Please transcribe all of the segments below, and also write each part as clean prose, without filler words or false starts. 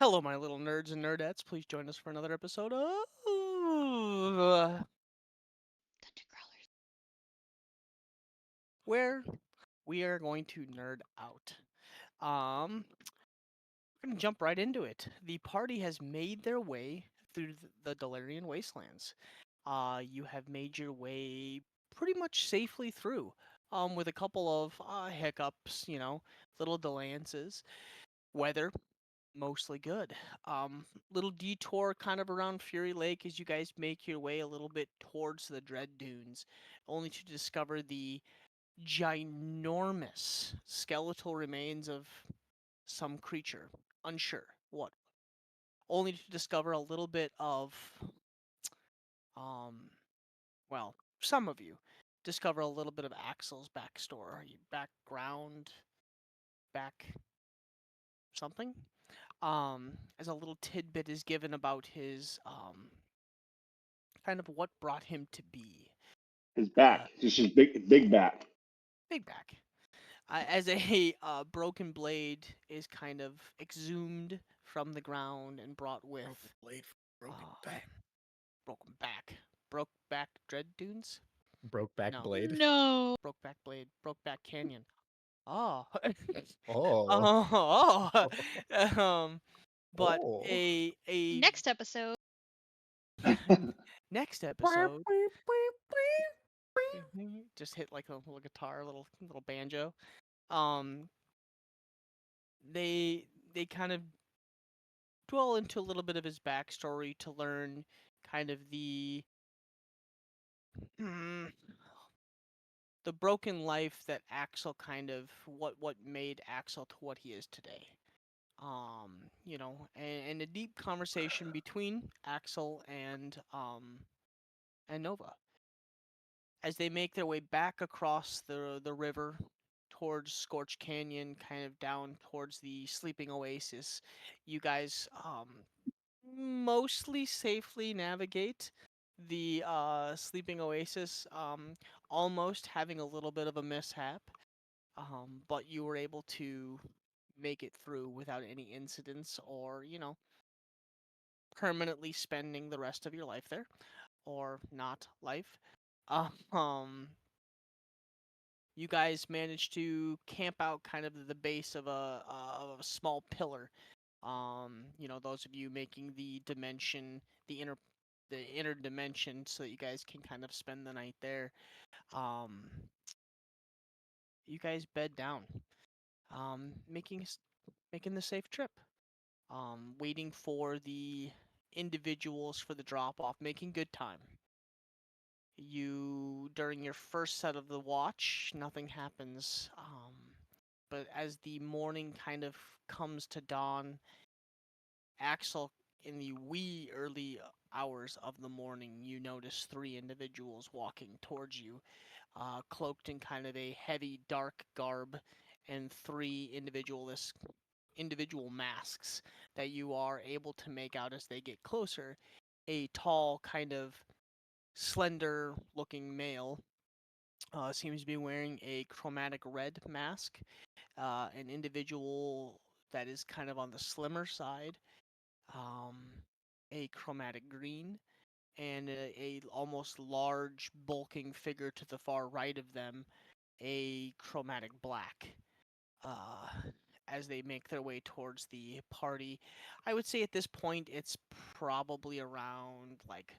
Hello, my little nerds and nerdettes. Please join us for another episode of Dungeon Crawlers. where we are going to nerd out. We're gonna jump right into it. The party has made their way through the Delirian Wastelands. You have made your way pretty much safely through. With a couple of hiccups, little delayances. Weather mostly good. Little detour kind of around Fury Lake as you guys make your way a little bit towards the Dread Dunes, only to discover the ginormous skeletal remains of some creature. Unsure what. Only to discover a little bit of, um, well, some of you discover a little bit of Axel's backstory, background, back something. As a little tidbit is given about his kind of what brought him to be. His Uh, back, just his big back. big back. As a broken blade is kind of exhumed from the ground and brought with Broken blade, broken uh, back. broken back. Broke back Dread Dunes? Broke back No. blade. No. Broke back blade. Broke back canyon. Oh. Oh. oh. But Oh. a Next episode. next episode just hit like a little guitar, little banjo. Um, they they kind of dwell into a little bit of his backstory to learn kind of mm, the broken life that Axel kind of what made Axel to what he is today. And a deep conversation between Axel and Nova as they make their way back across the river towards Scorch Canyon, kind of down towards the Sleeping Oasis. You guys mostly safely navigate the Sleeping Oasis, almost having a little bit of a mishap, but you were able to make it through without any incidents or, permanently spending the rest of your life there, or not life. Um, you guys managed to camp out kind of the base of a small pillar. Those of you making the inner dimension, so that you guys can kind of spend the night there. Um, you guys bed down, making the safe trip. Waiting for the individuals for the drop off, making good time. During your first set of the watch, nothing happens. But as the morning kind of comes to dawn, Axel, in the wee early hours of the morning, you notice three individuals walking towards you, cloaked in kind of a heavy, dark garb, and three individual masks that you are able to make out as they get closer. A tall, kind of slender looking male seems to be wearing a chromatic red mask. An individual that is kind of on the slimmer side, um, a chromatic green, and a almost large, bulking figure to the far right of them, a chromatic black. Uh, as they make their way towards the party, I would say at this point it's probably around like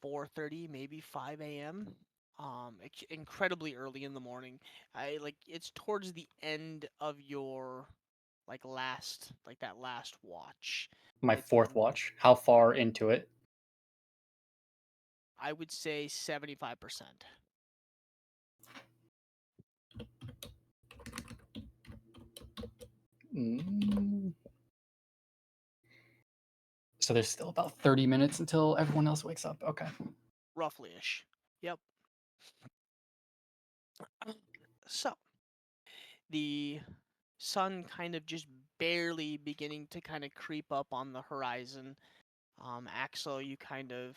4:30, maybe 5 a.m. Incredibly early in the morning. It's towards the end of your that last watch. My It's fourth watch. How far into it? I would say 75%. Mm. So there's still about 30 minutes until everyone else wakes up. Okay. Roughly ish. Yep. So the sun kind of just barely beginning to kind of creep up on the horizon. Axel, you kind of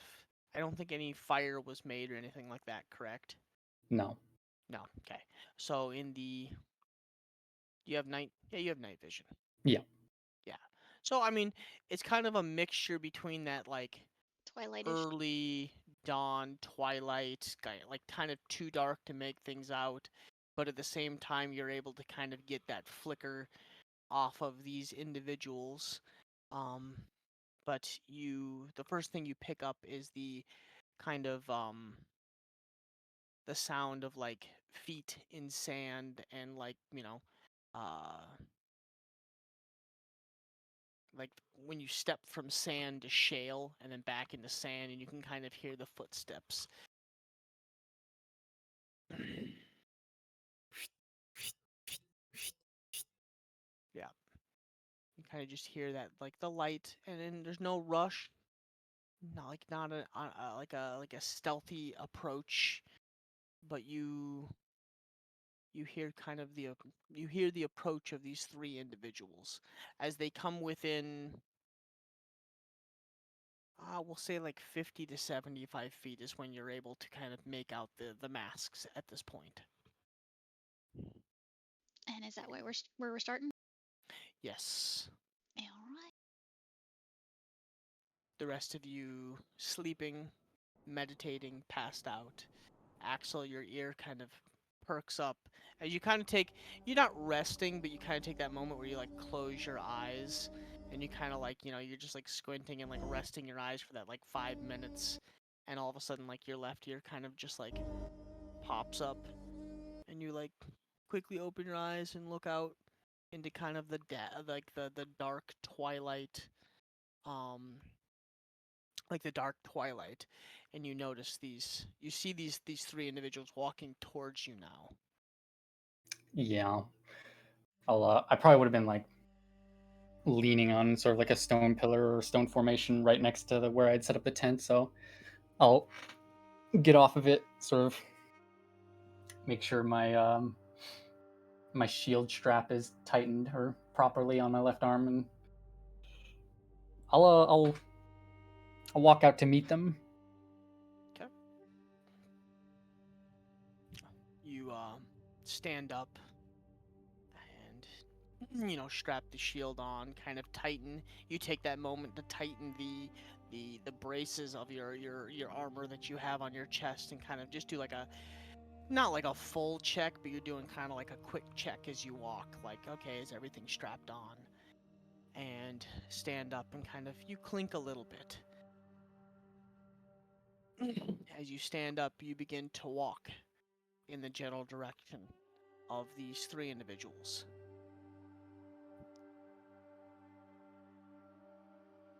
I don't think any fire was made or anything like that, correct? No. No. Okay. So you have night vision. Yeah. Yeah. So I mean, it's kind of a mixture between that like Twilightish. early dawn, twilight, like kind of too dark to make things out, but at the same time you're able to kind of get that flicker off of these individuals. Um, but the first thing you pick up is the kind of the sound of like feet in sand and like uh like when you step from sand to shale and then back into sand, and you can kind of hear the footsteps. Yeah, you kind of just hear that like the light, and then there's no rush, not like a stealthy approach, but you hear kind of you hear the approach of these three individuals as they come within, we'll say like 50 to 75 feet is when you're able to kind of make out the masks at this point. And is that where we're starting? Yes. All right. The rest of you sleeping, meditating, passed out. Axel, your ear kind of perks up as you kind of you're not resting, but you kind of take that moment where you like close your eyes and you kind of like, you're just like squinting and like resting your eyes for that like 5 minutes. And all of a sudden, like your left ear kind of just like pops up and you like quickly open your eyes and look out into kind of the dark twilight, um like the dark twilight, and you see these three individuals walking towards you now. Yeah. I probably would have been like leaning on sort of like a stone pillar or stone formation right next to where I'd set up the tent. So I'll get off of it, sort of make sure my shield strap is tightened or properly on my left arm, and I'll walk out to meet them. Okay. You stand up and strap the shield on, kind of tighten. You take that moment to tighten the braces of your armor that you have on your chest, and kind of just do like a not like a full check, but you're doing kind of like a quick check as you walk. Like, okay, is everything strapped on? And stand up and kind of you clink a little bit. As you stand up, you begin to walk in the general direction of these three individuals.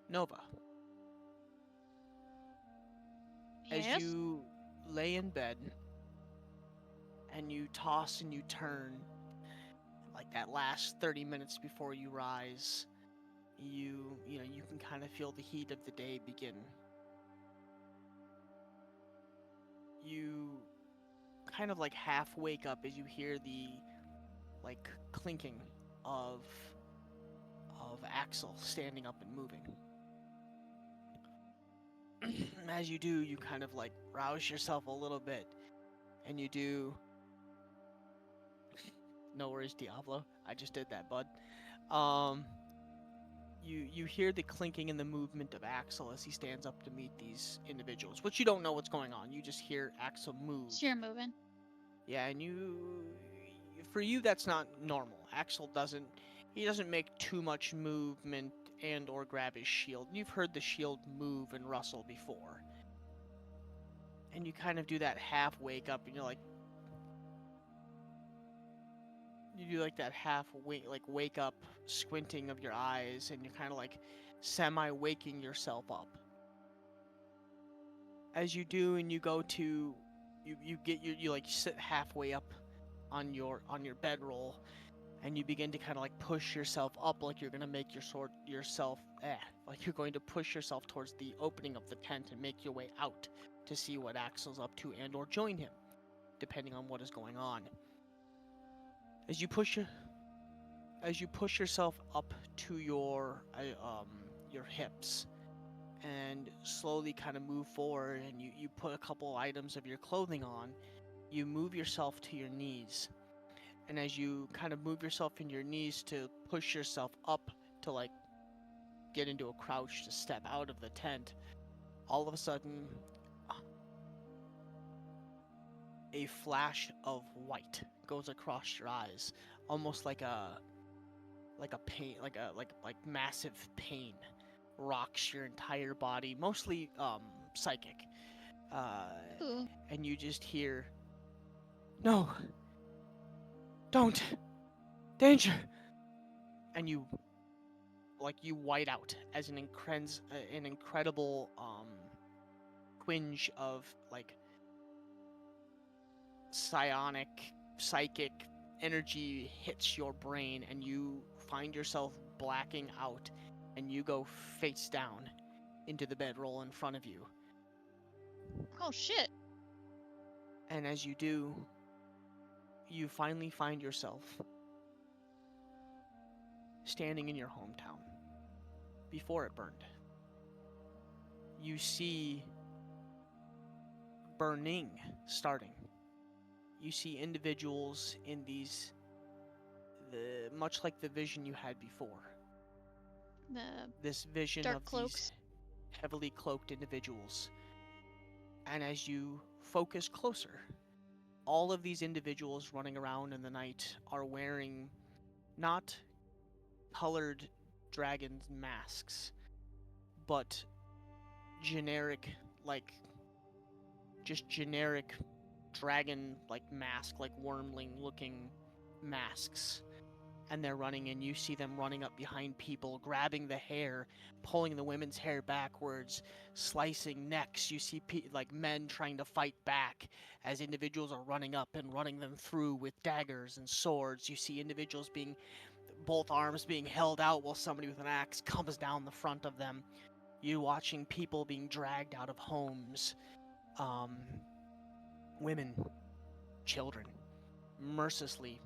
Nova, as Yes. you lay in bed and you toss and you turn, like that last 30 minutes before you rise, you can kind of feel the heat of the day begin. You kind of like half wake up as you hear the like clinking of Axel standing up and moving. As you do, you kind of like rouse yourself a little bit, and you do. No worries, Diablo. I just did that, bud. Um, you hear the clinking and the movement of Axel as he stands up to meet these individuals, which you don't know what's going on. You just hear Axel move. So you're moving. Yeah, and for you, that's not normal. Axel he doesn't make too much movement and or grab his shield. You've heard the shield move and rustle before. And you kind of do that half wake up, and you do like that half wake up squinting of your eyes, and you're kind of like semi waking yourself up. As you do, and you go to you like sit halfway up on your bedroll, and you begin to kind of like push yourself up like you're gonna make like you're going to push yourself towards the opening of the tent and make your way out to see what Axel's up to and or join him, depending on what is going on. As you push yourself up to your hips and slowly kind of move forward, and you put a couple items of your clothing on, you move yourself to your knees. And as you kind of move yourself in your knees to push yourself up to like get into a crouch to step out of the tent, all of a sudden, a flash of white goes across your eyes, almost like a pain, like massive pain rocks your entire body, mostly psychic. Ooh. And you just hear, "No, don't, danger!" And you white out as an incredible twinge of like psychic energy hits your brain, and you find yourself blacking out, and you go face down into the bedroll in front of you. Oh shit. And as you do, you finally find yourself standing in your hometown before it burned. You see burning starting. You see individuals in much like the vision you had before. The This vision dark of cloaks. these heavily cloaked individuals. And as you focus closer, all of these individuals running around in the night are wearing not colored dragon masks, but generic, just generic dragon mask, wormling looking masks. And they're running, and you see them running up behind people, grabbing the hair, pulling the women's hair backwards, slicing necks. You see men trying to fight back as individuals are running up and running them through with daggers and swords. You see individuals both arms being held out while somebody with an axe comes down the front of them. You watching people being dragged out of homes, women, children, mercilessly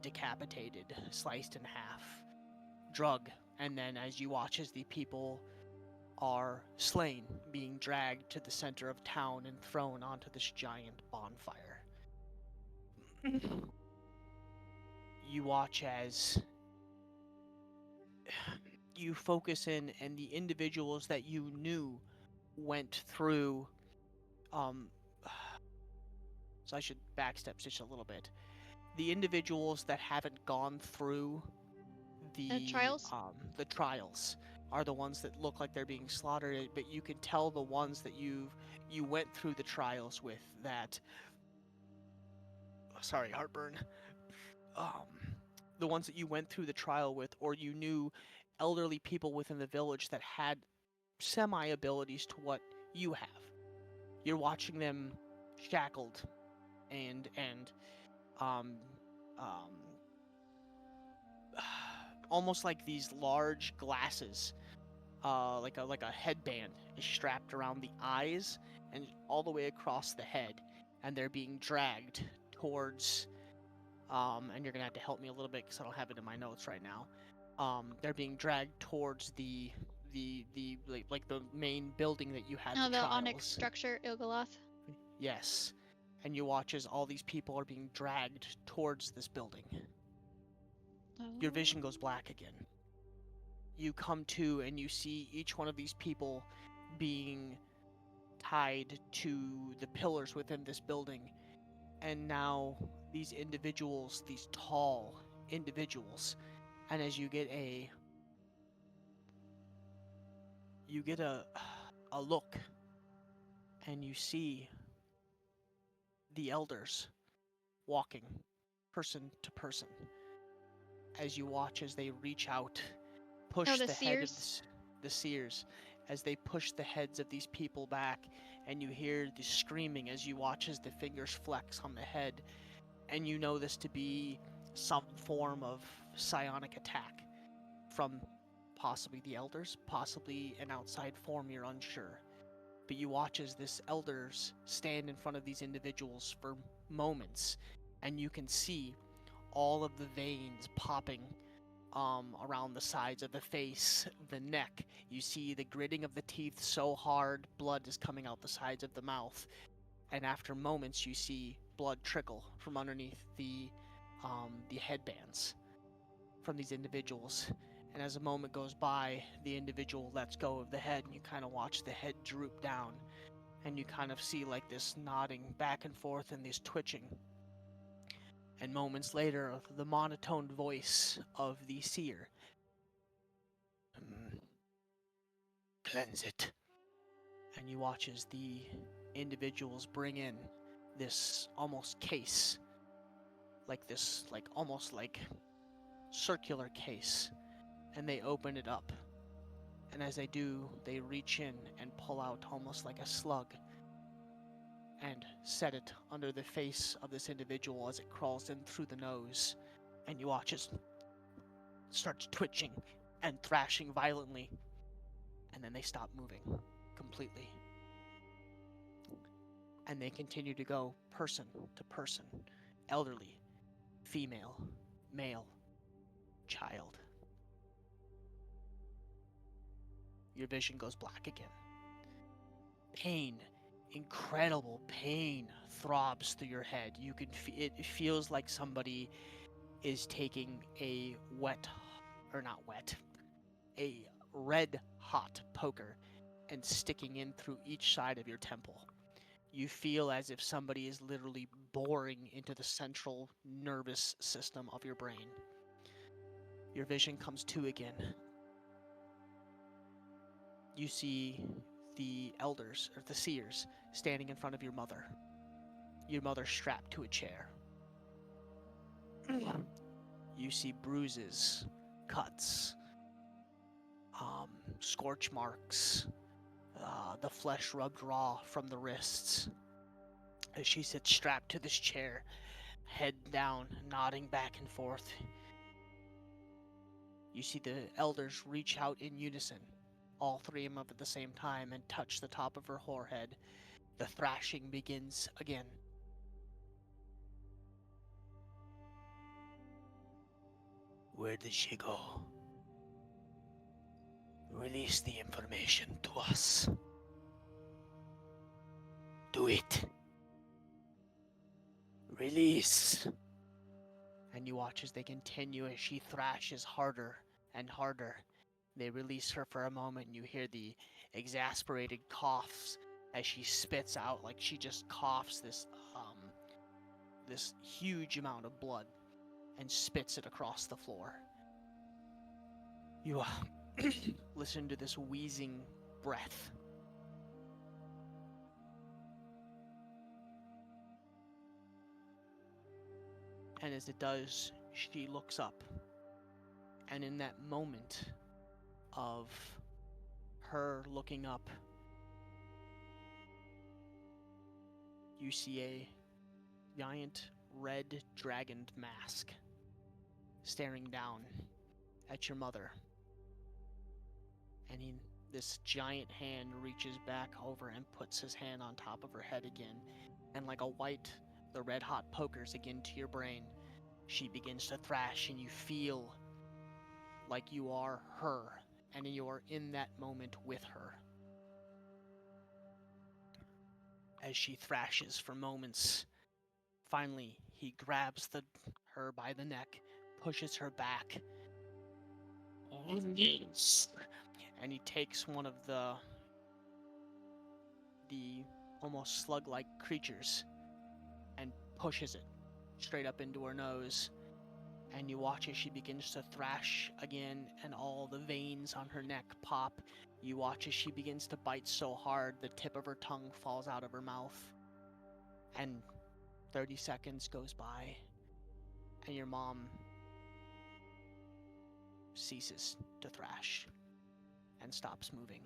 decapitated, sliced in half, drug, and then as you watch as the people are slain, being dragged to the center of town and thrown onto this giant bonfire. You watch as you focus in, and the individuals that you knew went through, so I should backstep just a little bit. The individuals that haven't gone through Trials? the trials are the ones that look like they're being slaughtered, but you can tell the ones that you went through the trials with that. Sorry, heartburn. The ones that you went through the trial with, or you knew elderly people within the village that had semi abilities to what you have. You're watching them shackled and almost like these large glasses, like a headband is strapped around the eyes and all the way across the head, and they're being dragged towards. And you're gonna have to help me a little bit because I don't have it in my notes right now. They're being dragged towards the main building that you had Oh, the the trials. onyx structure, Ilgoloth. Yes, and you watch as all these people are being dragged towards this building. Your vision goes black again. You come to and you see each one of these people being tied to the pillars within this building. And now these individuals, these tall individuals, and as you get a look, and you see the elders walking person to person as you watch as they reach out, push Oh, the the head of seers? the seers, as they push the heads of these people back, and you hear the screaming as you watch as the fingers flex on the head, and you know this to be some form of psionic attack from possibly the elders, possibly an outside form, you're unsure. But you watch as this elders stand in front of these individuals for moments, and you can see all of the veins popping around the sides of the face, the neck. You see the gritting of the teeth so hard, blood is coming out the sides of the mouth. And after moments, you see blood trickle from underneath the headbands from these individuals. And as a moment goes by, the individual lets go of the head, and you kind of watch the head droop down, and you kind of see like this nodding back and forth and this twitching. And moments later, the monotoned voice of the seer. Cleanse it. And you watch as the individuals bring in this almost case, like this, like almost like circular case, and they open it up. And as they do, they reach in and pull out almost like a slug and set it under the face of this individual as it crawls in through the nose. And you watch it starts twitching and thrashing violently, and then they stop moving completely. And they continue to go person to person, elderly, female, male, child. Your vision goes black again. Pain, incredible pain throbs through your head. You can it feels like somebody is taking a a red hot poker and sticking in through each side of your temple. You feel as if somebody is literally boring into the central nervous system of your brain. Your vision comes to again. You see the elders, or the seers, standing in front of your mother. Your mother strapped to a chair. You see bruises, cuts, scorch marks, the flesh rubbed raw from the wrists. As she sits strapped to this chair, head down, nodding back and forth. You see the elders reach out in unison, all three of them at the same time, and touch the top of her forehead. The thrashing begins again. Where did she go? Release the information to us. Do it. Release. And you watch as they continue as she thrashes harder and harder. They release her for a moment, and you hear the exasperated coughs as she spits out, like she just coughs this huge amount of blood and spits it across the floor. You listen to this wheezing breath. And as it does, she looks up. And in that moment of her looking up, you see a giant red dragon mask staring down at your mother. And this giant hand reaches back over and puts his hand on top of her head again. And like the red hot pokers again to your brain, she begins to thrash, and you feel like you are her, and you are in that moment with her. As she thrashes for moments, finally he grabs her by the neck, pushes her back, and he takes one of the almost slug-like creatures and pushes it straight up into her nose. And you watch as she begins to thrash again, and all the veins on her neck pop. You watch as she begins to bite so hard the tip of her tongue falls out of her mouth. And 30 seconds goes by, and your mom ceases to thrash and stops moving.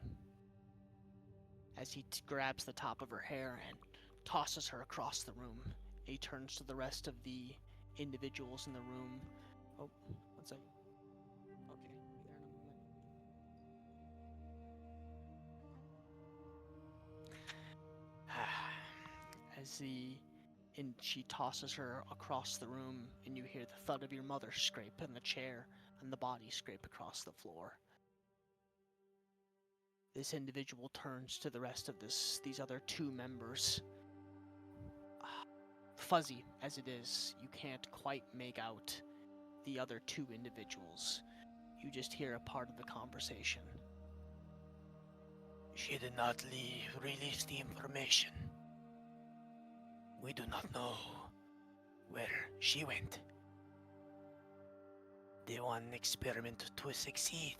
As he grabs the top of her hair and tosses her across the room, he turns to the rest of the individuals in the room. Oh, 1 second. Okay, be there in a moment. She tosses her across the room, and you hear the thud of your mother scrape in the chair and the body scrape across the floor. This individual turns to the rest of these other two members. Fuzzy as it is, you can't quite make out the other two individuals. You just hear a part of the conversation. She did not release the information. We do not know where she went. The one experiment to succeed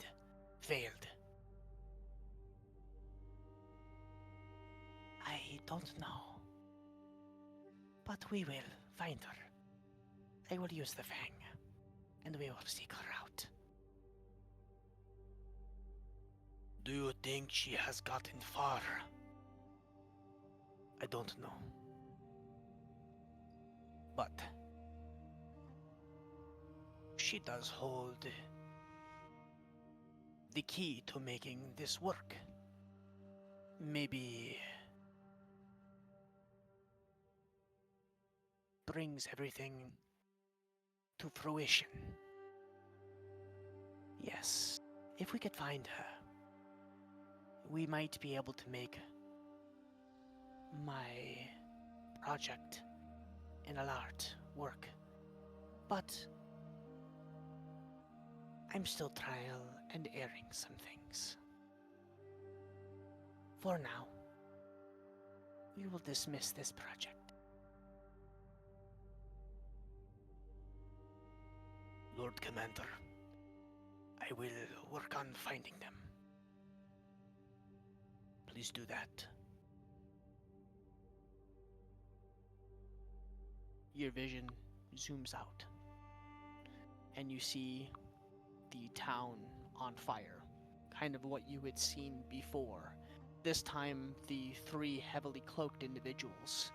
failed. I don't know. But we will find her. I will use the fang, and we will seek her out. Do you think she has gotten far? I don't know. But she does hold the key to making this work. Maybe brings everything to fruition. Yes, if we could find her, we might be able to make my project in a art work. But I'm still trial and erring some things. For now, we will dismiss this project. Lord Commander, I will work on finding them. Please do that. Your vision zooms out, and you see the town on fire, kind of what you had seen before. This time, the three heavily cloaked individuals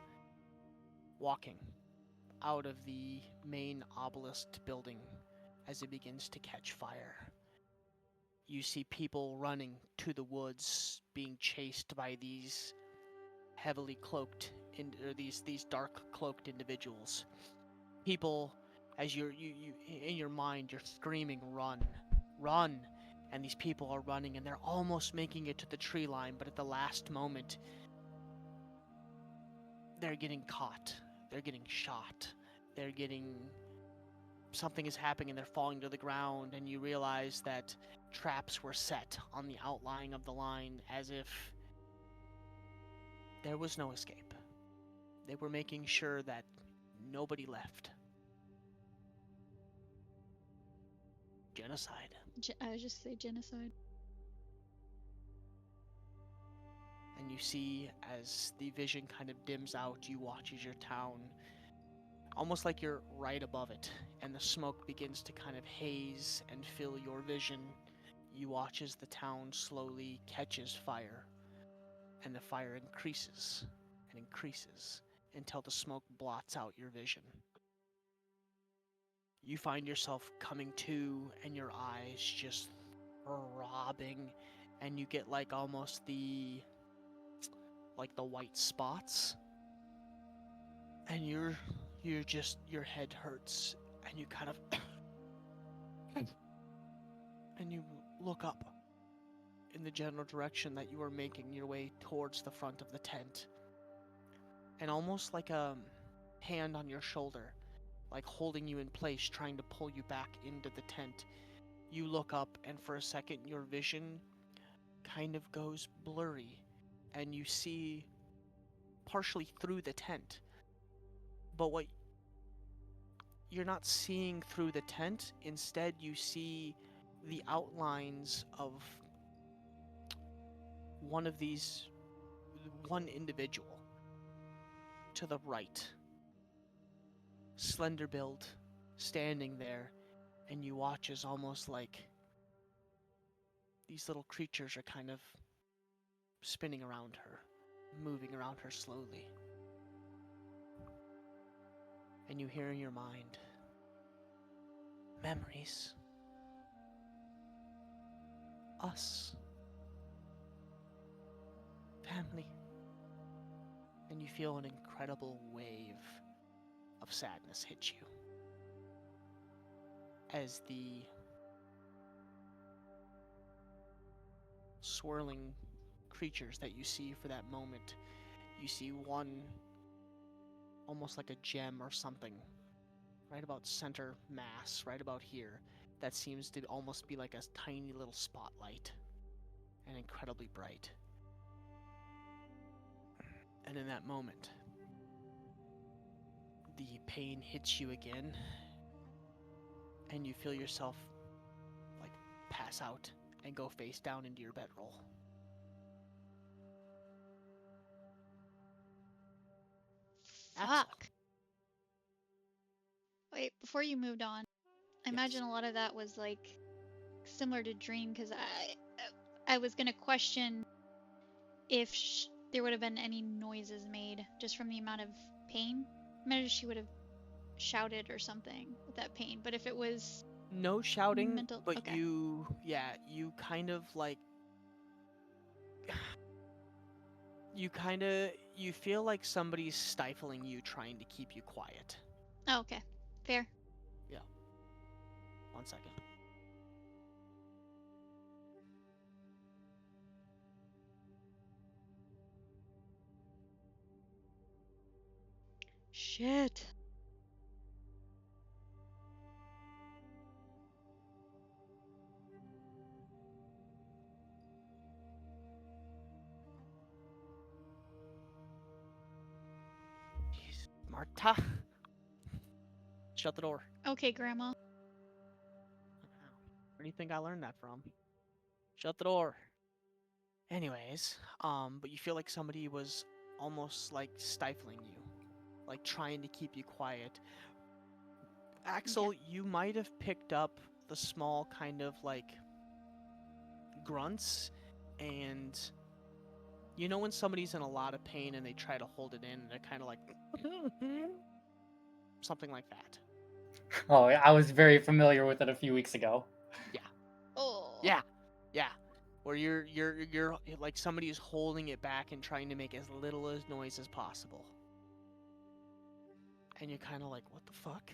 walking out of the main obelisk building as it begins to catch fire. You see people running to the woods, being chased by these heavily cloaked, or these dark cloaked individuals. People, as you in your mind, you're screaming, "Run, run!" And these people are running, and they're almost making it to the tree line, but at the last moment, they're getting caught. They're getting shot. They're getting... Something is happening, and they're falling to the ground, and you realize that traps were set on the outline of the line as if there was no escape. They were making sure that nobody left. Genocide. I would just say genocide. And you see, as the vision kind of dims out, you watch as your town, almost like you're right above it, and the smoke begins to kind of haze and fill your vision. You watch as the town slowly catches fire, and the fire increases and increases until the smoke blots out your vision. You find yourself coming to, and your eyes just throbbing, and you get like almost the white spots, and you're just, your head hurts, and you kind of and you look up in the general direction that you are making your way towards the front of the tent, and almost like a hand on your shoulder, like holding you in place, trying to pull you back into the tent. You look up, and for a second your vision kind of goes blurry, and you see partially through the tent. But what you're not seeing through the tent, instead you see the outlines of one individual to the right. Slender build, standing there, and you watch as almost like these little creatures are kind of spinning around her, moving around her slowly. And you hear in your mind, memories. Us. Family. And you feel an incredible wave of sadness hit you as the swirling creatures that you see for that moment. You see one almost like a gem or something right about center mass, right about here. that seems to almost be like a tiny little spotlight and incredibly bright. And in that moment, the pain hits you again, and you feel yourself like pass out and go face down into your bedroll. Axel. Fuck. Wait, before you moved on, I Yes. imagine a lot of that was like similar to Dream, because I was gonna question if there would have been any noises made just from the amount of pain. Imagine she would have shouted or something with that pain, but if it was No shouting, mental, but okay. you kind of like you feel like somebody's stifling you, trying to keep you quiet. Oh, okay, fair. Yeah. 1 second. Shit. Jeez, Marta. Shut the door. Okay, Grandma. Where do you think I learned that from? Shut the door. Anyways, but you feel like somebody was almost like stifling you, like trying to keep you quiet. Axel, you might have picked up the small kind of like grunts, and you know when somebody's in a lot of pain and they try to hold it in, and they're kind of like something like that. Oh, I was very familiar with it a few weeks ago. Oh. Yeah, yeah. Where you're like somebody is holding it back and trying to make as little as noise as possible. And you're kind of like, what the fuck?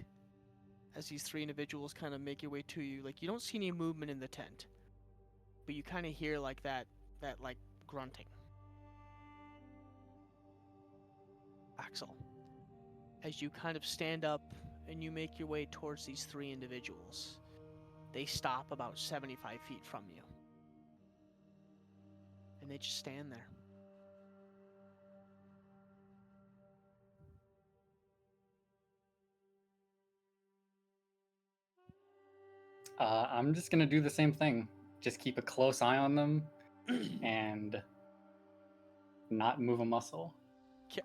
As these three individuals kind of make your way to you, like you don't see any movement in the tent, but you kind of hear like that like grunting. Axel, as you kind of stand up and you make your way towards these three individuals, they stop about 75 feet from you. And they just stand there. I'm just gonna do the same thing. Just keep a close eye on them and not move a muscle. Okay.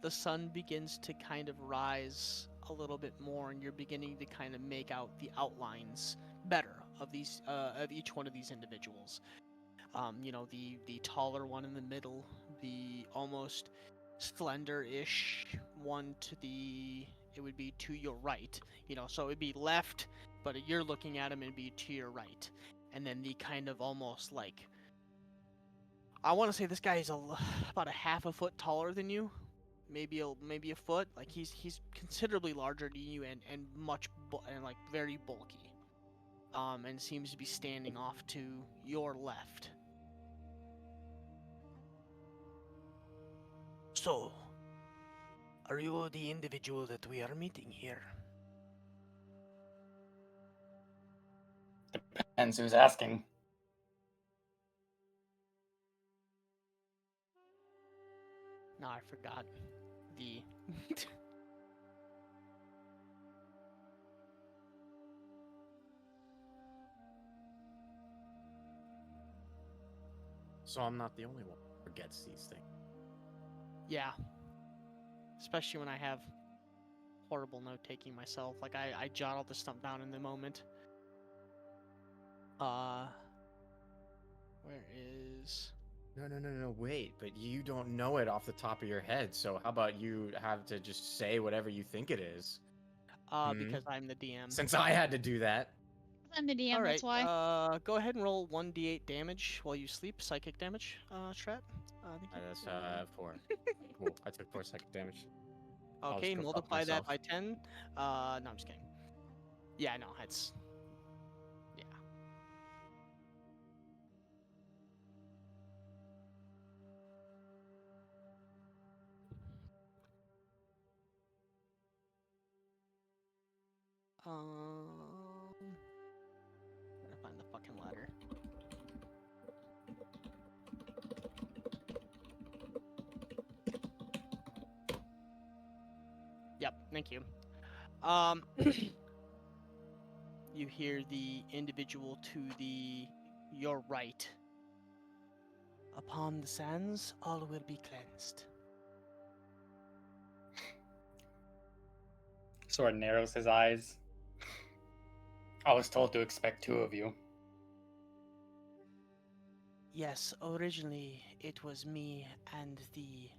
The sun begins to kind of rise a little bit more, and you're beginning to kind of make out the outlines better of these of each one of these individuals. You know, the taller one in the middle, the almost slender-ish one to the it would be to your right. You know, so it'd be left, but you're looking at him and be to your right. And then the kind of almost like I want to say this guy is about a half a foot taller than you, maybe a foot. Like he's considerably larger than you and and like very bulky. And seems to be standing off to your left. So, are you the individual that we are meeting here? Depends who's asking. No, I forgot the. So I'm not the only one who forgets these things. Yeah. Especially when I have horrible note taking myself. Like I jot all this stuff down in the moment. Where is? No, wait, but you don't know it off the top of your head, so how about you have to just say whatever you think it is? Because I'm the DM. Since I had to do that. I'm the DM, All right. that's why. Go ahead and roll 1d8 damage while you sleep. Psychic damage, Strat. Thank you. That's 4. Cool. I took 4 psychic damage. I'll Okay, just go fuck multiply that myself. by 10. No, I'm just kidding. Yeah, no, it's. Yeah. Thank you. You hear the individual to your right. Upon the sands, all will be cleansed. Sort of narrows his eyes. I was told to expect two of you. Yes, originally it was me and the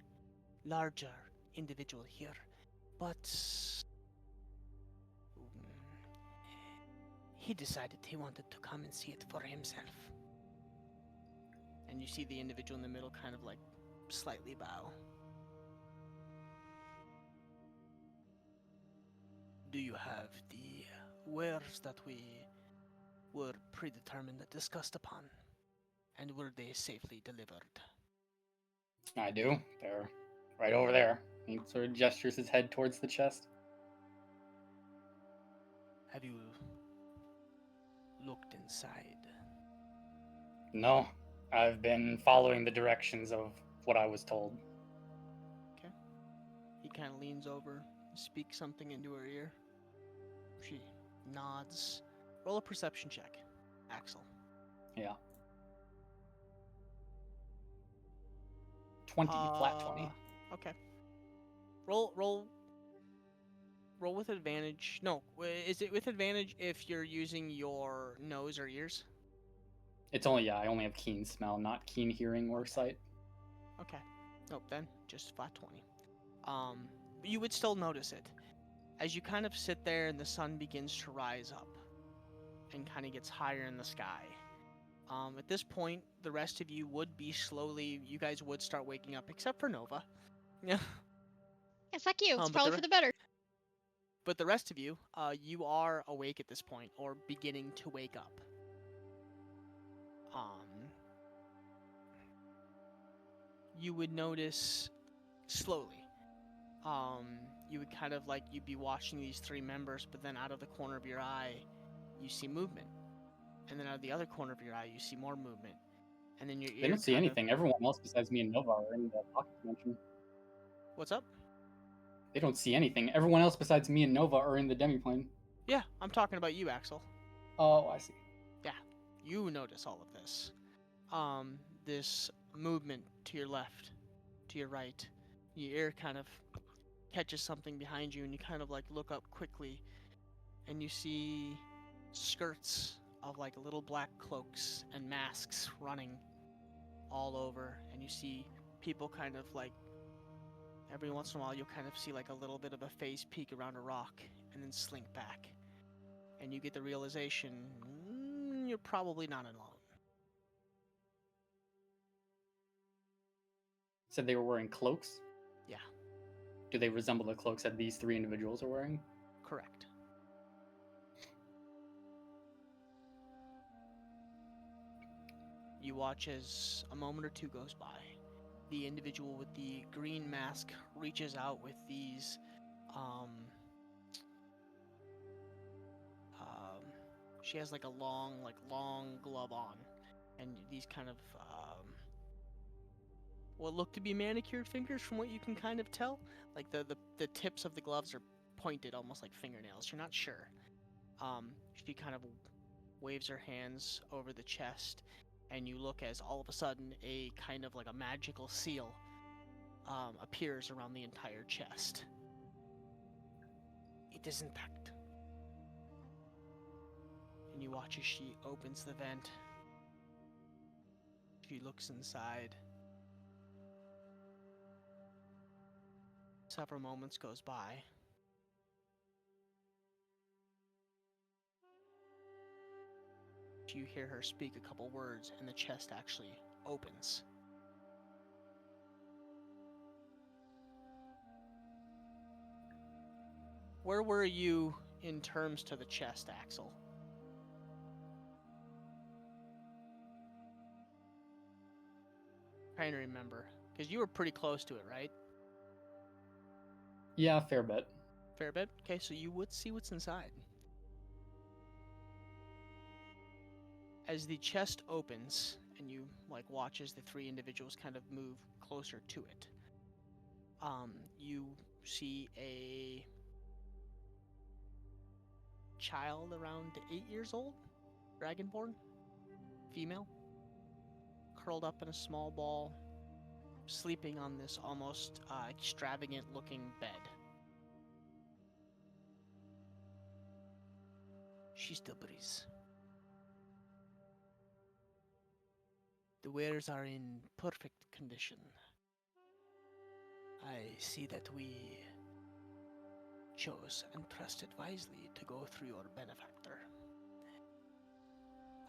larger individual here, but he decided he wanted to come and see it for himself. And you see the individual in the middle kind of like slightly bow. Do you have the wares that we were predetermined and discussed upon? And were they safely delivered? I do. They're right over there. He sort of gestures his head towards the chest. Have you looked inside? No, I've been following the directions of what I was told. Okay. He kind of leans over, speaks something into her ear. She nods. Roll a perception check, Axel. Yeah. 20, flat 20. Okay. Roll with advantage. No, is it with advantage if you're using your nose or ears? It's only, I only have keen smell, not keen hearing or sight. Okay. Nope, then just flat 20. You would still notice it. As you kind of sit there and the sun begins to rise up and kind of gets higher in the sky. At this point, the rest of you would be you guys would start waking up, except for Nova. Yeah. Yeah, fuck you. It's but probably for the better. But the rest of you, you are awake at this point, or beginning to wake up. You would notice slowly. You would kind of like, you'd be watching these three members, but then out of the corner of your eye, you see movement. And then out of the other corner of your eye, you see more movement. And then your ear They don't see anything. Everyone else besides me and Nova are in the pocket dimension. What's up? They don't see anything. Everyone else besides me and Nova are in the demiplane. Yeah, I'm talking about you, Axel. Oh, I see. Yeah, you notice all of this. This movement to your left, to your right. Your ear kind of catches something behind you, and you kind of like look up quickly, and you see skirts of like little black cloaks and masks running all over, and you see people kind of like, every once in a while you'll kind of see like a little bit of a face peek around a rock and then slink back. And you get the realization, you're probably not alone. Said they were wearing cloaks? Yeah. Do they resemble the cloaks that these three individuals are wearing? Correct. You watch as a moment or two goes by. The individual with the green mask reaches out with these she has like a long glove on, and these kind of what look to be manicured fingers from what you can kind of tell. Like the tips of the gloves are pointed almost like fingernails. You're not sure. She kind of waves her hands over the chest, and you look as all of a sudden a kind of like a magical seal appears around the entire chest. It is intact. And you watch as she opens the vent. She looks inside. Several moments goes by. You hear her speak a couple words, and the chest actually opens. Where were you in terms to the chest, Axel? Trying to remember, because you were pretty close to it, right? Yeah, fair bit. Fair bit? Okay, so you would see what's inside. As the chest opens, and you like watch as the three individuals kind of move closer to it, you see a child around 8 years old, dragonborn, female, curled up in a small ball, sleeping on this almost extravagant-looking bed. She still breathes. The wares are in perfect condition. I see that we chose and trusted wisely to go through your benefactor.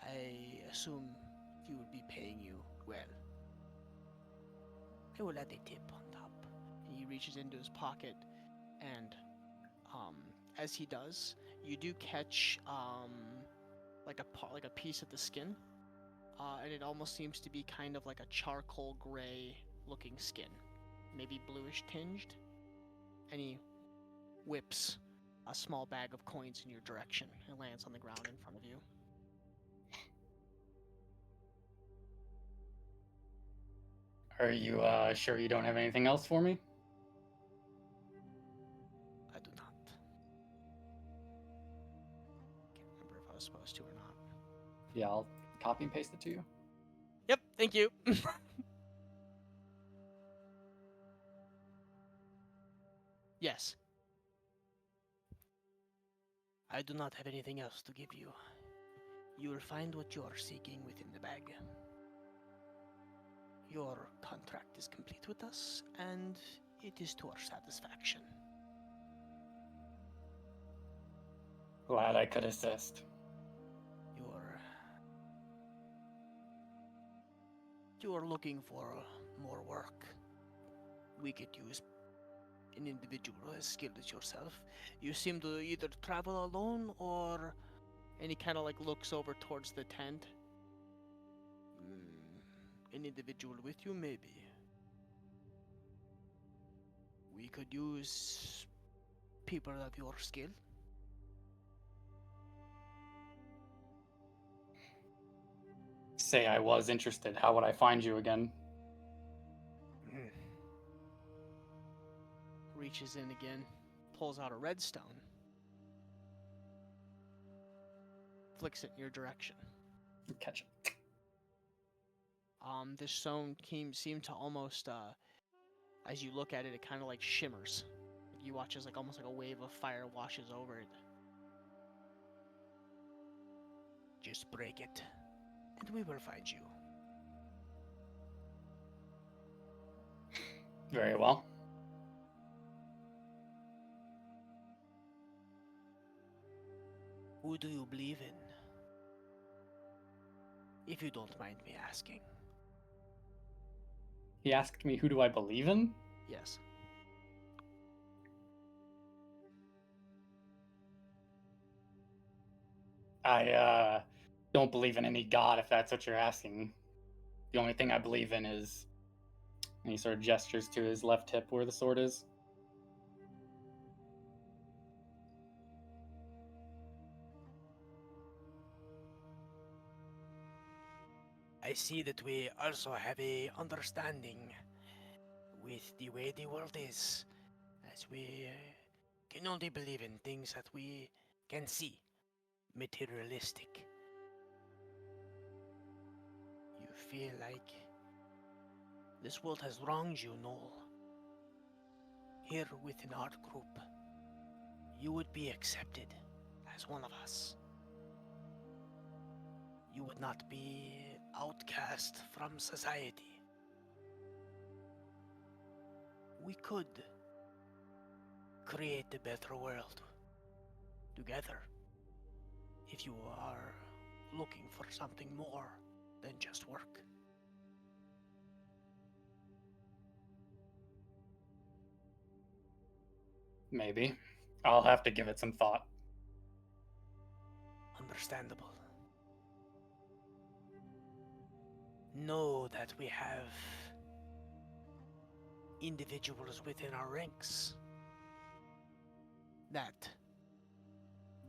I assume he would be paying you well. I will add a tip on top. He reaches into his pocket, and as he does, you do catch like a piece of the skin, and it almost seems to be kind of like a charcoal gray looking skin, maybe bluish tinged. And he whips a small bag of coins in your direction. It lands on the ground in front of you. Are you sure you don't have anything else for me? I do not. Can't remember if I was supposed to or not. Yeah, I'll copy and paste it to you. Yep, thank you. Yes. I do not have anything else to give you. You will find what you are seeking within the bag. Your contract is complete with us, and it is to our satisfaction. Glad I could assist. You are looking for more work. We could use an individual as skilled as yourself. You seem to either travel alone or... And he kind of like looks over towards the tent. An individual with you, maybe. We could use people of your skill. Say I was interested. How would I find you again? Reaches in again, pulls out a redstone, flicks it in your direction. Catch it. This stone seemed to almost, as you look at it, it kind of like shimmers. You watch as like almost like a wave of fire washes over it. Just break it, and we will find you. Very well. Who do you believe in? If you don't mind me asking. He asked me, who do I believe in? Yes. I don't believe in any god, if that's what you're asking. The only thing I believe in is... And he sort of gestures to his left hip where the sword is. I see that we also have a understanding with the way the world is, as we can only believe in things that we can see, materialistic. You feel like this world has wronged you, Noel. Here within our group, you would be accepted as one of us. You would not be outcast from society. We could create a better world together if you are looking for something more than just work. Maybe. I'll have to give it some thought. Understandable. Know that we have individuals within our ranks that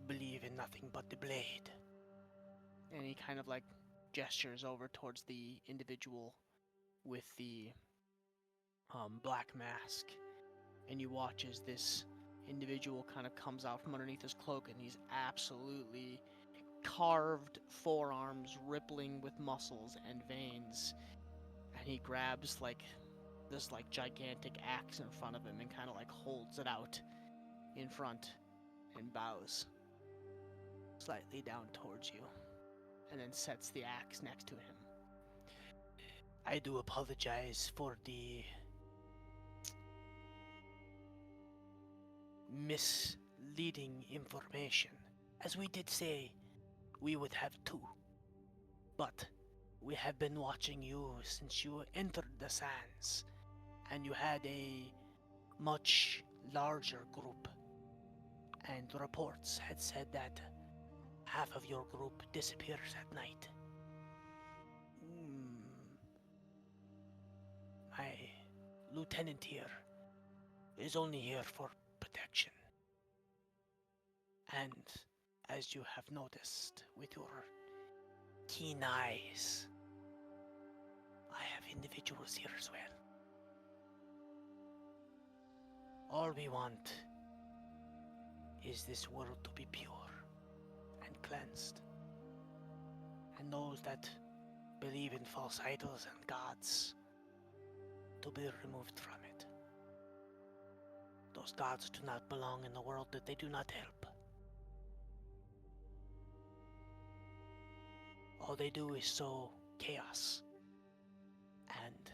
believe in nothing but the blade. And he kind of like gestures over towards the individual with the black mask, and you watch as this individual kind of comes out from underneath his cloak, and he's absolutely carved forearms rippling with muscles and veins, and he grabs like this like gigantic axe in front of him and kind of like holds it out in front and bows slightly down towards you, and then sets the axe next to him. I do apologize for the misleading information. As we did say, we would have two. But we have been watching you since you entered the sands, and you had a much larger group. And reports had said that half of your group disappears at night. My lieutenant here is only here for protection. And as you have noticed with your keen eyes, I have individuals here as well. All we want is this world to be pure and cleansed. And those that believe in false idols and gods to be removed from it. Those gods do not belong in the world that they do not help. All they do is sow chaos and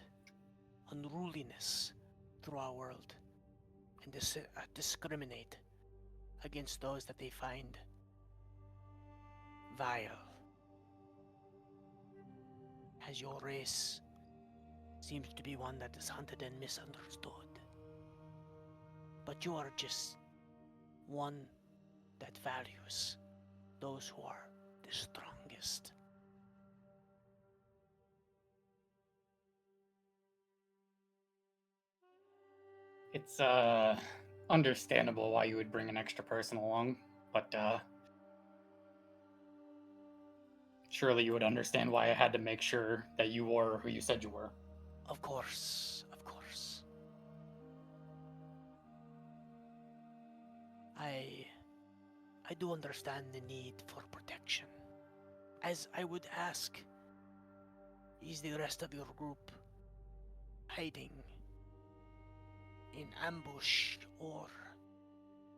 unruliness through our world, and discriminate against those that they find vile. As your race seems to be one that is hunted and misunderstood. But you are just one that values those who are the strongest. It's understandable why you would bring an extra person along, but surely you would understand why I had to make sure that you were who you said you were. Of course, of course. I do understand the need for protection. As I would ask, is the rest of your group hiding in ambush, or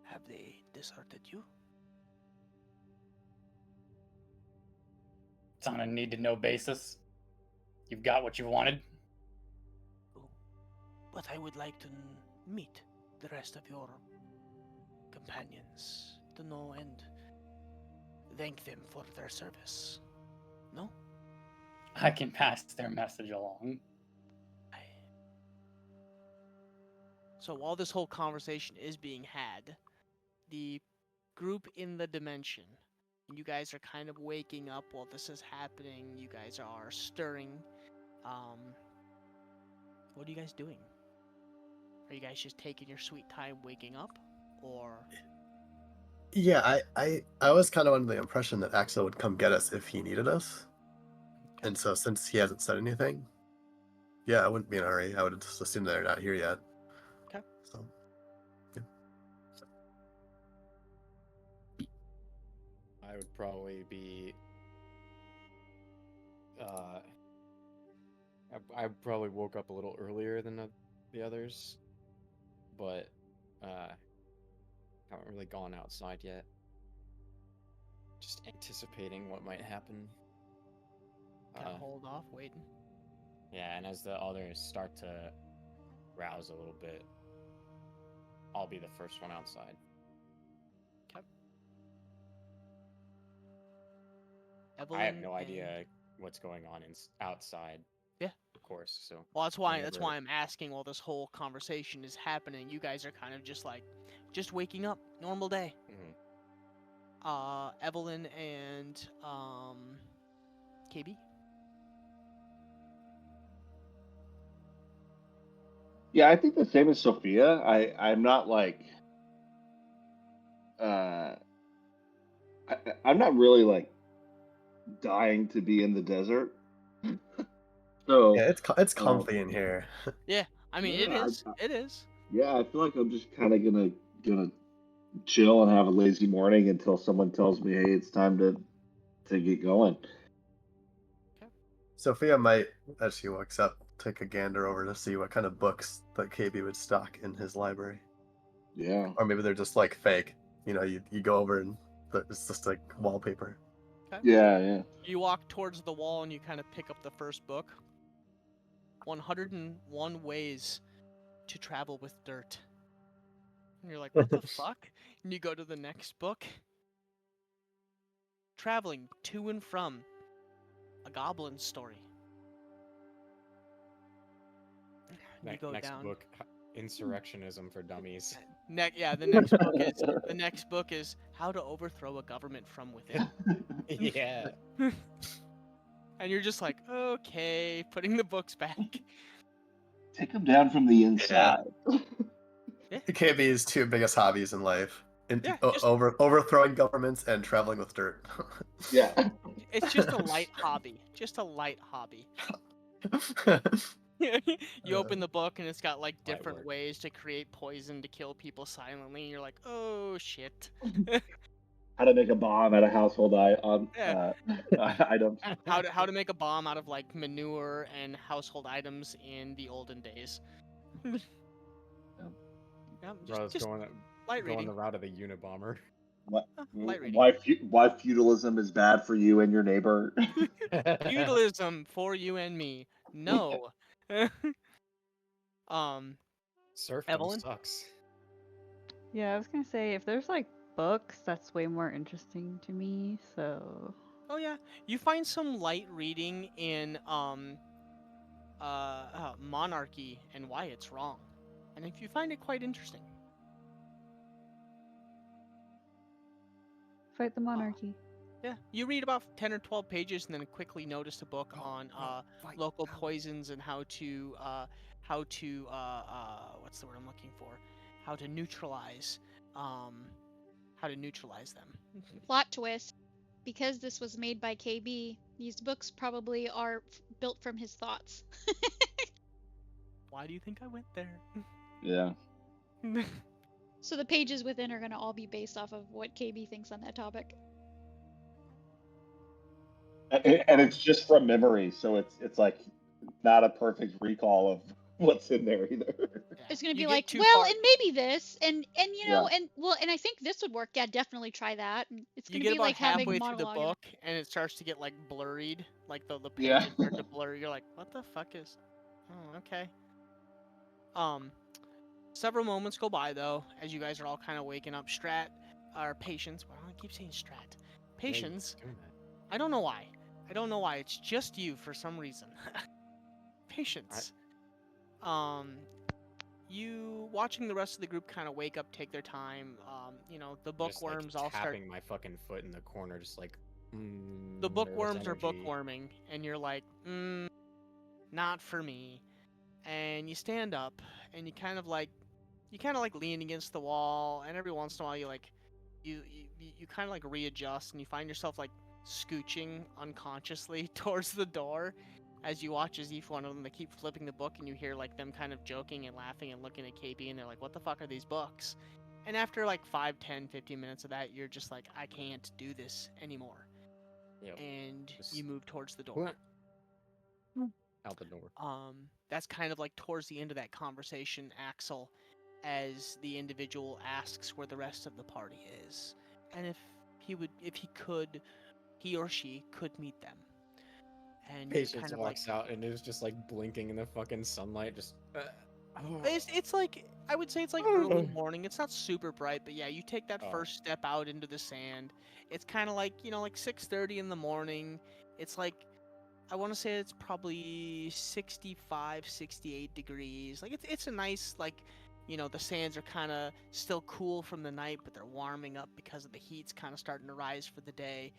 have they deserted you? It's on a need-to-know basis. You've got what you wanted. But I would like to meet the rest of your companions, to know and thank them for their service. No? I can pass their message along. So while this whole conversation is being had, the group in the dimension, you guys are kind of waking up while this is happening. You guys are stirring. What are you guys doing? Are you guys just taking your sweet time waking up, or? Yeah, I was kind of under the impression that Axel would come get us if he needed us. Okay. And so since he hasn't said anything, yeah, I wouldn't be in a hurry. I would just assume they're not here yet. Okay. So, yeah. I would probably be. I probably woke up a little earlier than the others, but haven't really gone outside yet. Just anticipating what might happen. Kind of hold off, waiting. Yeah, and as the others start to rouse a little bit, I'll be the first one outside. Okay. I Evelyn have no idea what's going on outside. Yeah. Of course. So. Well, that's why whenever- I'm asking while this whole conversation is happening. You guys are kind of just like, just waking up, normal day. Mhm. Evelyn and KB. Yeah, I think the same as Sophia. I'm not like I'm not really like dying to be in the desert. So Yeah, it's comfy in here. Yeah, I mean Yeah, it is. yeah, I feel like I'm just kind of gonna chill and have a lazy morning until someone tells me, hey, it's time to get going. Sophia might, as she walks up, take a gander over to see what kind of books that KB would stock in his library. Yeah. Or maybe they're just like fake. You go over and it's just like wallpaper. Okay. Yeah. You walk towards the wall and you kind of pick up the first book. 101 Ways to Travel with Dirt. And you're like, what the fuck? And you go to the next book. Traveling to and from a goblin story. And you go Next down. book, Insurrectionism for Dummies. The next book is How to Overthrow a Government from Within. Yeah. And you're just like, okay, putting the books back. Take them down from the inside. KB's two biggest hobbies in life: Yeah, just- overthrowing governments and traveling with dirt. Yeah. It's just a light hobby. Just a light hobby. You open the book and it's got like different work. ways to create poison to kill people silently. And you're like, oh shit. How to make a bomb at a household item. How to make a bomb out of like manure and household items in the olden days. Yeah, Bro's just going light reading. the route of the Unabomber. Light reading. Why feudalism is bad for you and your neighbor. Feudalism for you and me. No. Serfdom Evelyn? sucks. Yeah, I was gonna say if there's like books, that's way more interesting to me. So Oh yeah, you find some light reading in Monarchy and Why It's Wrong, and if you find it quite interesting. fight the monarchy. Yeah, you read about 10 or 12 pages and then quickly notice a book on local poisons and how to what's the word I'm looking for? How to neutralize them. Plot twist. Because this was made by KB, these books probably are built from his thoughts. Why do you think I went there? Yeah. So the pages within are going to all be based off of what KB thinks on that topic. And it's just from memory, so it's like not a perfect recall of what's in there either. Yeah, It's going to you be get like, too well, far- and maybe this, and you know, Yeah. and I think this would work. Yeah, definitely try that. And it's You going to get be about like having halfway through the monologue. book and it starts to get like blurred, like the Yeah. pages start to blur. You're like, what the fuck is? Oh, okay. Several moments go by though, as you guys are all kind of waking up. Patience. Why do I keep saying Strat? Patience. Yeah, doing that. I don't know why. It's just you for some reason. Patience. You watching the rest of the group kind of wake up, take their time. The Just, like, bookworms all start. tapping my fucking foot in the corner, just like. The nervous bookworms are energy. bookworming, and you're like, not for me. And you stand up, and you kind of like lean against the wall, and every once in a while you kind of like readjust, and you find yourself like scooching unconsciously towards the door as you watch as each one of them, they keep flipping the book, and you hear like them kind of joking and laughing and looking at KB, and they're like, what the fuck are these books? And after like 5, 10, 15 minutes of that, you're just like, I can't do this anymore. Yep. And Just- you move towards the door. Out the door. That's kind of like towards the end of that conversation, Axel, as the individual asks where the rest of the party is, and if he or she could meet them. And Patience kind of walks out and is just like blinking in the fucking sunlight, just. it's like, I would say it's like early morning. It's not super bright, but yeah, you take that first step out into the sand. It's kind of like, like 6:30 in the morning. It's like, I want to say it's probably 65, 68 degrees. Like it's a nice, like, the sands are kind of still cool from the night, but they're warming up because of the heat's kind of starting to rise for the day.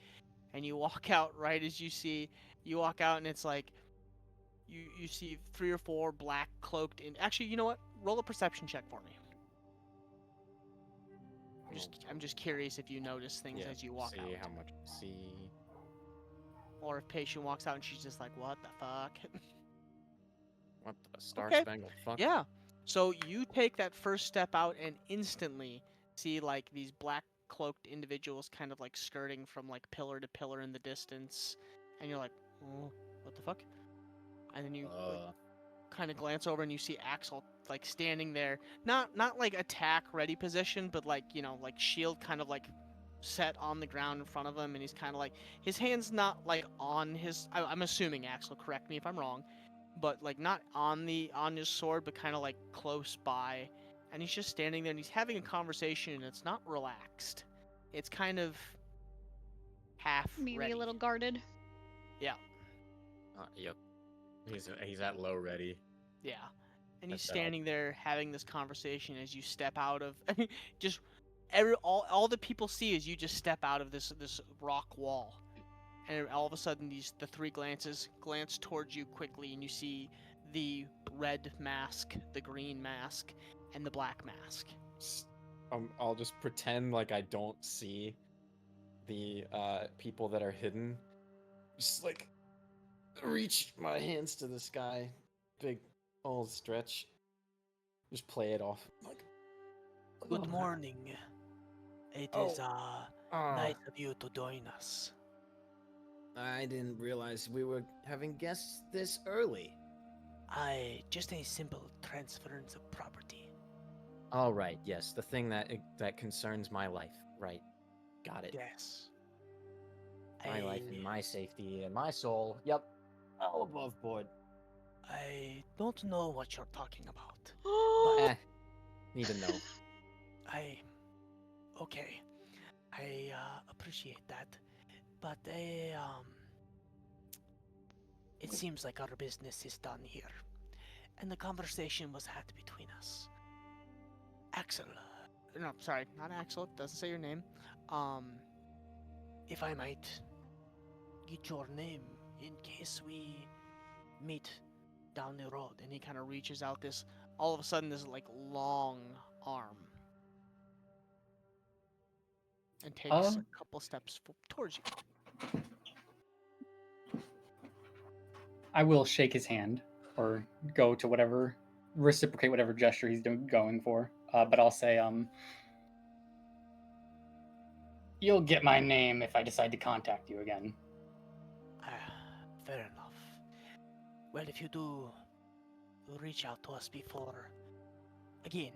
And you walk out right as you walk out, and it's like you see 3 or 4 black cloaked in. Actually, you know what? Roll a perception check for me. I'm just curious if you notice things as you walk out. See how much. See. Or if Patient walks out and she's just like, what the fuck? What the Star Spangled Fuck? Yeah. So you take that first step out, and instantly see like these black cloaked individuals kind of like skirting from like pillar to pillar in the distance, and you're like, oh, what the fuck? And then you like, kind of glance over and you see Axel like standing there, not like attack ready position, but like, you know, like shield kind of like set on the ground in front of him, and he's kind of like, his hands not like on his, I'm assuming, Axel, correct me if I'm wrong, but like not on his sword, but kind of like close by, and he's just standing there and he's having a conversation, and it's not relaxed, it's kind of half Maybe ready. a little guarded. Yeah. Yep. He's at low ready. Yeah. And he's That's all. standing there having this conversation as you step out of just all the people see is you just step out of this rock wall. And all of a sudden the three glance towards you quickly, and you see the red mask, the green mask, and the black mask. I'll just pretend like I don't see the people that are hidden. Just like reach my hands to the sky, big old stretch. Just play it off. Like, Good morning. It is nice of you to join us. I didn't realize we were having guests this early. Just a simple transference of property. All right, yes, the thing that concerns my life. Right, got it. Yes. My life and my safety and my soul. Yep, all above board. I don't know what you're talking about. Eh, need to know. Okay. I appreciate that. But it seems like our business is done here. And the conversation was had between us. Axel. No, sorry, not Axel. It doesn't say your name. If I might get your name in case we meet down the road. And he kind of reaches out this, all of a sudden, this like long arm. And takes a couple steps towards you. I will shake his hand or go to reciprocate whatever gesture he's going for. But I'll say, you'll get my name if I decide to contact you again. Fair enough. Well, if you do reach out to us before again,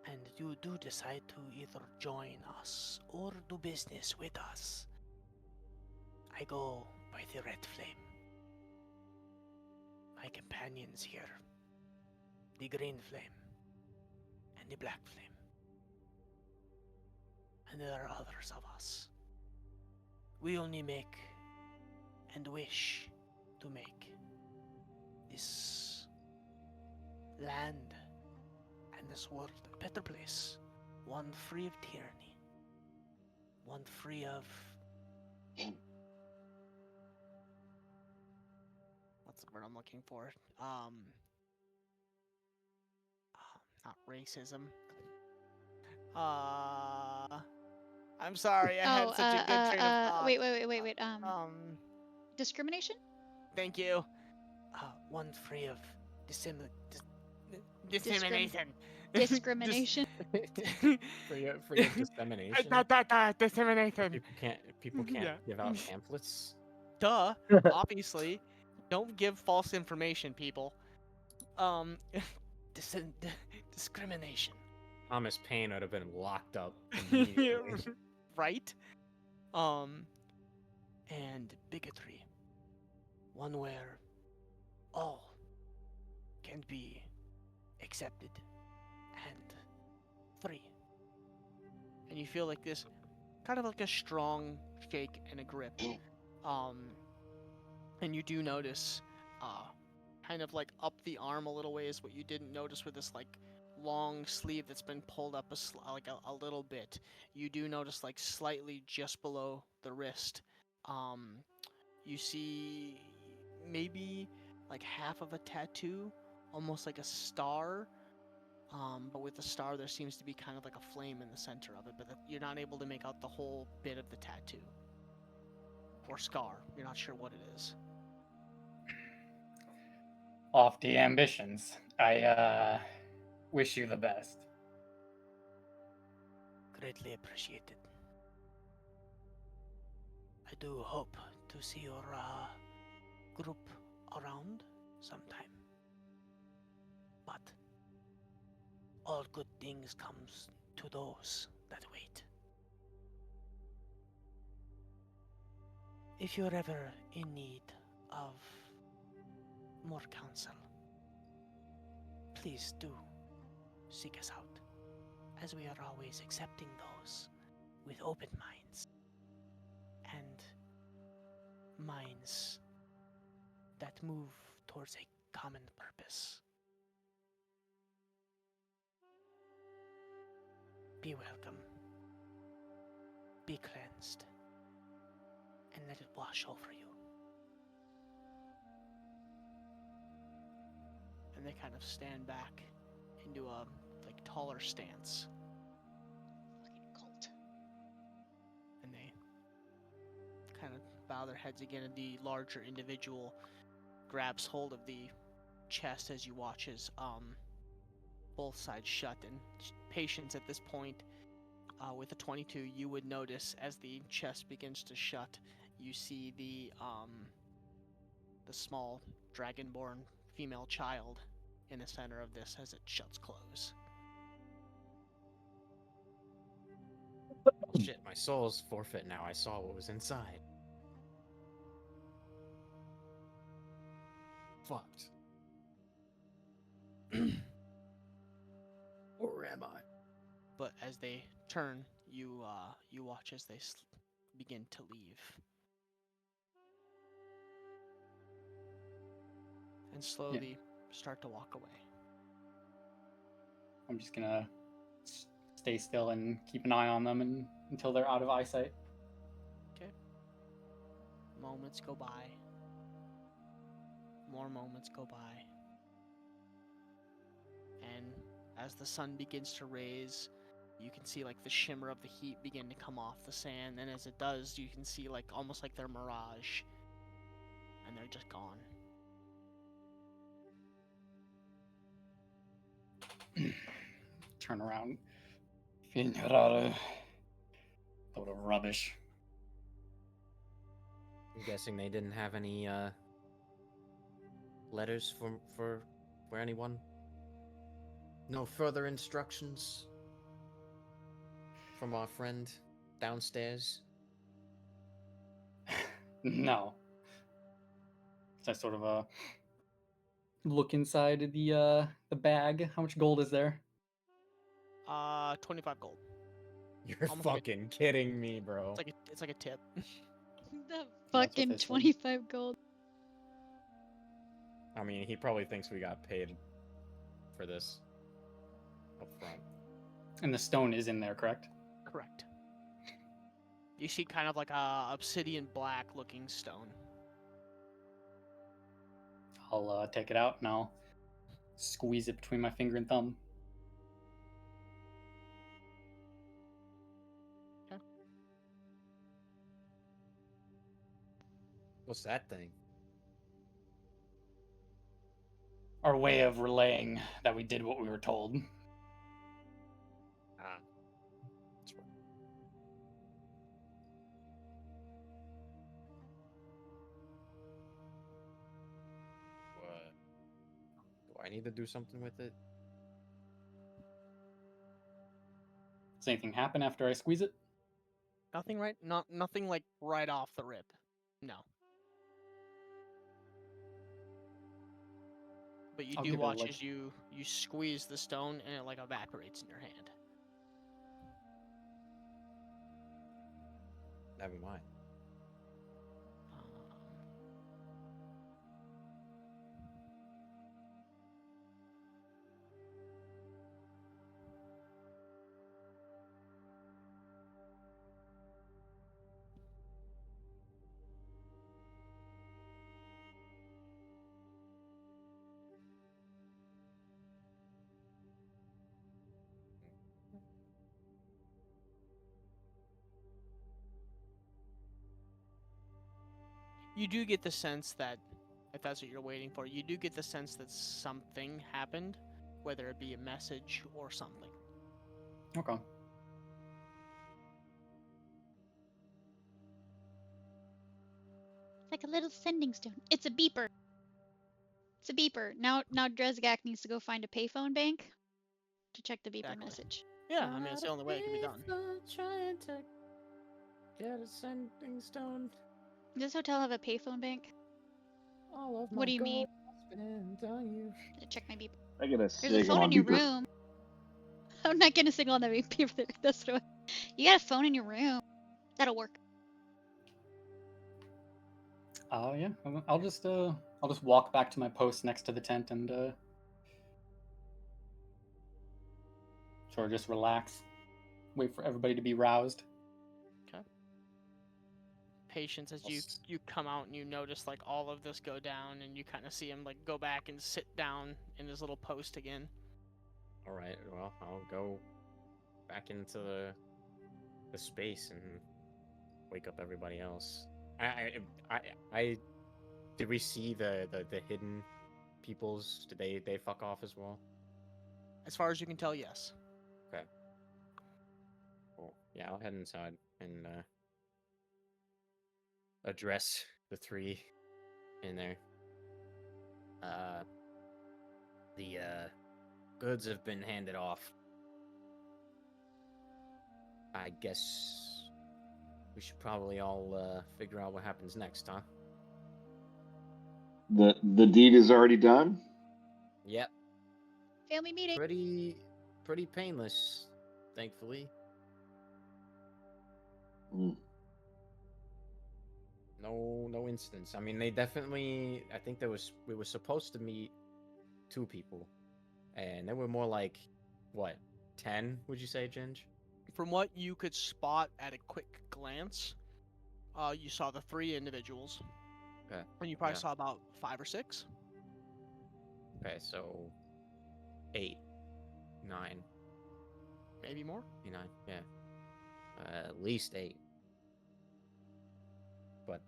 and you do decide to either join us or do business with us, I go by the Red Flame. My companions here, the Green Flame and the Black Flame. And there are others of us. We only make and wish to make this land and this world a better place. One free of tyranny. One free of... What's the word I'm looking for? Not racism. I'm sorry, I had such a good train of thought. Wait. Discrimination? Thank you. One free of dissemination. Discrimination. For your dissemination. Dissemination. People can't Yeah. give out pamphlets. Duh. Obviously, don't give false information, people. Discrimination. Thomas Paine would have been locked up immediately. Right? And bigotry. One where all can be accepted and free. And you feel like this, kind of like a strong shake and a grip. And you do notice, kind of like up the arm a little ways, what you didn't notice with this like long sleeve that's been pulled up a little bit. You do notice like slightly just below the wrist. You see maybe like half of a tattoo, almost like a star. But with the star, there seems to be kind of like a flame in the center of it, but you're not able to make out the whole bit of the tattoo. Or scar. You're not sure what it is. Lofty ambitions. I wish you the best. Greatly appreciated. I do hope to see your group around sometime. But all good things comes to those that wait. If you're ever in need of more counsel, please do seek us out, as we are always accepting those with open minds and minds that move towards a common purpose. Be welcome, be cleansed, and let it wash over you. And they kind of stand back into a taller stance, Fucking cult. and they kind of bow their heads again, and the larger individual grabs hold of the chest as you watch as both sides shut. And patience at this point, with a 22, you would notice as the chest begins to shut, you see the small dragonborn female child in the center of this as it shuts close. Shit, my soul's forfeit now. I saw what was inside. Fucked. Or am I? But as they turn, you watch as they begin to leave. And slowly start to walk away. I'm just gonna stay still and keep an eye on them until they're out of eyesight. Okay. Moments go by. More moments go by. And as the sun begins to raise, you can see the shimmer of the heat begin to come off the sand, and as it does, you can see almost like they're mirage, and they're just gone. Turn around. Load of rubbish. I'm guessing they didn't have any letters for anyone. No further instructions from our friend downstairs. No. So I sort of look inside the bag. How much gold is there? 25 gold. You're Almost like fucking kidding me, bro. It's like a tip. The what fucking they said. 25 gold. I mean, he probably thinks we got paid for this up front. And the stone is in there, correct? Correct. You see kind of like a obsidian black looking stone. I'll take it out and I'll squeeze it between my finger and thumb. What's that thing? Our way of relaying that we did what we were told. Ah. That's right. What? Do I need to do something with it? Does anything happen after I squeeze it? Nothing nothing right off the rip. No. But you I'll do give it watch a as you squeeze the stone and it evaporates in your hand. Never mind. You do get the sense that, if that's what you're waiting for, you do get the sense that something happened, whether it be a message or something. Okay. Like a little sending stone. It's a beeper. It's a beeper. Now Dresgak needs to go find a payphone bank to check the beeper Exactly. message. Yeah, I mean, it's the only way it can be done. Trying to get a sending stone. Does this hotel have a payphone bank? All of What do you mean? spent on you. Check my beeper. I get a There's a signal phone on in your beeper. room. I'm not gonna signal on the beeper. That's what you got a phone in your room. That'll work. Yeah. I'll just walk back to my post next to the tent and sort of just relax, wait for everybody to be roused. Patience as you come out and you notice like all of this go down, and you kind of see him like go back and sit down in his little post again. All right. Well, I'll go back into the space and wake up everybody else. I did we see the hidden peoples? Did they fuck off as well? As far as you can tell, yes. Okay. Cool. Yeah, I'll head inside and address the three in there. The goods have been handed off. I guess we should probably all figure out what happens next, huh? The deed is already done. Yep. Family meeting. Pretty painless, thankfully. Mm. No incidents. I mean, they definitely. I think we were supposed to meet 2 people, and there were more like what 10? Would you say, Ginge? From what you could spot at a quick glance, you saw the 3 individuals. Okay. And you probably Yeah. saw about 5 or 6. Okay, so 8, 9, Maybe more. 9. Yeah. At least 8. But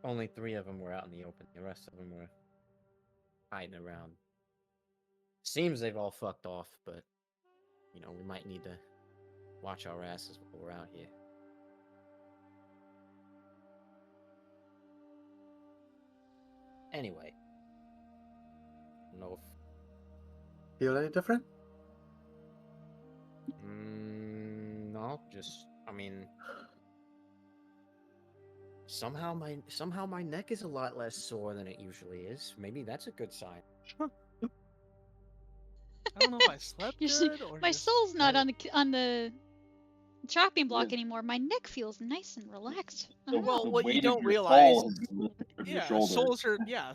only 3 of them were out in the open. The rest of them were hiding around. Seems they've all fucked off, but we might need to watch our asses while we're out here. Anyway, I don't know Feel any different? if no, just I mean, somehow my neck is a lot less sore than it usually is. Maybe that's a good sign. I don't know if I slept good or My just... soul's not Right. on the chopping block Yeah. anymore. My neck feels nice and relaxed. I The, don't know. Well, the what you weight don't of your realize, soul is lifted from your yeah, shoulders.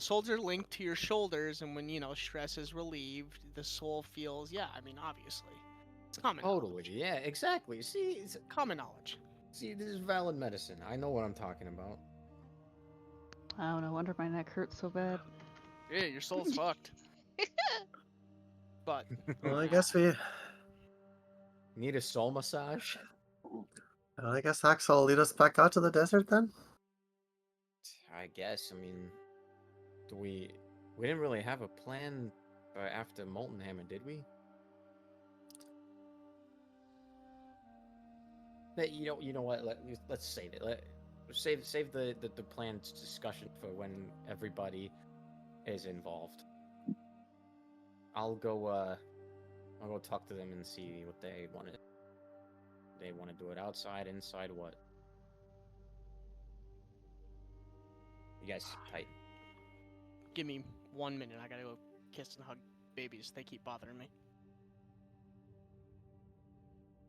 souls are linked to your shoulders, and when stress is relieved, the soul feels. Yeah, I mean, obviously, it's common Totally. knowledge. Yeah, exactly. See, Common knowledge. see, this is valid medicine. I know what I'm talking about. I don't know. I wonder my neck hurts so bad. Yeah, your soul's fucked. But Well, I guess we. Need a soul massage? Well, I guess Axel will lead us back out to the desert then. I guess. I mean, we didn't really have a plan after Molten Hammer, did we? That you know what? Let's save it. Save the planned discussion for when everybody is involved. I'll go talk to them and see what they want to. They want to do it outside, inside, what? You guys sit tight. give me 1 minute. I gotta go kiss and hug babies. They keep bothering me.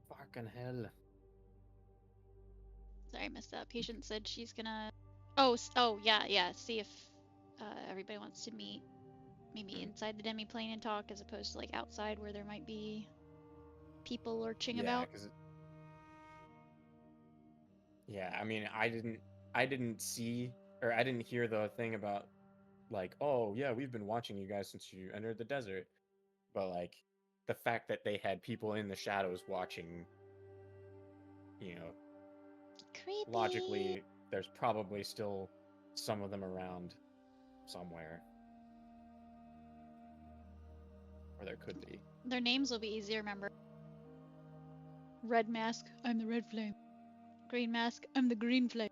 Fucking hell. Sorry, I missed that. Patient said she's gonna. Oh, yeah. See if everybody wants to meet, maybe inside the demiplane and talk, as opposed to like outside where there might be people lurching about. Yeah, I mean, I didn't see or I didn't hear the thing about like, oh yeah, we've been watching you guys since you entered the desert, but like the fact that they had people in the shadows watching, Creepy. logically, there's probably still some of them around somewhere, or there could be. Their names will be easy to remember. Red mask, I'm the red flame. Green mask, I'm the green flame.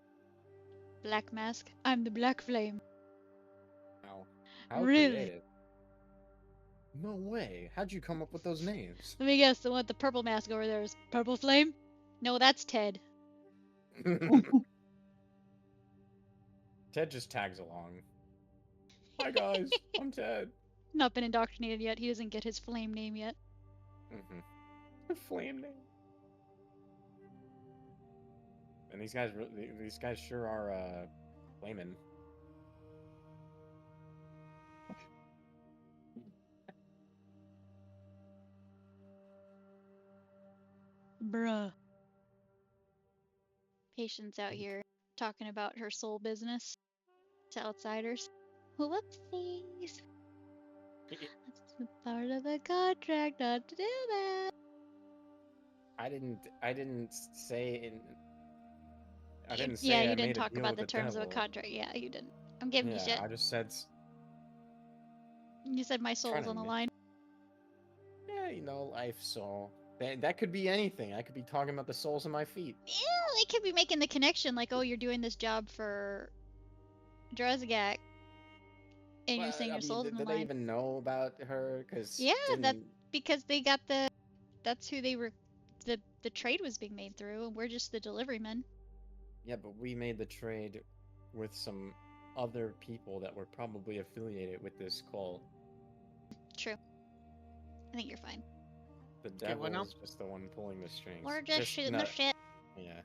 Black Mask. I'm the Black Flame. Wow. How Really? creative. No way. How'd you come up with those names? Let me guess, the one with the purple mask over there is Purple Flame? No, that's Ted. Ted just tags along. Hi guys, I'm Ted. Not been indoctrinated yet. He doesn't get his flame name yet. Mm-hmm. Flame name. And these guys sure are flaming. Bruh. Patience out here talking about her soul business to outsiders. Whoopsies. That's part of the contract not to do that. I didn't say I didn't Yeah, say you I didn't made a talk deal about with the the terms of a devil. contract. Yeah, you didn't. I'm giving you Yeah, shit. I just said You said my soul's on the line. yeah, you know, life soul. That could be anything. I could be talking about the soles of my feet. Yeah, they could be making the connection like, oh, you're doing this job for Druzgak, and you're Well, saying I your mean, soul's on the did they line. even know about her? Because Yeah, that's because they got that's who they were. The trade was being made through, and we're just the delivery men. Yeah, but we made the trade with some other people that were probably affiliated with this cult. True. I think you're fine. The Okay, what devil now? is just the one pulling the strings. We're just shooting the shit, Yeah.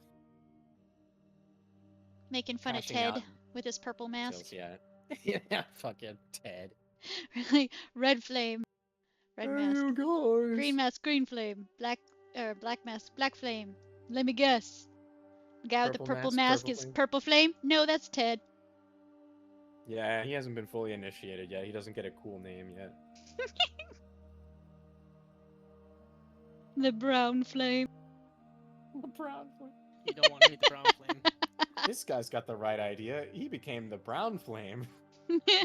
making fun of Hashing Ted out with his purple mask. details, yeah. Yeah, fucking Ted. Like red flame, red mask, you guys. green mask, green flame, black mask, black flame. Let me guess. The guy with the purple mask is flame. purple flame? No, that's Ted. Yeah, he hasn't been fully initiated yet. He doesn't get a cool name yet. The brown flame. The brown flame. You don't want to meet the brown flame. This guy's got the right idea. He became the brown flame.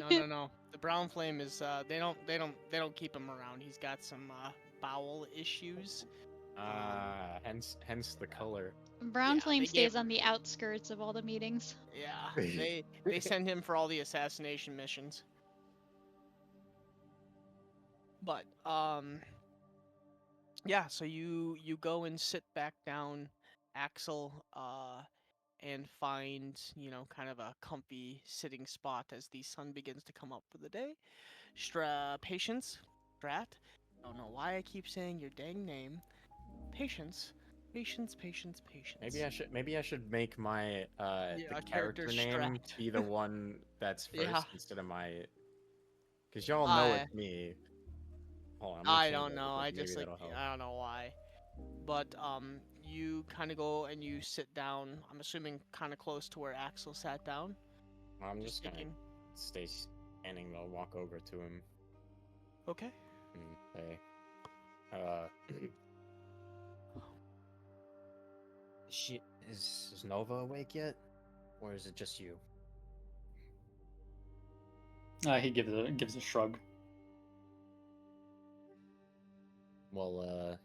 No. The brown flame is they don't keep him around. He's got some bowel issues. Hence the color. Brown Yeah, flame they stays gave- on the outskirts of all the meetings. Yeah, they send him for all the assassination missions. But yeah, so you go and sit back down, Axel, and find, kind of a comfy sitting spot as the sun begins to come up for the day. Patience, Strat. I don't know why I keep saying your dang name. Patience. Maybe I should make my the character name Strat. be the one that's first Yeah. instead of my, because y'all know it's me. Hold on, I'm gonna I change don't it. know. I Maybe just that'll help. I don't know why. But you kind of go and you sit down. I'm assuming kind of close to where Axel sat down. I'm just gonna thinking. stay standing. I'll walk over to him Okay. and say, Shit, is Nova awake yet? Or is it just you? He gives a shrug. Well,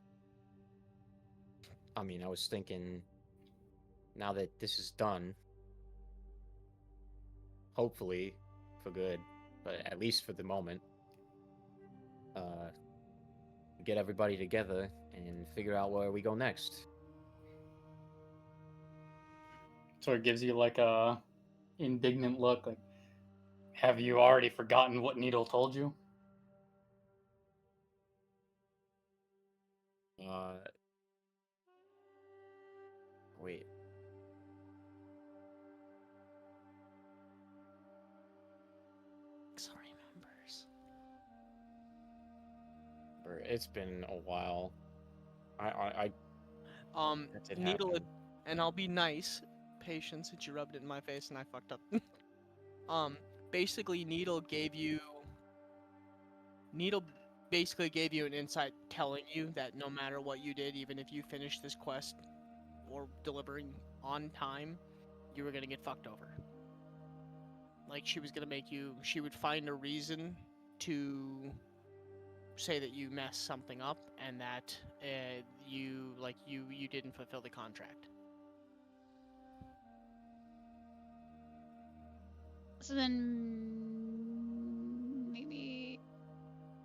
I mean, I was thinking, now that this is done, hopefully for good, but at least for the moment, get everybody together and figure out where we go next. So it gives you like a indignant look, like, have you already forgotten what Needle told you? Wait. Axel remembers. It's been a while. I that did Needle, happen. and I'll be nice. Patience, since you rubbed it in my face and I fucked up. Basically, Needle basically gave you an insight telling you that no matter what you did, even if you finished this quest or delivering on time, you were gonna get fucked over. Like, she would find a reason to say that you messed something up and that you didn't fulfill the contract. So then maybe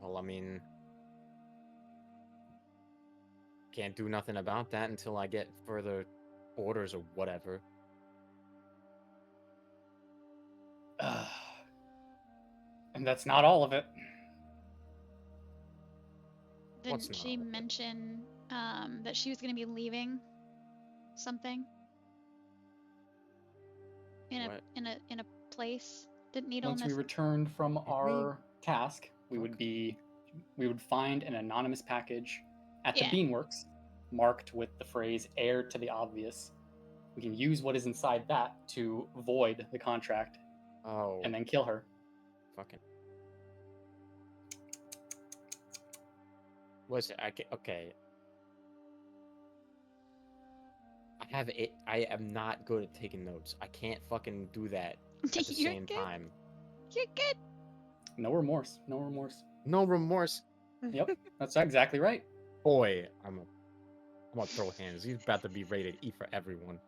Well, I mean, can't do nothing about that until I get further orders or whatever. And that's not all of it. What's didn't not she all of it? mention that she was gonna be leaving something in What? a place? Didn't Needle Once we miss? returned from Did we? our task, we Okay. would find an anonymous package at the Yeah. Beanworks marked with the phrase "heir to the obvious." We can use what is inside that to void the contract Oh, and then kill her. fucking. Listen, okay. I have it. I am not good at taking notes. I can't fucking do that at the You're same good. time. You're good. No remorse. No remorse. No remorse. Yep, that's exactly right. Boy, I'm gonna throw hands. He's about to be rated E for everyone.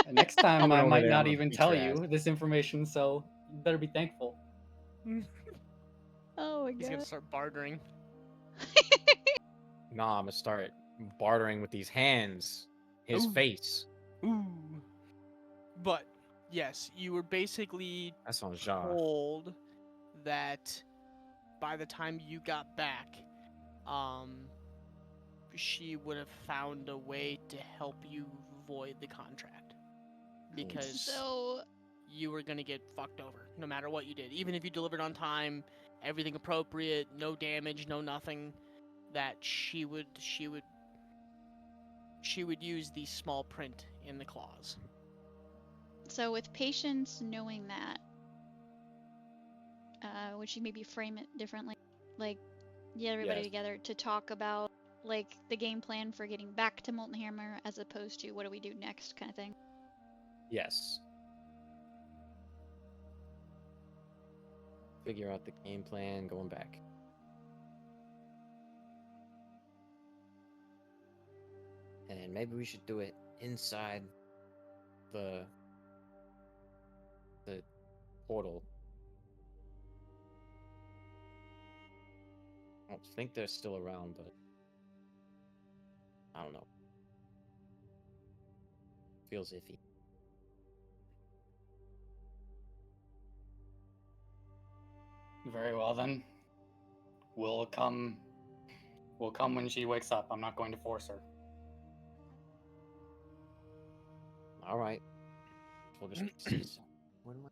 And next time, Coming I over might there, I'm not gonna even beat tell your ass. you this information, so you better be thankful. Oh my He's gonna god. start bartering. Nah, I'm gonna start bartering with these hands. His Ooh. face. Ooh. But yes, you were basically That sounds Jar. told that by the time you got back, she would have found a way to help you void the contract because So you were gonna get fucked over no matter what you did. Even if you delivered on time, everything appropriate, no damage, no nothing, that she would use the small print in the clause. So with Patience knowing that, would she maybe frame it differently? Like, get everybody Yes. together to talk about, like, the game plan for getting back to Molten Hammer as opposed to what do we do next kind of thing? Yes. Figure out the game plan going back. And maybe we should do it inside the portal. I don't think they're still around, but I don't know. Feels iffy. Very well then. We'll come when she wakes up. I'm not going to force her. All right. We'll just see. What am I?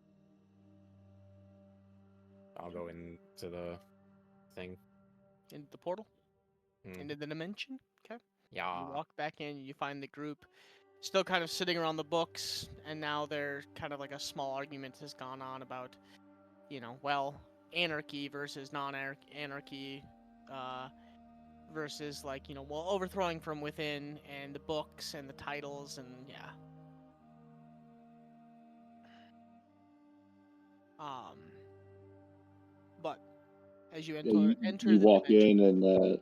I'll go into the thing. Into the portal? Mm. Into the dimension? Okay. Yeah. You walk back in, you find the group still kind of sitting around the books, and now they're kind of like a small argument has gone on about, well, anarchy versus non-anarchy, versus like, well, overthrowing from within, and the books and the titles, and yeah. But as you Yeah, enter you the walk dimension, in and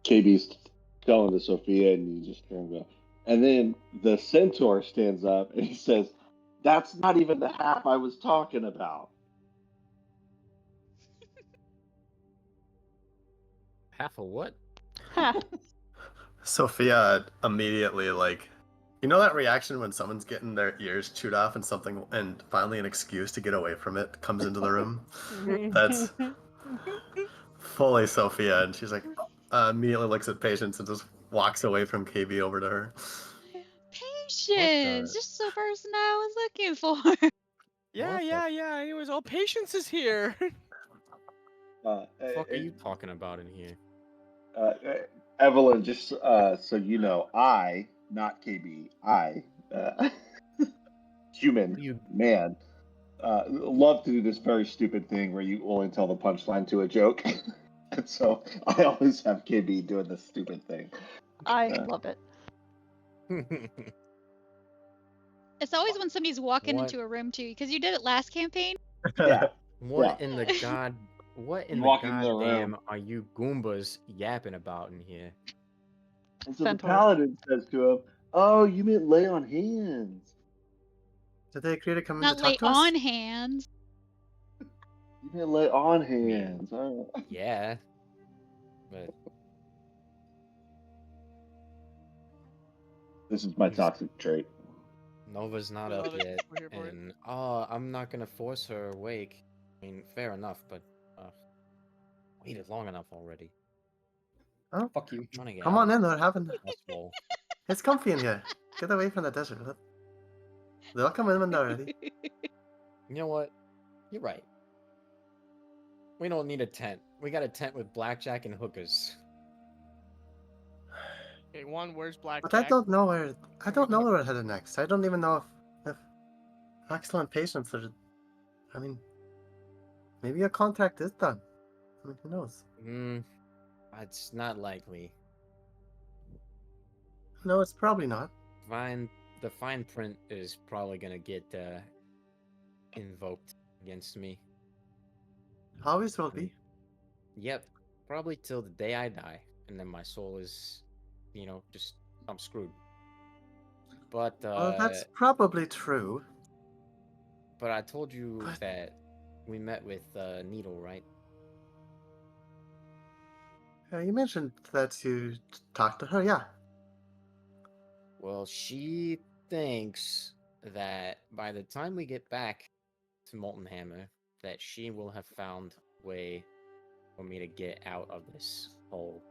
KB's telling to Sophia, and you just hear him go. And then the centaur stands up and he says, "That's not even the half I was talking about." Half of what? Ha! Sophia immediately you know that reaction when someone's getting their ears chewed off and finally an excuse to get away from it comes into the room? That's fully Sophia, and she's like immediately looks at Patience and just walks away from KB over to her. Patience! Just the person I was looking for. Yeah, What the yeah, yeah. Anyways, all Patience is here. fuck are you talking about in here? Evelyn, just so you know, I, not KB, human You man, love to do this very stupid thing where you only tell the punchline to a joke. And so I always have KB doing this stupid thing. I love it. It's always when somebody's walking What? into a room too, because you did it last campaign. Yeah. What Yeah. in the god? What in You the walk into the room. goddamn are you Goombas yapping about in here? And so the Centaurs. paladin says to him, "Oh, you meant lay on hands." Did they agree to come in Not to lay talk to us? on hands. You can lay on hands. All right. Yeah, but This is my He's- toxic trait. Nova's not We up love it. yet, We're here for it. and I'm not gonna force her awake. I mean, fair enough, but waited long enough already. Oh, Fuck you. Trying to get come out on of in. this We're having. household. It's comfy in here. Get away from the desert. They'll come in when they're ready. You know what? You're right. We don't need a tent. We got a tent with blackjack and hookers. Okay, one, where's Blackjack? But I don't know where. I don't know Okay. where we're headed next. I don't even know if excellent patience are. I mean, maybe a contract is done. I mean, who knows? It's not likely. No, it's probably not. The fine print is probably gonna get invoked against me. Always will be. Yep, probably till the day I die, and then my soul is, just I'm screwed. But Well, that's probably true. but I told you But- that we met with Needle, right? You mentioned that you talked to her. Yeah. Well, she thinks that by the time we get back to Molten Hammer, that she will have found a way for me to get out of this whole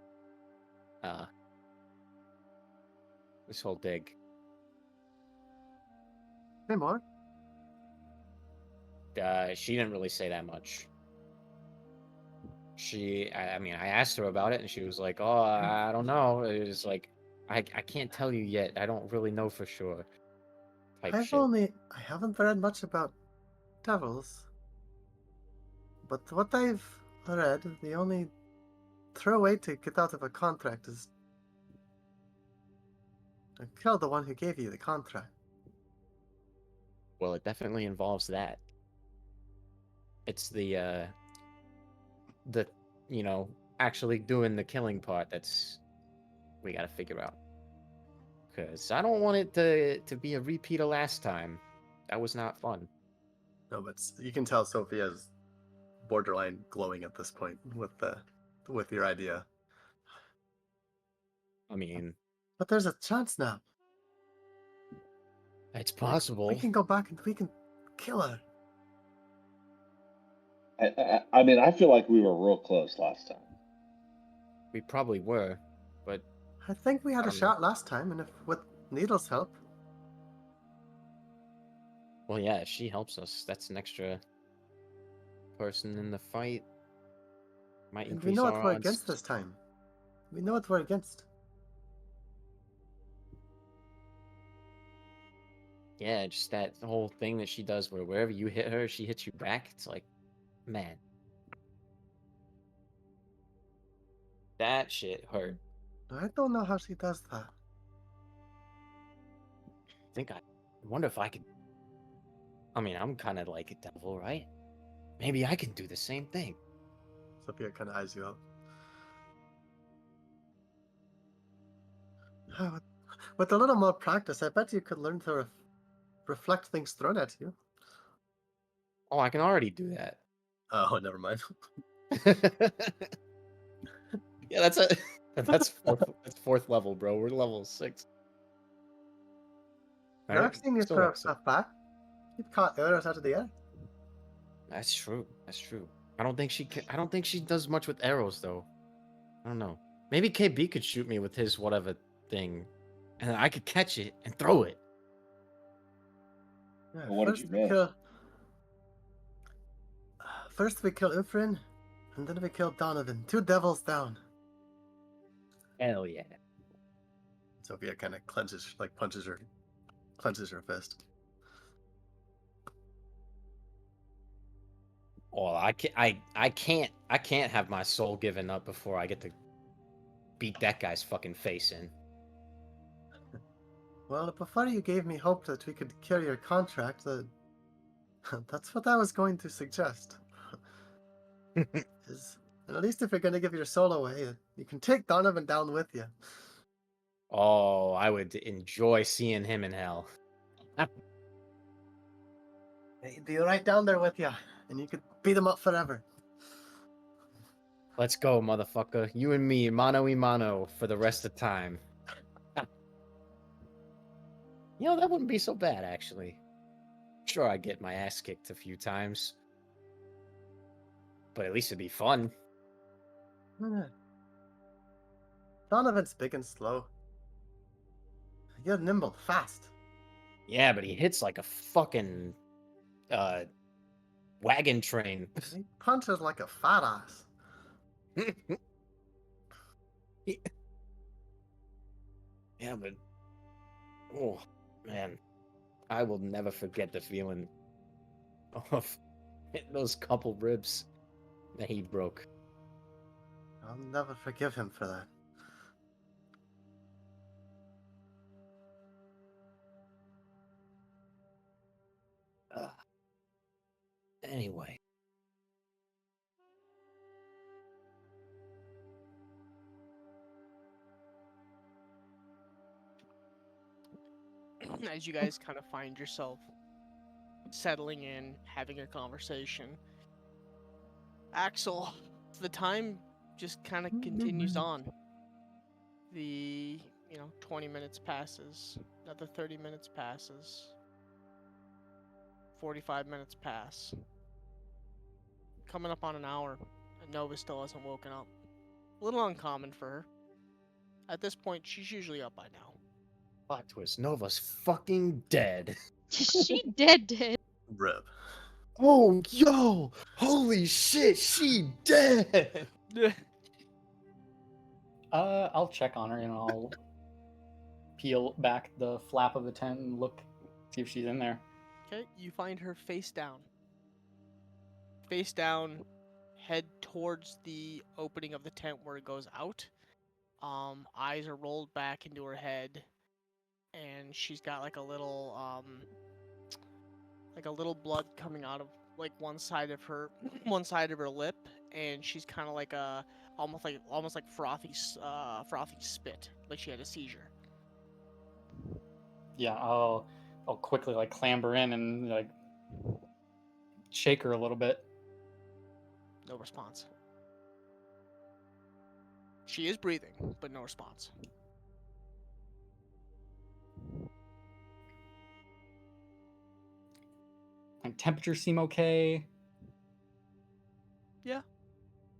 dig. Say more. She didn't really say that much. I mean, I asked her about it, and she was like, "Oh, I don't know." It was like, I can't tell you yet. I don't really know for sure. Type shit. I haven't read much about devils. But what I've read, the only true way to get out of a contract is to kill the one who gave you the contract. Well, it definitely involves that. It's the actually doing the killing part that's we gotta figure out. Because I don't want it to be a repeat of last time. That was not fun. No, but you can tell Sophia's borderline glowing at this point with your idea. I mean, But there's a chance now. it's possible. We can go back and we can kill her. I mean, I feel like we were real close last time. We probably were, but I think we had I a don't shot last time, and if with Needle's help. well, yeah, if she helps us, that's an extra person in the fight. Might And we increase know our what we're odds. against this time. We know what we're against. Yeah, just that whole thing that she does where wherever you hit her, she hits you back. It's like, man. That shit hurt. I don't know how she does that. I wonder if I could. I mean, I'm kind of like a devil, right? Maybe I can do the same thing. Sophia kind of eyes you up. With a little more practice, I bet you could learn to reflect things thrown at you. Oh, I can already do that. Oh, never mind. Yeah, that's fourth level, bro. We're level 6. Now, I've seen you Still throw got some- stuff back. You've caught arrows out of the air. That's true. That's true. I don't think she does much with arrows though. I don't know. Maybe KB could shoot me with his whatever thing, and then I could catch it and throw it. Yeah, Well, what did you miss? First we kill Ufrin, and then we kill Donovan. 2 devils down. Hell yeah. Sophia kind of clenches her fist. Oh, I can't have my soul given up before I get to beat that guy's fucking face in. Well, before you gave me hope that we could kill your contract, that's what I was going to suggest. Is at least if you're going to give your soul away, you can take Donovan down with you. Oh, I would enjoy seeing him in hell. They'd be right down there with you, and you could beat them up forever. Let's go, motherfucker. You and me, mano y mano, for the rest of time. You know, that wouldn't be so bad, actually. Sure, I'd get my ass kicked a few times. But at least it'd be fun. Donovan's big and slow. You're nimble, fast. Yeah, but he hits like a fucking wagon train. He punches like a fat ass. Yeah, but oh man, I will never forget the feeling of hitting those couple ribs that he broke. I'll never forgive him for that. Anyway. As you guys kind of find yourself settling in, having a conversation, Axel, the time just kind of continues on. The 20 minutes passes, another 30 minutes passes, 45 minutes pass. Coming up on an hour, and Nova still hasn't woken up. A little uncommon for her. At this point, she's usually up by now. Plot twist, Nova's fucking dead. She dead. Rip. Oh, yo! Holy shit, she dead! I'll check on her and I'll peel back the flap of the tent and look, see if she's in there. Okay, you find her face down. Face down, head towards the opening of the tent where it goes out. Eyes are rolled back into her head, and she's got like a little blood coming out of like one side of her lip, and she's kind of like almost like frothy spit, like she had a seizure. Yeah, I'll quickly like clamber in and like shake her a little bit. No response. She is breathing, but no response. And temperature seem okay. Yeah.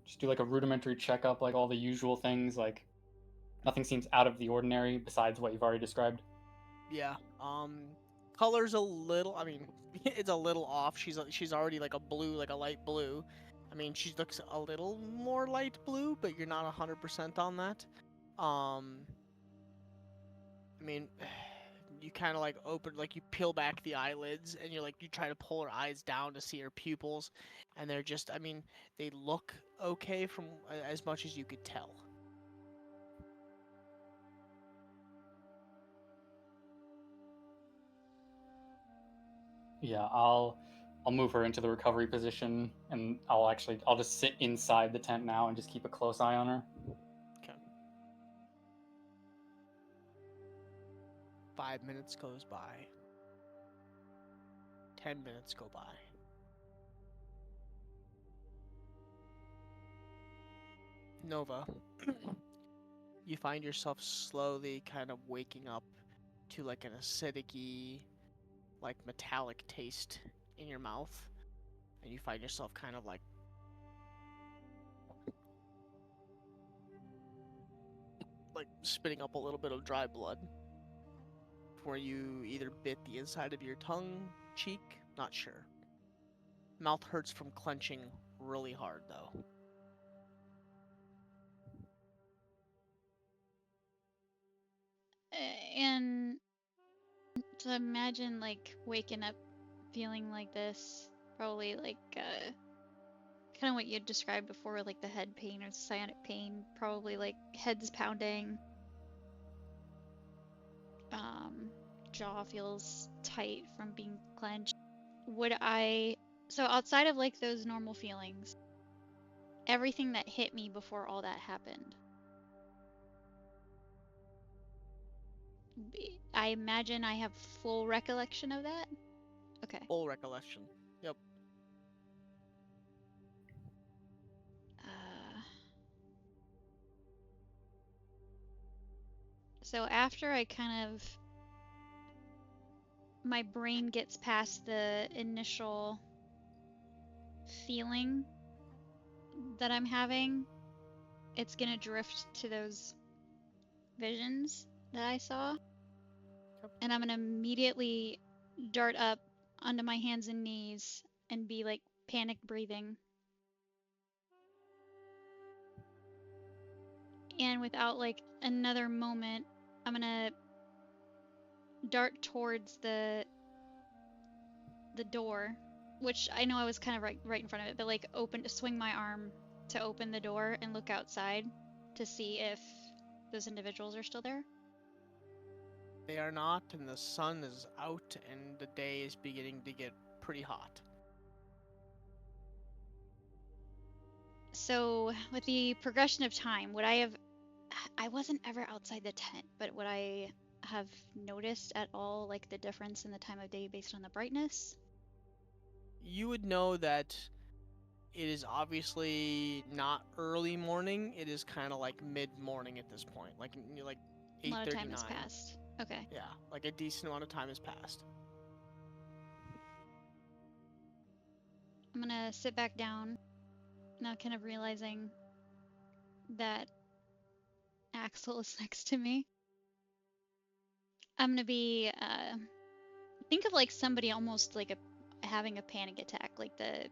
Just do like a rudimentary checkup, like all the usual things. Like nothing seems out of the ordinary besides what you've already described. Yeah. Color's a little. I mean, it's a little off. She's already like a blue, like a light blue. I mean, she looks a little more light blue, but you're not 100% on that. I mean, you kind of like you peel back the eyelids, and you try to pull her eyes down to see her pupils, and they're just. I mean, they look okay from as much as you could tell. Yeah, I'll move her into the recovery position, and I'll just sit inside the tent now and just keep a close eye on her. Okay. 5 minutes goes by. 10 minutes go by. Nova, you find yourself slowly kind of waking up to like an acidic-y, like metallic taste in your mouth, and you find yourself kind of like spitting up a little bit of dry blood, where you either bit the inside of your tongue, cheek, not sure. Mouth hurts from clenching really hard though. And to imagine like waking up feeling like this, probably like kind of what you described before, like the head pain or cyanic pain, probably like head's pounding, jaw feels tight from being clenched. So outside of like those normal feelings, everything that hit me before all that happened, I imagine I have full recollection of that. Okay. Full recollection. Yep. So after I kind of, my brain gets past the initial feeling that I'm having, it's gonna drift to those visions that I saw. Yep. And I'm gonna immediately dart up onto my hands and knees and be like panic breathing. And without like another moment, I'm gonna dart towards the door, which I know I was kind of right in front of it, but like swing my arm to open the door and look outside to see if those individuals are still there. They are not, and the sun is out, and the day is beginning to get pretty hot. So with the progression of time, I wasn't ever outside the tent, but would I have noticed at all like the difference in the time of day based on the brightness? You would know that it is obviously not early morning. It is kind of like mid-morning at this point, like A lot of time has 8:39. passed. Okay. Yeah, like a decent amount of time has passed. I'm gonna sit back down, now kind of realizing that Axel is next to me. I'm gonna be think of like somebody almost like having a panic attack, like the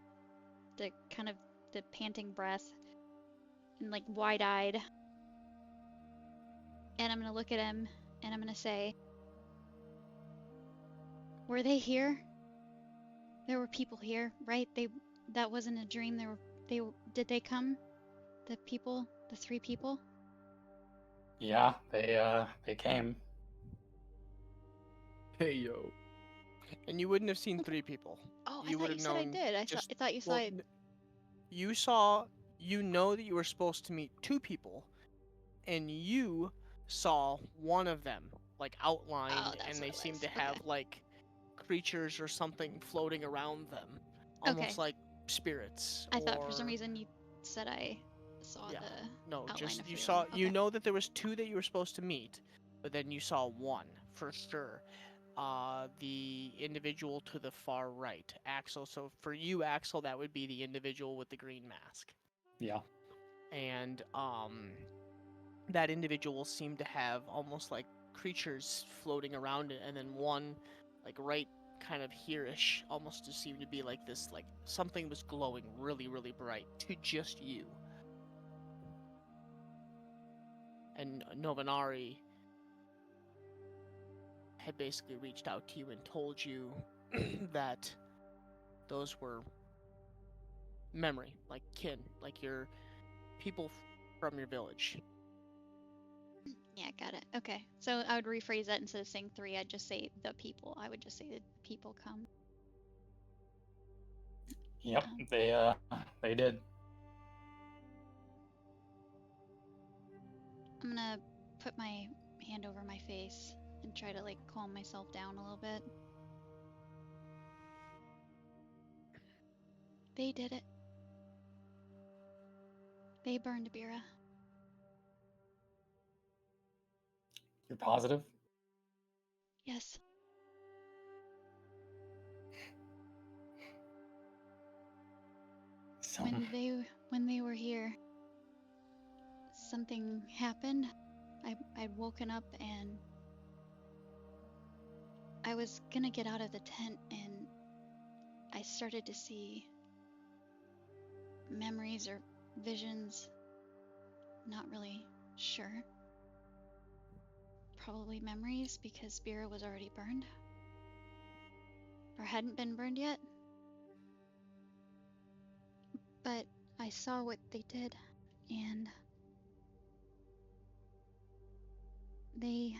kind of the panting breath and like wide-eyed. And I'm gonna look at him and I'm gonna say, "Were they here? There were people here, right? That wasn't a dream. Did they come? The people, the 3 people?" Yeah, they came. Hey yo. And you wouldn't have seen 3 people. Oh, I You would thought you have said I known did. I just thought you saw well, it. you saw. You know that you were supposed to meet 2 people, and you saw one of them like Oh, outlined, that's and what they it seem was. to have like creatures or something floating around them, Okay. almost like spirits. I thought or for some reason you said I saw yeah, the no, outline just of you 3 of saw. them. You Okay. know that there was 2 that you were supposed to meet, but then you saw one for sure. The individual to the far right, Axel. So for you, Axel, that would be the individual with the green mask. Yeah. And that individual seemed to have almost like creatures floating around it, and then one like right kind of here-ish almost just seemed to be like this, like something was glowing really really bright to just you. And Novanari had basically reached out to you and told you that those were memory, like kin, like your people from your village. Yeah, got it. Okay. So I would rephrase that instead of saying 3, I'd just say the people. I would just say the people come. Yep. Um, They did. I'm gonna put my hand over my face and try to like calm myself down a little bit. They did it. They burned Bira. You're positive? Yes. Some When they were here, something happened. I'd woken up and I was gonna get out of the tent and I started to see memories or visions. Not really sure. Probably memories because Bira was already burned. Or hadn't been burned yet. But I saw what they did and they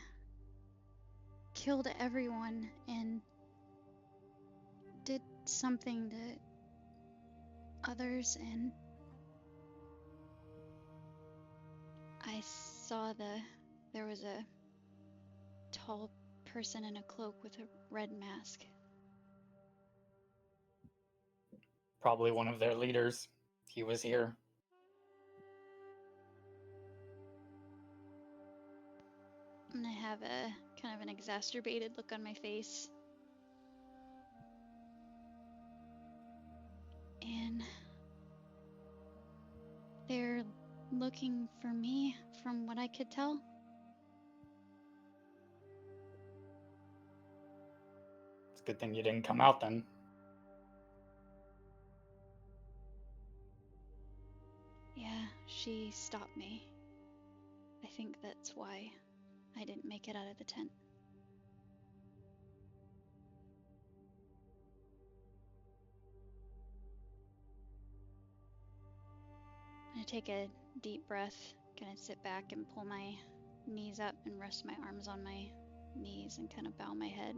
killed everyone and did something to others, and I saw there was a tall person in a cloak with a red mask. Probably one of their leaders. He was here. I'm gonna have a kind of an exacerbated look on my face. And they're looking for me, from what I could tell. It's a good thing you didn't come out then. Yeah, she stopped me. I think that's why I didn't make it out of the tent. I take a deep breath, kind of sit back and pull my knees up and rest my arms on my knees and kind of bow my head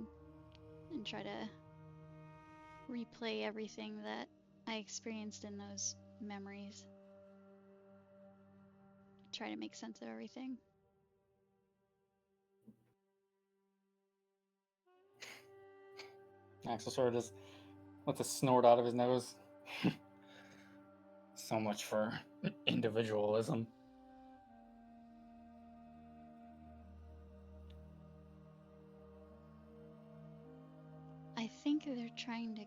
and try to replay everything that I experienced in those memories. Try to make sense of everything. Axel sort of just lets a snort out of his nose. So much for individualism. I think they're trying to,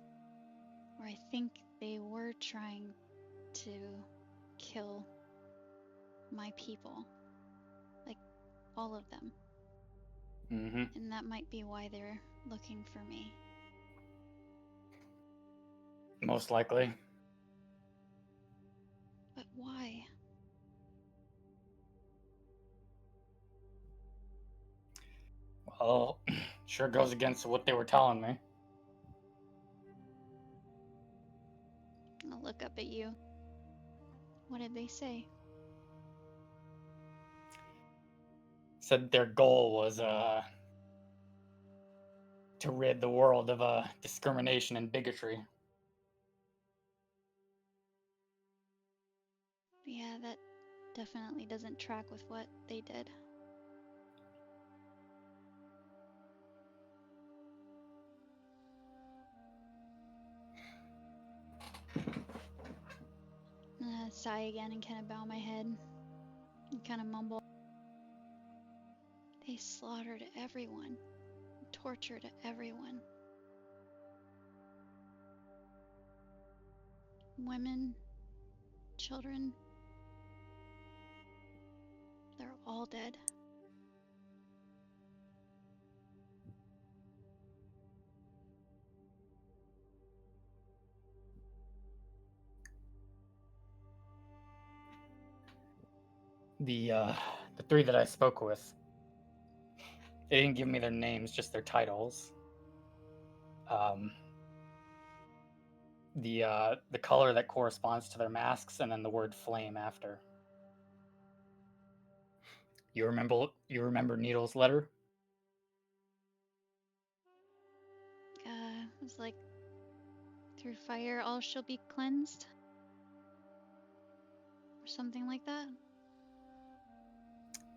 or I think they were trying to kill my people. Like, all of them. Mm-hmm. And that might be why they're looking for me. Most likely. But why? Well, sure goes against what they were telling me. I'll look up at you. What did they say? Said their goal was to rid the world of discrimination and bigotry. Yeah, that definitely doesn't track with what they did. I'm gonna sigh again and kind of bow my head and kind of mumble. They slaughtered everyone, tortured everyone. Women, children, they're all dead. The three that I spoke with, they didn't give me their names, just their titles. The color that corresponds to their masks, and then the word flame after. You remember Needle's letter? It was like, through fire all shall be cleansed. Or something like that.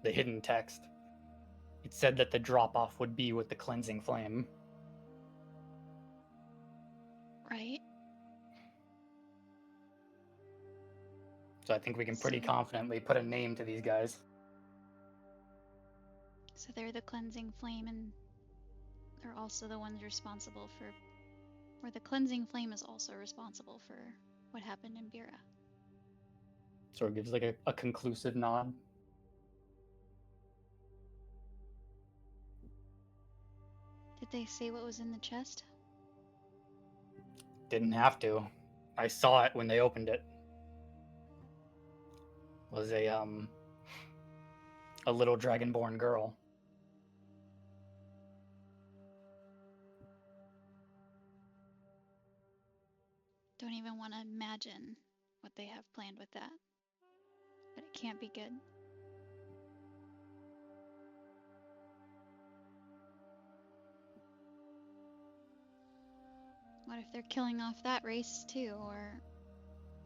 The hidden text. It said that the drop-off would be with the cleansing flame. Right? So I think we can pretty So- confidently put a name to these guys. So they're the cleansing flame, and they're also the ones responsible for, or the cleansing flame is also responsible for what happened in Bira. Sort of gives like a conclusive nod. Did they say what was in the chest? Didn't have to. I saw it when they opened it. Was a little dragonborn girl. Don't even want to imagine what they have planned with that. But it can't be good. What if they're killing off that race too? Or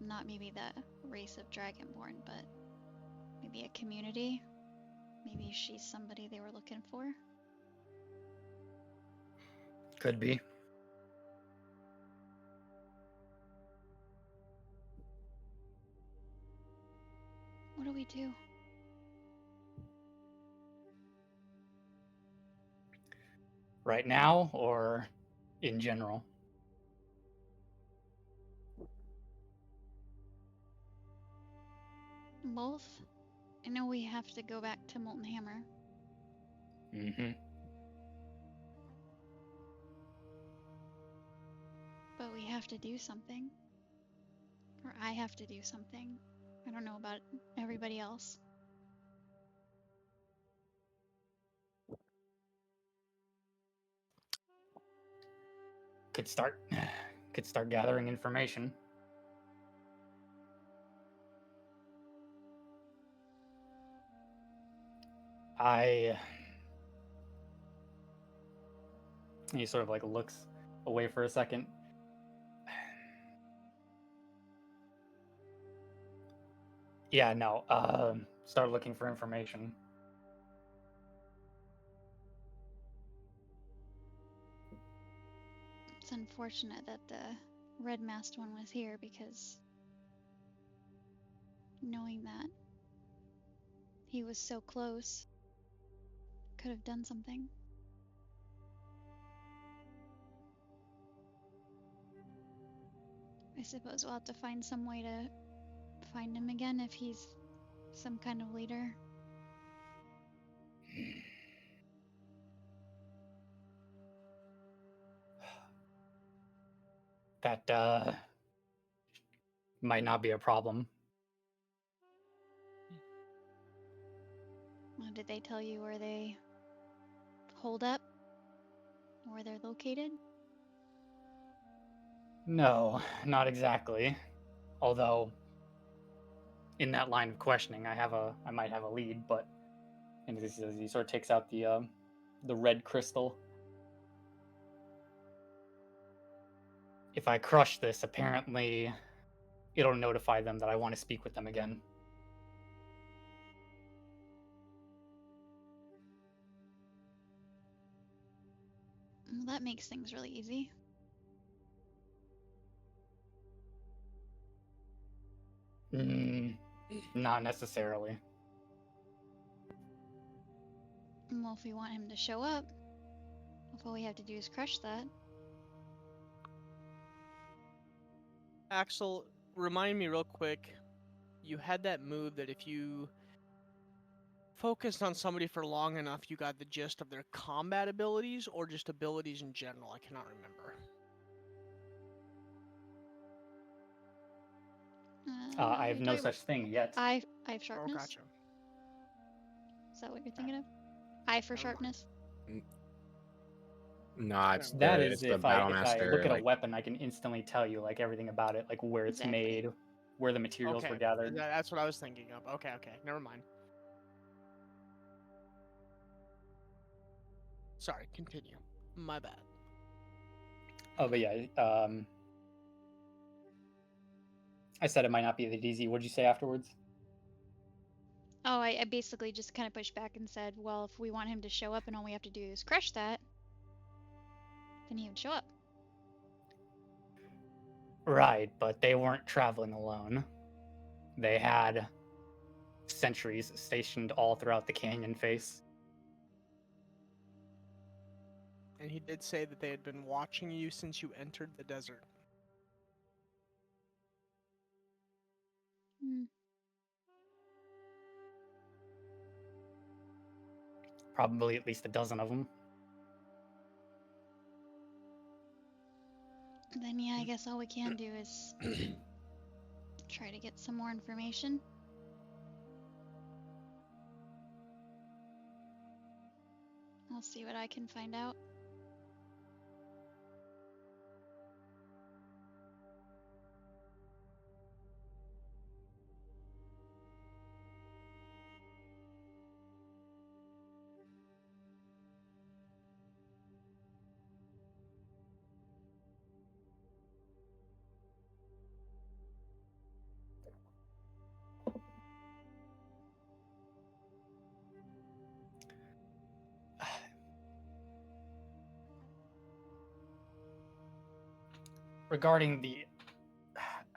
not maybe the race of Dragonborn, but maybe a community? Maybe she's somebody they were looking for? Could be. What do we do? Right now or in general? Both? I know we have to go back to Molten Hammer. Mm-hmm. But we have to do something. Or I have to do something. I don't know about everybody else. Could start gathering information. He sort of like looks away for a second. Yeah, no. Start looking for information. It's unfortunate that the red masked one was here because knowing that he was so close could have done something. I suppose we'll have to find some way to find him again if he's some kind of leader. That might not be a problem. Well, did they tell you where they hold up? Where they're located? No, not exactly. Although, in that line of questioning, I might have a lead. But and he sort of takes out the red crystal. If I crush this, apparently, it'll notify them that I want to speak with them again. Well, that makes things really easy. Not necessarily. Well, if we want him to show up, if all we have to do is crush that. Axel, remind me real quick. You had that move that if you focused on somebody for long enough, you got the gist of their combat abilities or just abilities in general. I cannot remember. I have no such thing yet. I have Oh, sharpness. gotcha. Is that what you're thinking of? Eye for Never mind. sharpness. No, it's That the, is it's the if I Battlemaster. look at like, a weapon, I can instantly tell you like everything about it, like where it's Exactly. made, where the materials Okay, were gathered. that's what I was thinking of. Okay, never mind. Sorry, continue. My bad. Oh, but yeah, I said it might not be that easy. What'd you say afterwards? Oh, I basically just kind of pushed back and said, well, if we want him to show up and all we have to do is crush that, then he would show up. Right, but they weren't traveling alone. They had sentries stationed all throughout the canyon face. And he did say that they had been watching you since you entered the desert. Probably at least a dozen of them. Then yeah, I guess all we can do is try to get some more information. I'll see what I can find out. Regarding the...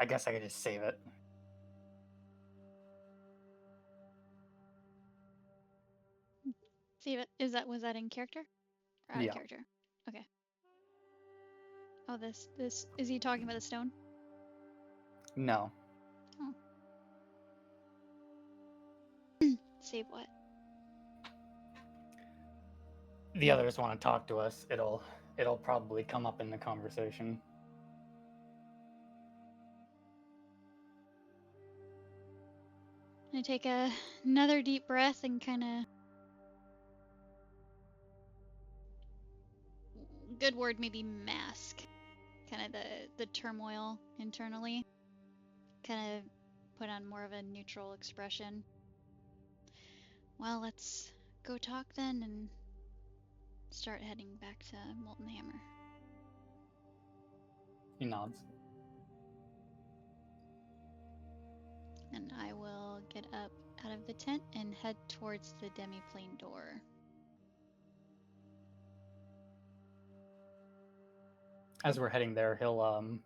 I guess I could just save it. Save it. Was that in character? Or out Yeah. of character? Okay. Oh, this is he talking about the stone? No. Save what? The others want to talk to us. It'll probably come up in the conversation. I take another deep breath and kind of, good word maybe, mask kind of the turmoil internally. Kind of put on more of a neutral expression. Well, let's go talk then and start heading back to Molten Hammer. He nods. And I will get up out of the tent and head towards the demi-plane door. As we're heading there, he'll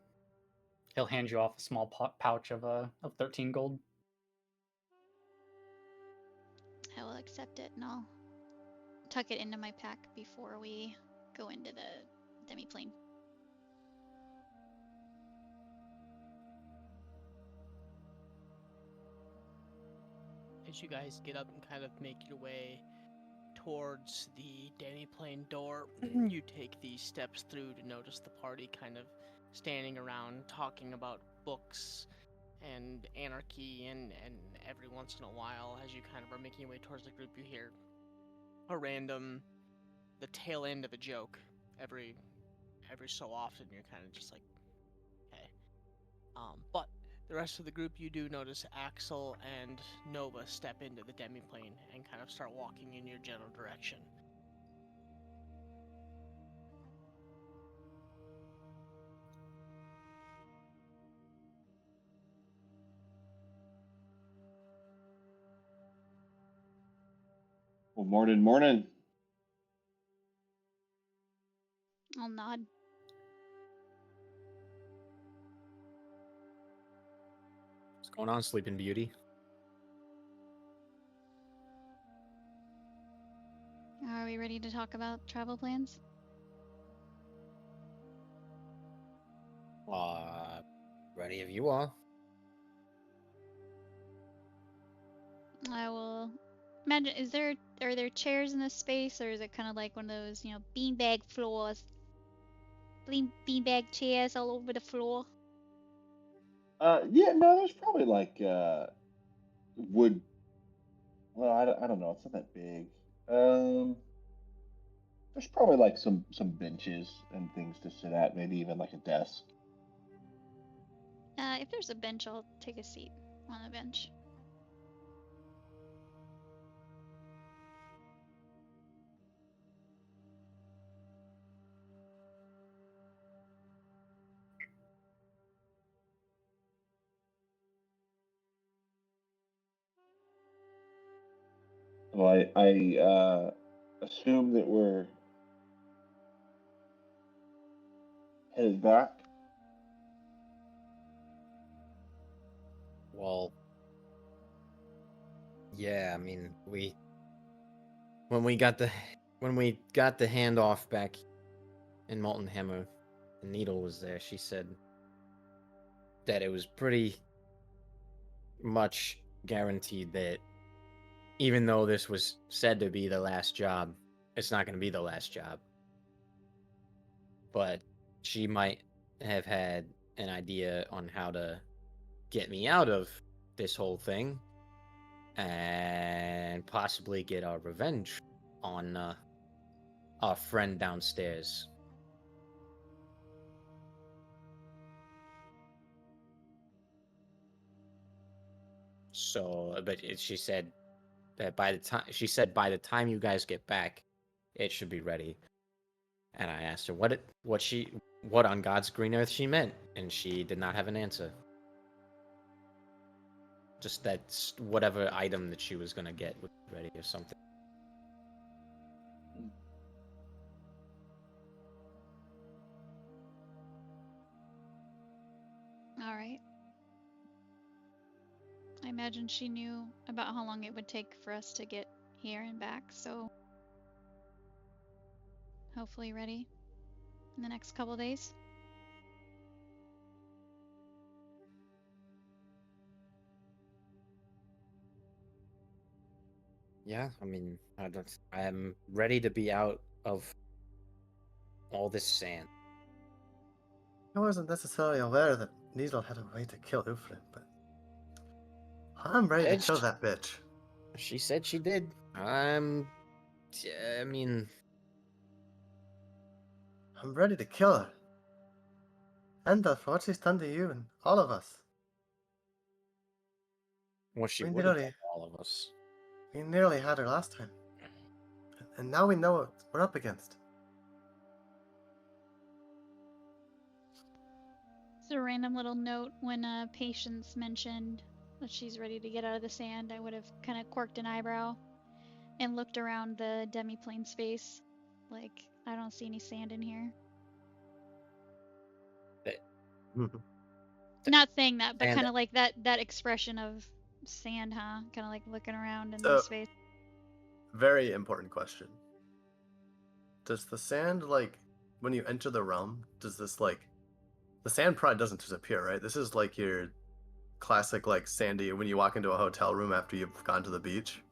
hand you off a small pouch of 13 gold. I will accept it and I'll tuck it into my pack before we go into the demi-plane. As you guys get up and kind of make your way towards the demi-plane door, you take these steps through to notice the party kind of standing around talking about books and anarchy, and every once in a while, as you kind of are making your way towards the group, you hear the tail end of a joke every so often. You're kind of just like, okay. But the rest of the group, you do notice Axel and Nova step into the demi-plane and kind of start walking in your general direction. Well, morning. I'll nod. What's going on, Sleeping Beauty? Are we ready to talk about travel plans? Ready if you are. I will imagine, are there chairs in this space, or is it kind of like one of those, beanbag floors? Beanbag chairs all over the floor? Yeah, no, there's probably like wood. Well, I don't know. It's not that big. There's probably like some benches and things to sit at. Maybe even like a desk. If there's a bench, I'll take a seat on the bench. Well, I assume that we're headed back. Well, yeah, I mean, when we got the handoff back in Molten Hammer, the Needle was there. She said that it was pretty much guaranteed that even though this was said to be the last job, it's not going to be the last job. But she might have had an idea on how to get me out of this whole thing and possibly get our revenge on our friend downstairs. So, but she said that by the time you guys get back, it should be ready. And I asked her what on God's green earth she meant, and she did not have an answer. Just that whatever item that she was gonna get was ready or something. All right. I imagine she knew about how long it would take for us to get here and back, so hopefully ready in the next couple days. Yeah, I mean, I am ready to be out of all this sand. I wasn't necessarily aware that Needle had a way to kill Uflin, but I'm ready to kill that bitch. She said she did. I mean, I'm ready to kill her. And for what she's done to you and all of us. what she We would have nearly- done to all of us. We nearly had her last time. And now we know what we're up against. Just a random little note when Patience mentioned that she's ready to get out of the sand, I would have kind of quirked an eyebrow and looked around the demi-plane space. Like, I don't see any sand in here. Not saying that, but And- kind of like that expression of sand, huh? Kind of like looking around in So- the space. Very important question. Does the sand, like, when you enter the realm, does this, like... The sand probably doesn't disappear, right? This is like your classic, like, sandy when you walk into a hotel room after you've gone to the beach.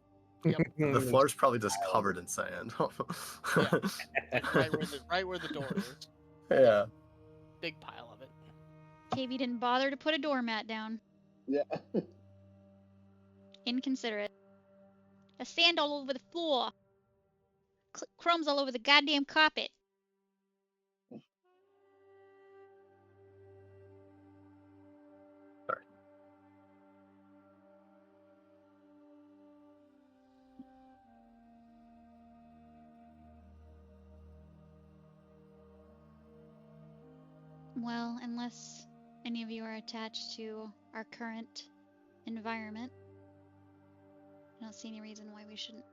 Yep. The floor's probably just covered in sand. Yeah. right where the door is. Yeah. Big pile of it. KB didn't bother to put a doormat down. Yeah. Inconsiderate. There's sand all over the floor. Crumbs all over the goddamn carpet. Sorry. Well, unless any of you are attached to our current environment, I don't see any reason why we shouldn't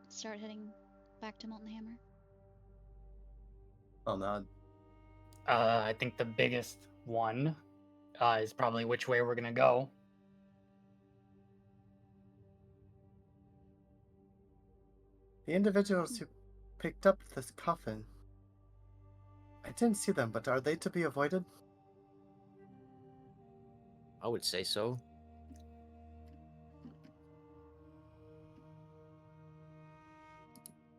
start heading back to Molten Hammer. I'll nod. I think the biggest one is probably which way we're gonna go. The individuals who picked up this coffin, I didn't see them, but are they to be avoided? I would say so.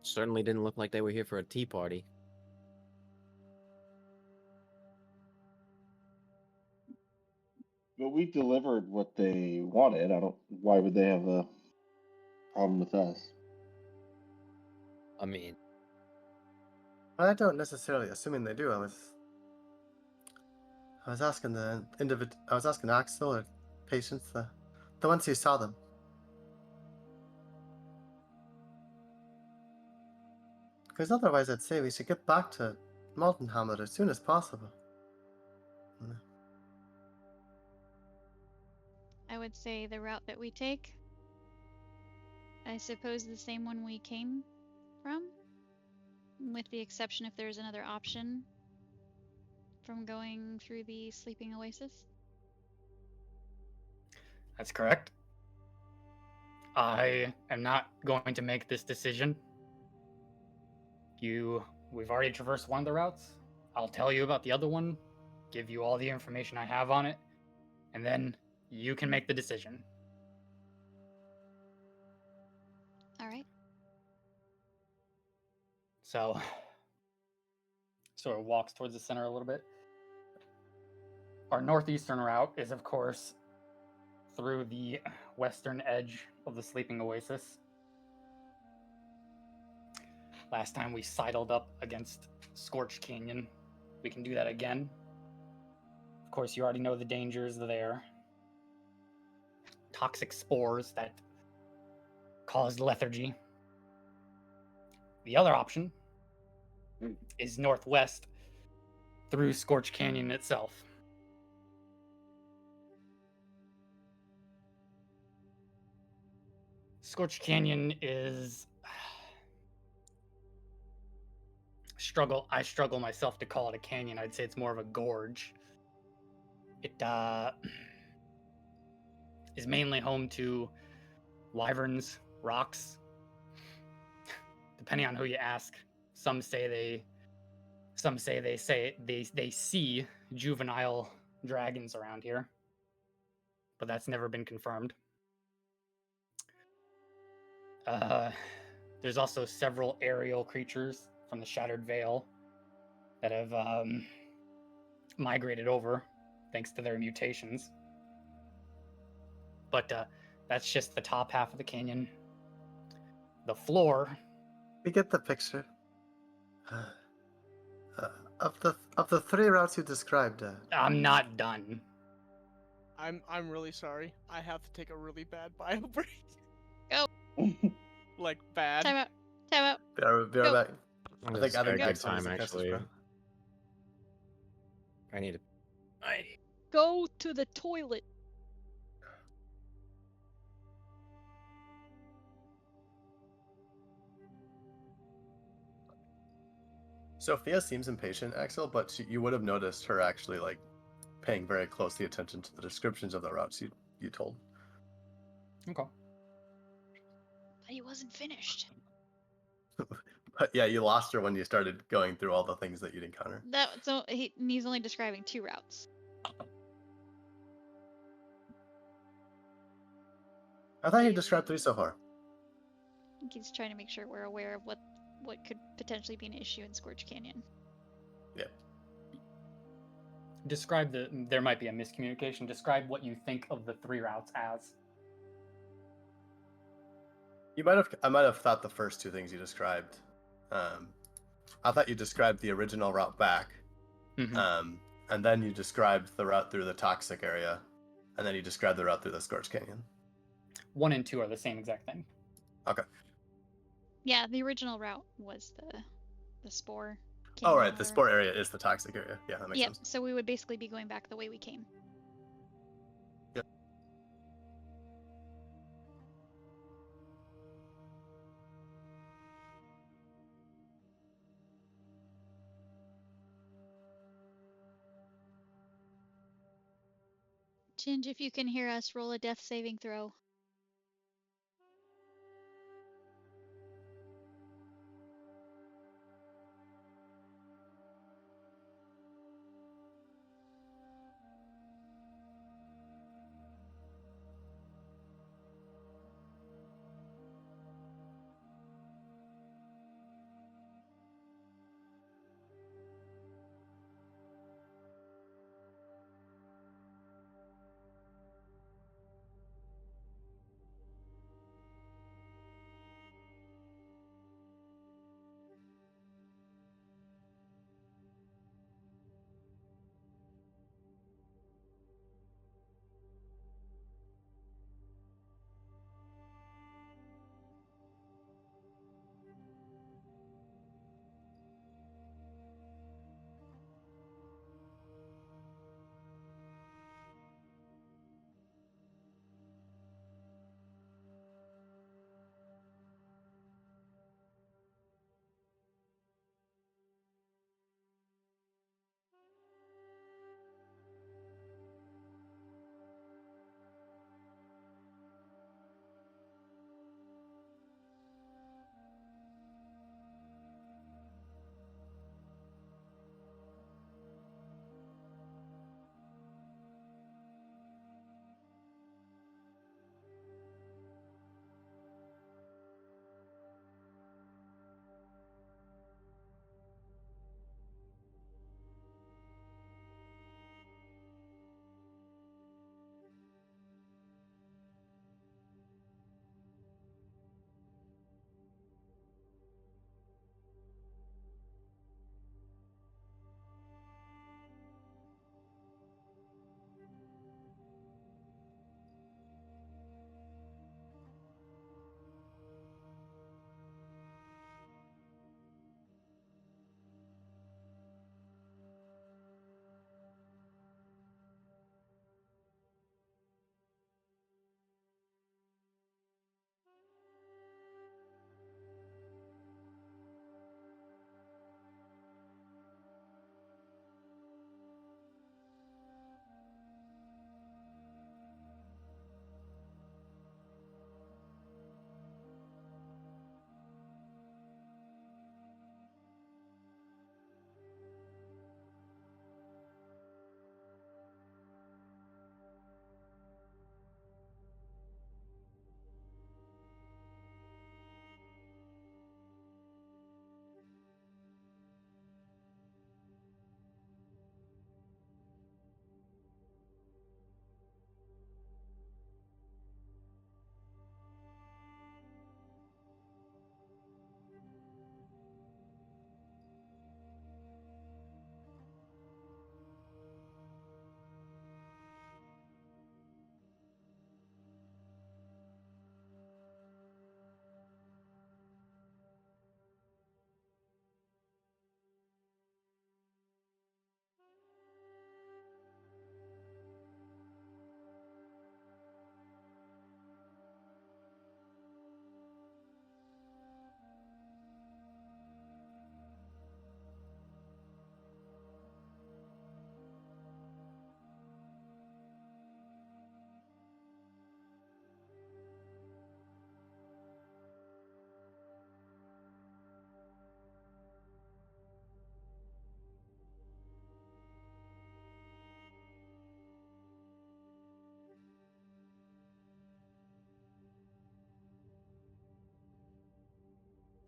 Certainly didn't look like they were here for a tea party. But we delivered what they wanted. Why would they have a problem with us? I mean, I don't necessarily, assuming they do. I was asking I was asking Axel or Patience, the ones who saw them. Because otherwise, I'd say we should get back to Molten Hamlet as soon as possible. I would say the route that we take, I suppose the same one we came from, with the exception if there's another option from going through the Sleeping Oasis. That's correct. I am not going to make this decision. We've already traversed one of the routes. I'll tell you about the other one, give you all the information I have on it, and then you can make the decision. All right. So, sort of walks towards the center a little bit. Our northeastern route is, of course, through the western edge of the Sleeping Oasis. Last time we sidled up against Scorched Canyon. We can do that again. Of course, you already know the dangers there. Toxic spores that cause lethargy. The other option is northwest through Scorched Canyon itself. Scorched Canyon is I struggle myself to call it a canyon. I'd say it's more of a gorge. It is mainly home to wyverns, rocks. Depending on who you ask, Some say they see juvenile dragons around here, but that's never been confirmed. There's also several aerial creatures from the Shattered Vale that have migrated over thanks to their mutations. But that's just the top half of the canyon. The floor. We get the picture. Of the three routes you described. I'm not done. I'm really sorry. I have to take a really bad bio break. Go. Like bad. Time out. Time out. Be right Go. back. I This think is very good Axel time needs to cast his actually. breath. I need to. Go to the toilet. Sophia seems impatient, Axel, but you would have noticed her actually like paying very closely attention to the descriptions of the routes you told. Okay. But he wasn't finished. But yeah, you lost her when you started going through all the things that you'd encounter. So he's only describing 2 routes. I thought you described 3 so far. I think he's trying to make sure we're aware of what could potentially be an issue in Scorch Canyon. Yeah. Describe there might be a miscommunication. Describe what you think of the 3 routes as. I might have thought the first 2 things you described. I thought you described the original route back. Mm-hmm. And then you described the route through the toxic area, and then you described the route through the Scorch Canyon. 1 and 2 are the same exact thing. Okay. Yeah, the original route was the spore. Oh, right. The spore area is the toxic area. Yeah, that makes sense. So we would basically be going back the way we came. Yep. Ginge, if you can hear us, roll a death saving throw.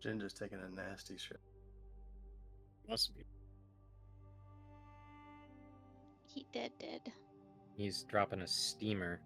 Ginger's taking a nasty shit. Must be. He did. He's dropping a steamer.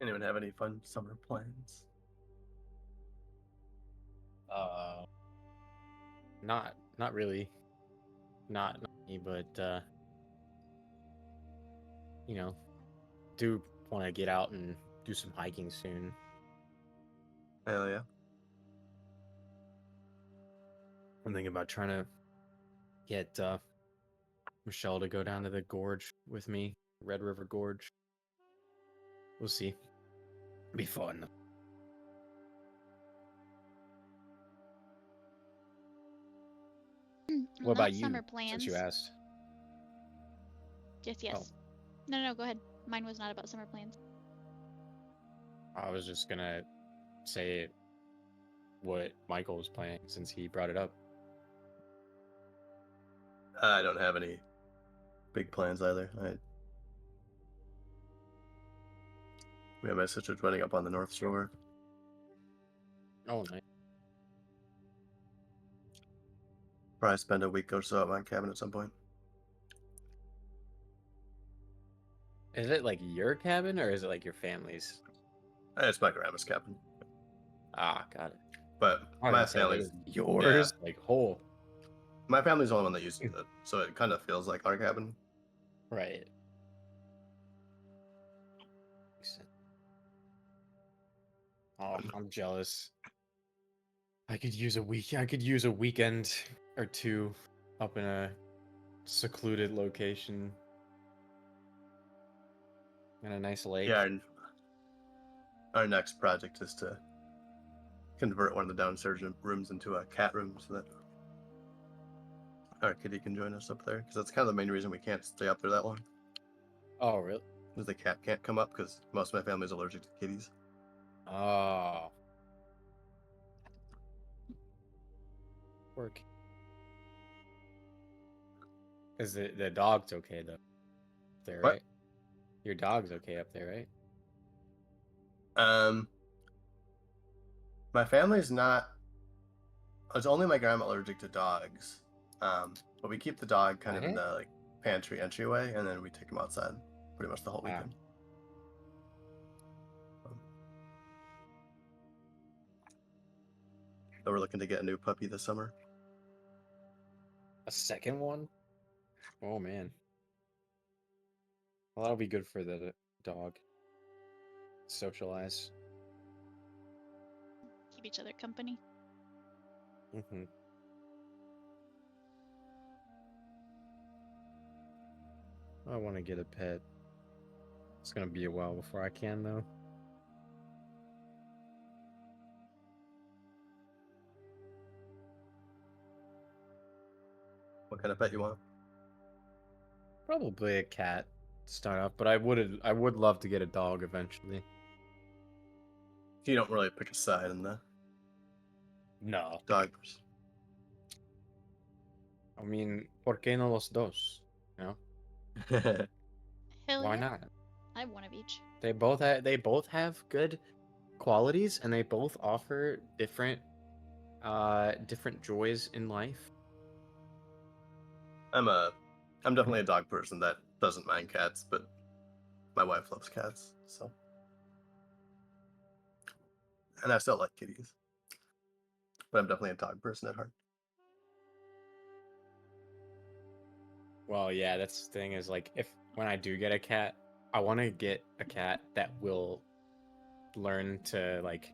Anyone have any fun summer plans? Not really. Not me, but you know, do want to get out and do some hiking soon. Hell yeah. I'm thinking about trying to get Michelle to go down to the gorge with me, Red River Gorge. We'll see. Be fun. What about Not you? summer Since you plans. asked. Yes, yes. Oh. No, go ahead. Mine was not about summer plans. I was just gonna say what Michael was playing since he brought it up. I don't have any big plans either. We have my sister's wedding up on the North Shore. Oh, nice. Probably spend a week or so at my cabin at some point. Is it like your cabin or is it like your family's? It's my grandma's cabin, Ah, got it. but I was my gonna say, like, family's it's yours, like whole. my family's the only one that uses it, so it kind of feels like our cabin. Right. Makes sense. Oh, I'm jealous. I could use a week. I could use a weekend or two up in a secluded location in a nice lake. Yeah, our next project is to convert one of the downstairs rooms into a cat room so that our kitty can join us up there. Because that's kind of the main reason we can't stay up there that long. Oh, really? Because the cat can't come up because most of my family's allergic to kitties. Oh. Work. Is the dog's okay though? There, What? right? Your dog's okay up there, right? My family's not. It's only my grandma allergic to dogs. But we keep the dog kind of in the like pantry entryway, and then we take him outside pretty much the whole weekend. So we're looking to get a new puppy this summer. A second one? Oh man. Well, that'll be good for the dog. Socialize. Keep each other company. Mm-hmm. I want to get a pet. It's gonna be a while before I can, though. What kind of pet you want? Probably a cat to start off, but I would love to get a dog eventually. You don't really pick a side in the No. dog. I mean, ¿por qué no los dos? You know? Hell Why yeah. not? I have one of each. They both have good qualities, and they both offer different joys in life. I'm definitely a dog person that doesn't mind cats, but my wife loves cats, so. And I still like kitties. But I'm definitely a dog person at heart. Well, yeah, that's the thing is like when I do get a cat, I want to get a cat that will learn to like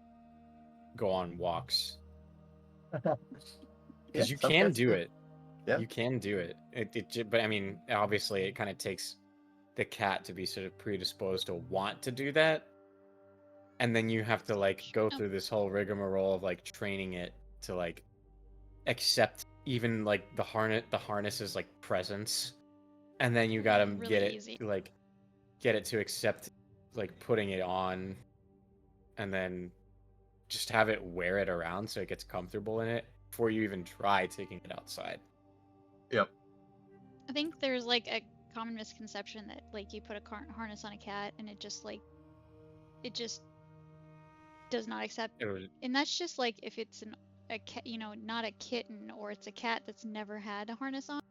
go on walks. Because you can do it. Yeah. You can do it. But I mean, obviously, it kind of takes the cat to be sort of predisposed to want to do that, and then you have to like go through this whole rigmarole of like training it to like accept even like the harness's like presence, and then you gotta Really get it easy. like get it to accept like putting it on, and then just have it wear it around so it gets comfortable in it before you even try taking it outside. Yep. I think there's like a common misconception that like you put a harness on a cat and it just does not accept. And that's just like if it's a cat, not a kitten, or it's a cat that's never had a harness on.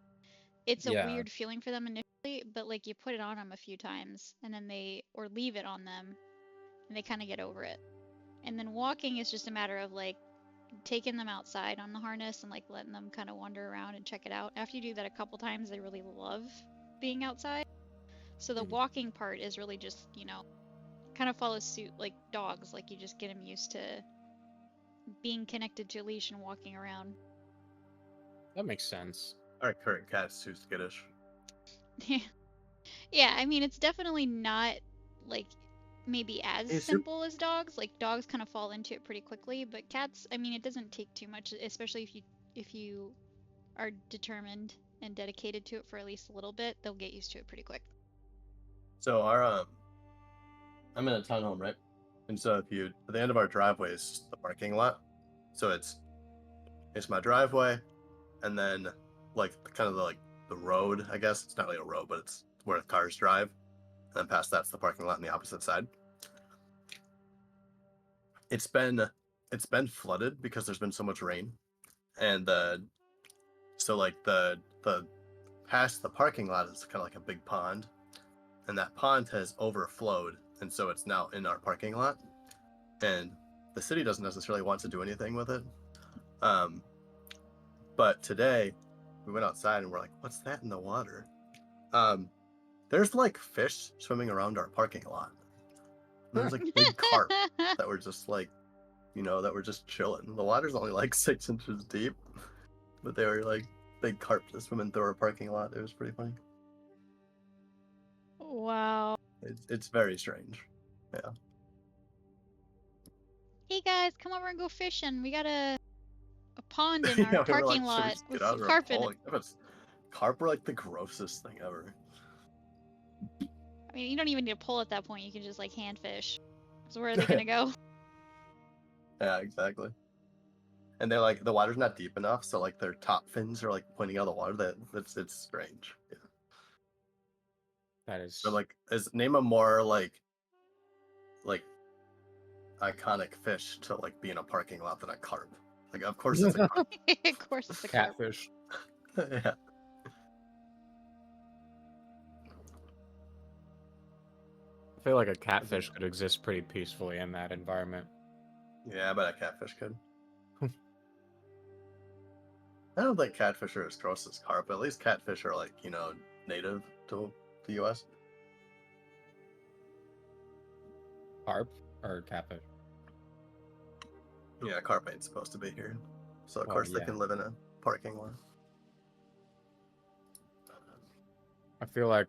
It's a weird feeling for them initially, but like you put it on them a few times and then or leave it on them and they kind of get over it. And then walking is just a matter of like taking them outside on the harness and like letting them kind of wander around and check it out. After you do that a couple times, they really love being outside. So the walking part is really just, kind of follows suit like dogs. Like you just get them used to being connected to a leash and walking around. That makes sense. Our current cat's too skittish. Yeah, I mean, it's definitely not like maybe as Is it- simple as dogs. Like dogs kind of fall into it pretty quickly, but cats, I mean, it doesn't take too much, especially if you are determined and dedicated to it for at least a little bit, they'll get used to it pretty quick. So our I'm in a townhome, right? And so if you at the end of our driveway is just the parking lot. So it's my driveway, and then like kind of the road, I guess. It's not really a road, but it's where the cars drive. And then past that's the parking lot on the opposite side. It's been flooded because there's been so much rain. And so like the past the parking lot is kind of like a big pond. And that pond has overflowed, and so it's now in our parking lot. And the city doesn't necessarily want to do anything with it. But today we went outside and we're like, what's that in the water? There's like fish swimming around our parking lot. And there's like big carp that were just like, that were just chilling. The water's only like 6 inches deep, but they were like big carp just swimming through our parking lot. It was pretty funny. Wow. It's very strange. Yeah. Hey guys, come over and go fishing. We got a pond in Yeah, our we were like, parking should we lot just with get out some of carp in it. Carp were like the grossest thing ever. I mean, you don't even need to pull at that point. You can just like hand fish. So where are they gonna go? Yeah, exactly. And they're like, the water's not deep enough, so like their top fins are like pointing out of the water. It's strange. Yeah. That is. So like, name a more like iconic fish to like be in a parking lot than a carp. Like, of course it's a carp. Of course it's a carp. Catfish. Yeah. I feel like a catfish could exist pretty peacefully in that environment. Yeah, I bet a catfish could. I don't think catfish are as gross as carp, but at least catfish are like, native to the US. Carp or catfish? Yeah, carp ain't supposed to be here. So of Well, course they yeah. can live in a parking lot. I feel like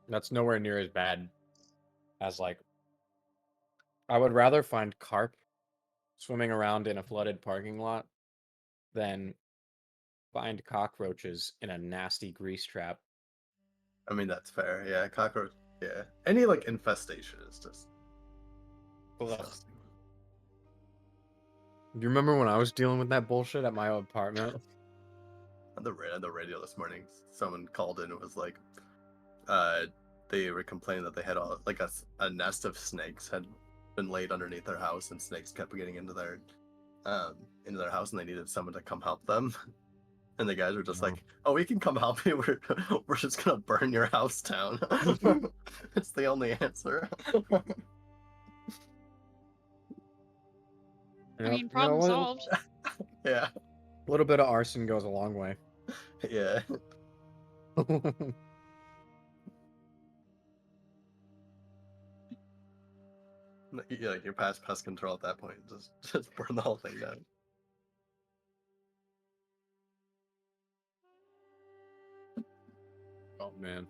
that's nowhere near as bad as like I would rather find carp swimming around in a flooded parking lot than find cockroaches in a nasty grease trap. I mean, that's fair. Yeah, cockroach. Yeah. Any like infestation is just disgusting. Do you remember when I was dealing with that bullshit at my apartment? On the radio this morning, someone called in and was like, they were complaining that they had like a nest of snakes had been laid underneath their house, and snakes kept getting into their house, and they needed someone to come help them. And the guys were just like, "Oh, we can come help you. We're just gonna burn your house down." It's the only answer. I mean, problem solved. Yeah. A little bit of arson goes a long way. Yeah. Yeah, like you're past pest control at that point. Just burn the whole thing down. Oh man.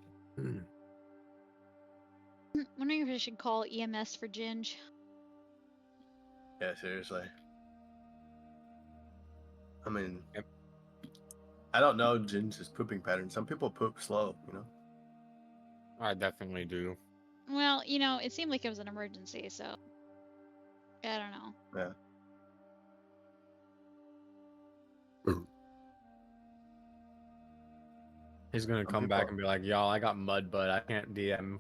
Wondering if I should call EMS for Ginge. Yeah, seriously. I mean, Yep. I don't know Ginger's pooping pattern. Some people poop slow, I definitely do. Well, it seemed like it was an emergency, so I don't know. Yeah. He's gonna Some come back people- and be like, "Y'all, I got mud, but I can't DM."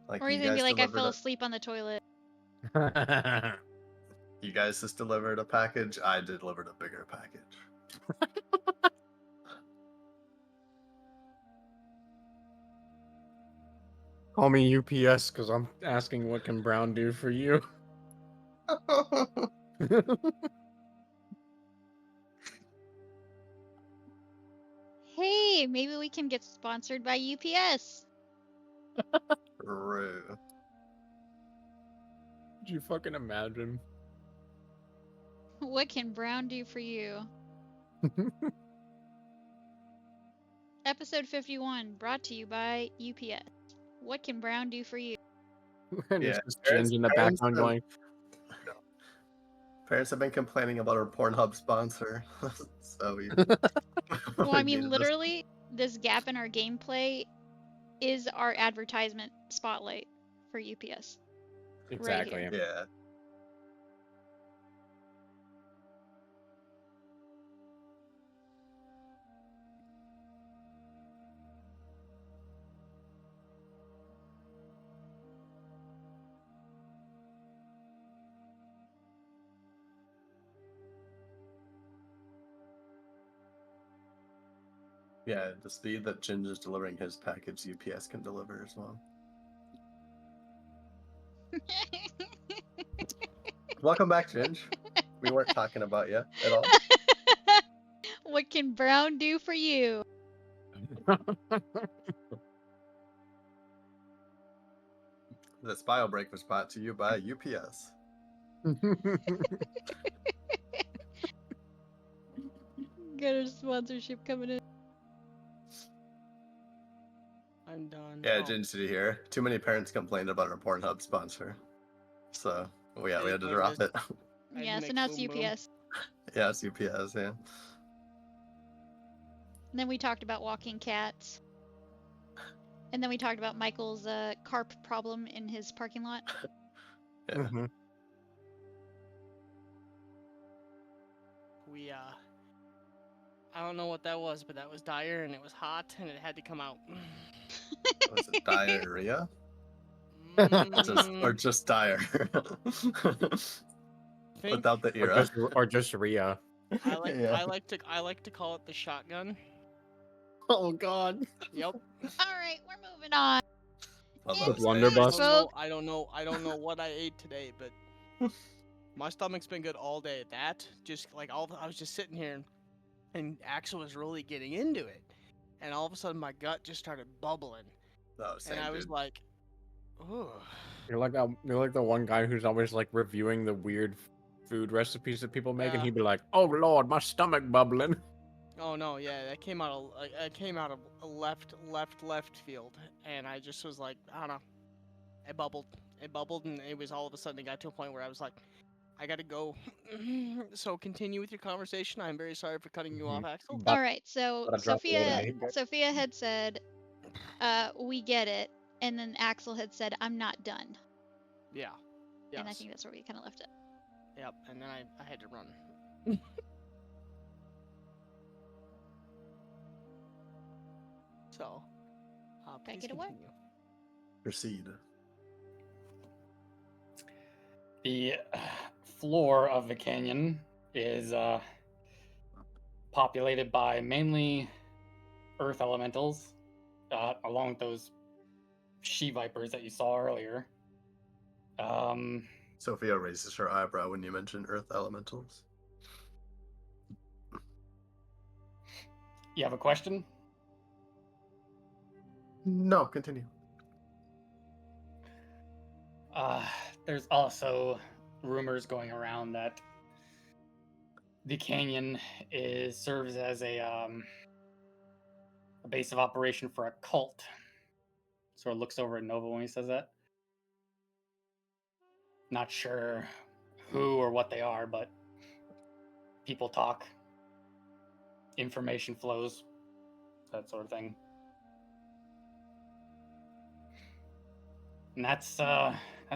Like Or he's you gonna be guys like, I delivered fell asleep on the toilet. You guys just delivered a package. I delivered a bigger package. Call me UPS because I'm asking what can Brown do for you. Hey, maybe we can get sponsored by UPS. True. Could you fucking imagine? What can Brown do for you? Episode 51, brought to you by UPS. What can Brown do for you? And Yeah, it's just Ginge in the background going, Parents have been complaining about our Pornhub sponsor, so we. Well, we I mean, needed this. literally, this gap in our gameplay is our advertisement spotlight for UPS. exactly. here. Yeah. Yeah, the speed that Ginge is delivering his package, UPS can deliver as well. Welcome back, Ginge. We weren't talking about you at all. What can Brown do for you? This bio break was brought to you by UPS. Got a sponsorship coming in. I'm done. Yeah, Oh, Ginge, did you hear? Too many parents complained about our Pornhub sponsor. So, we had to Like drop this. it. I Yeah, so make now it's boom, boom. UPS. Yeah, it's UPS, yeah. And then we talked about walking cats. And then we talked about Michael's carp problem in his parking lot. Yeah. Mhm. We I don't know what that was, but that was dire and it was hot and it had to come out. Was it diarrhea? Mm, Or just dire? think Without the era. or just Rhea. Yeah. I like to call it the shotgun. Oh God. Yep. Alright, we're moving on. Love In those Blunderbuss. days. I don't know what I ate today, but my stomach's been good all day. That just like I was just sitting here and Axel was really getting into it. And all of a sudden my gut just started bubbling. Oh, same, And I was dude. like, ooh. You're like the one guy who's always like reviewing the weird food recipes that people make, and Yeah. he'd be like, "Oh Lord, my stomach bubbling." Oh no, yeah, that came out of a left field, and I just was like, I don't know, it bubbled, and it was all of a sudden it got to a point where I was like, I gotta go. So continue with your conversation. I'm very sorry for cutting you off, Axel. But Alright, so but I dropped a load of Sophia meat. Sophia had said, we get it, and then Axel had said, I'm not done. Yeah. Yes. And I think that's where we kind of left it. Yep. And then I had to run. So, please it away. continue. Proceed. The floor of the canyon is populated by mainly earth elementals, along with those she vipers that you saw earlier. Sophia raises her eyebrow when you mention earth elementals. You have a question? No, continue. There's also rumors going around that the canyon serves as a base of operation for a cult. Sort of looks over at Nova when he says that. Not sure who or what they are, but people talk, information flows, that sort of thing. And that's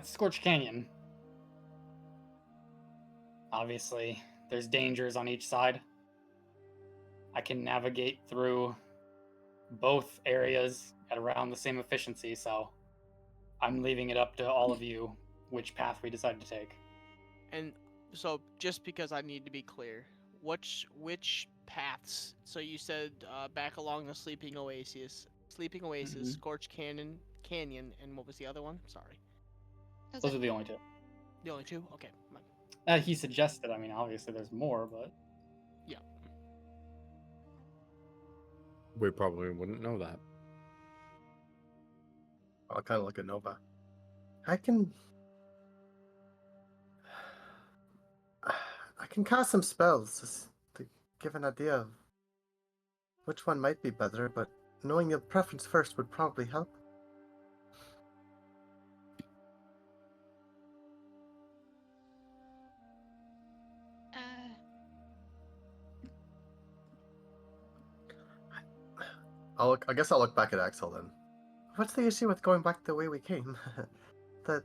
Scorch Canyon. Obviously, there's dangers on each side. I can navigate through both areas at around the same efficiency, so I'm leaving it up to all of you which path we decide to take. And so, just because I need to be clear, which paths? So you said back along the Sleeping Oasis, Scorch Canyon, and what was the other one? Sorry. Those are the only two. The only two? Okay. He suggested, I mean, obviously there's more, but... Yeah. We probably wouldn't know that. I'll kind of look at Nova. I can cast some spells just to give an idea of which one might be better, but knowing your preference first would probably help. I guess I'll look back at Axel then. What's the issue with going back the way we came? The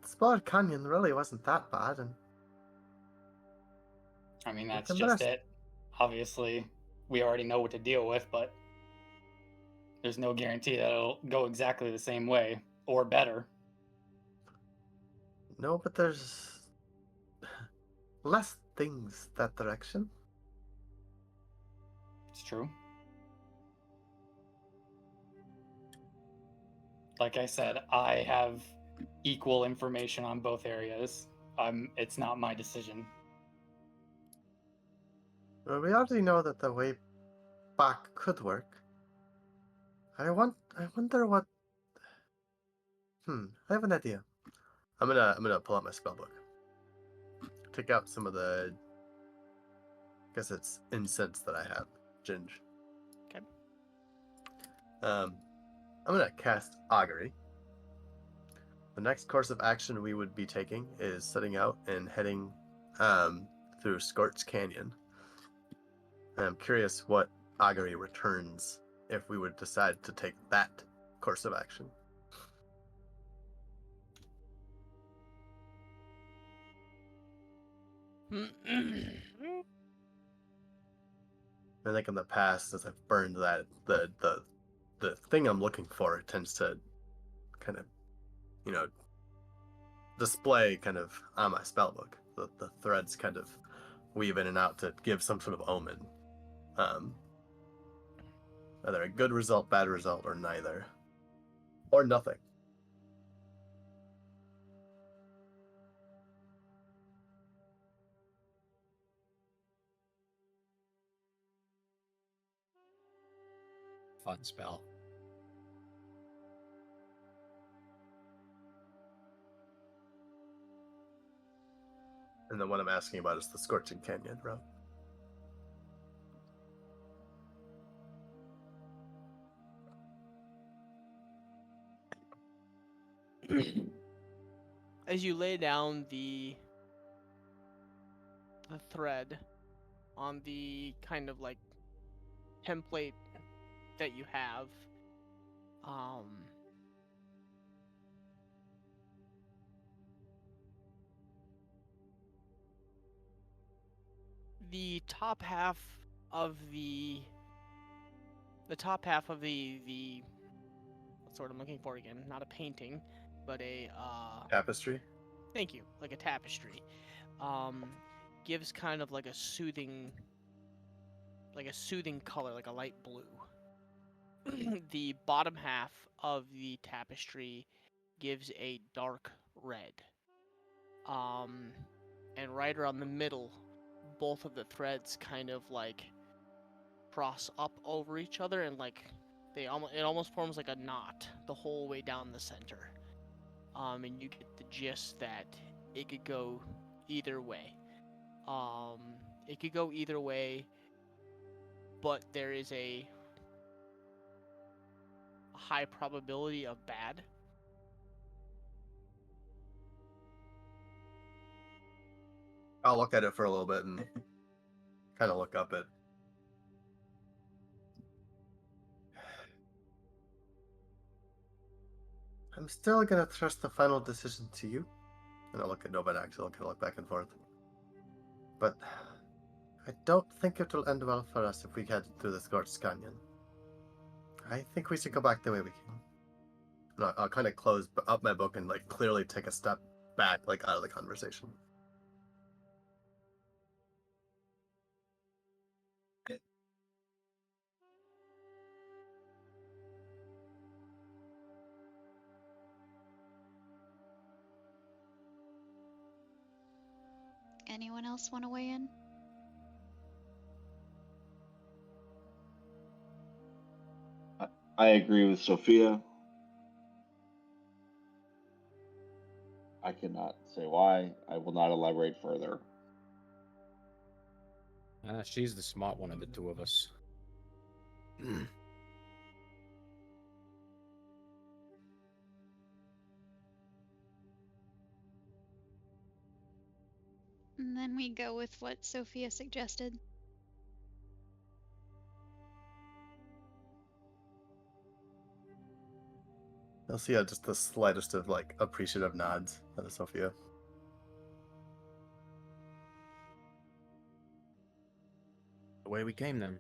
Spotted Canyon really wasn't that bad, and I mean, we that's can just rest. it. Obviously, we already know what to deal with, but there's no guarantee that it'll go exactly the same way or better. No, but there's less things that direction. It's true. Like I said, I have equal information on both areas. It's not my decision. Well, we already know that the way back could work. I wonder what. I have an idea. I'm gonna pull out my spellbook. Take out some of the. I guess it's incense that I have. Ginge. Okay. I'm gonna cast augury. The next course of action we would be taking is setting out and heading through Scorch Canyon. And I'm curious what augury returns if we would decide to take that course of action. I think in the past, as I've burned that, the thing I'm looking for tends to kind of, display kind of on my spellbook. The threads kind of weave in and out to give some sort of omen. Either a good result, bad result, or neither. Or nothing. Fun spell. And then what I'm asking about is the Scorching Canyon route. As you lay down the thread on the kind of like template that you have, the top half of the what's the word I'm looking for again? Not a painting, but a Tapestry? thank you, like a tapestry. Gives kind of like a soothing color, like a light blue. The bottom half of the tapestry gives a dark red. And right around the middle, both of the threads kind of like cross up over each other, and like it almost forms like a knot the whole way down the center. And you get the gist that it could go either way. It could go either way, but there is a high probability of bad. I'll look at it for a little bit and kind of look up it. I'm still gonna trust the final decision to you. And I'll look at Nova and Axel and kind of look back and forth. But I don't think it will end well for us if we head through the Scorched Canyon. I think we should go back the way we came. And I'll kind of close up my book and like clearly take a step back, like out of the conversation. Anyone else want to weigh in? I agree with Sophia. I cannot say why. I will not elaborate further. She's the smart one of the two of us. And then we go with what Sophia suggested. You'll see just the slightest of like appreciative nods out of Sophia. The way we came then.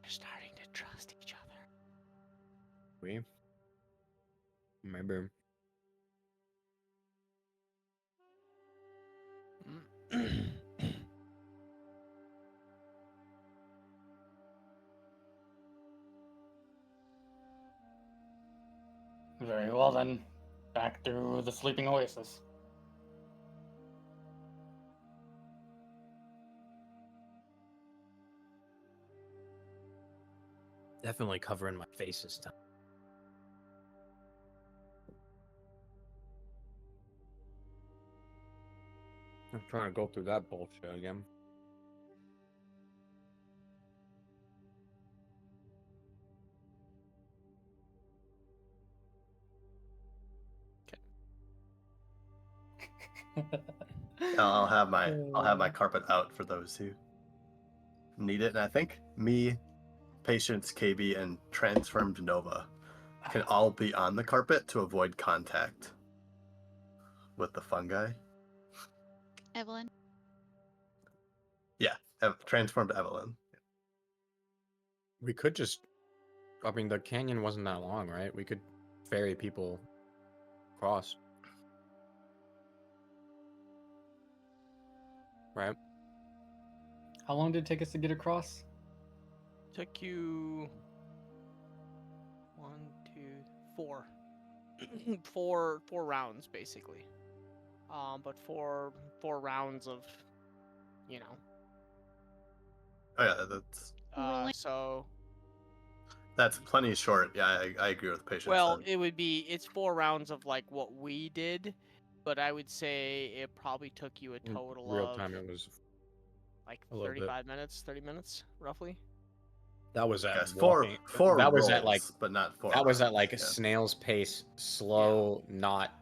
We're starting to trust each other. We remember. Very well then. Back through the sleeping oasis. Definitely covering my face this time. I'm trying to go through that bullshit again. I'll have my carpet out for those who need it, and I think me, Patience, KB, and Transformed Nova can all be on the carpet to avoid contact with the fungi. Evelyn. Yeah, Transformed Evelyn. We could just. I mean, the canyon wasn't that long, right? We could ferry people across. Right? How long did it take us to get across? Took you 1, 2, 4, four rounds basically. But four rounds of, you know. Oh yeah, that's Rolling. So. That's plenty short. Yeah, I agree with Patience. Well, then. it's 4 rounds of like what we did, but I would say it probably took you a total Real of time, it was like a little bit. 35 minutes, 30 minutes, roughly. That was at Yes, walking. four that rolls, was at like but not 4. that was at like a yeah. snail's pace, slow, not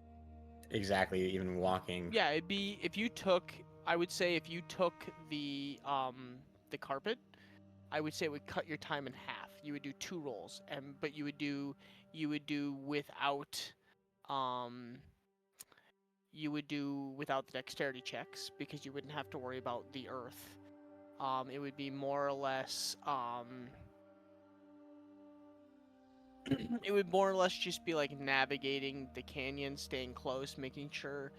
exactly even walking. Yeah, it'd be if you took. I would say if you took the carpet, I would say it would cut your time in half. You would do 2 rolls, but you would do without the dexterity checks because you wouldn't have to worry about the earth. It would be more or less it would more or less just be like navigating the canyon, staying close, making sure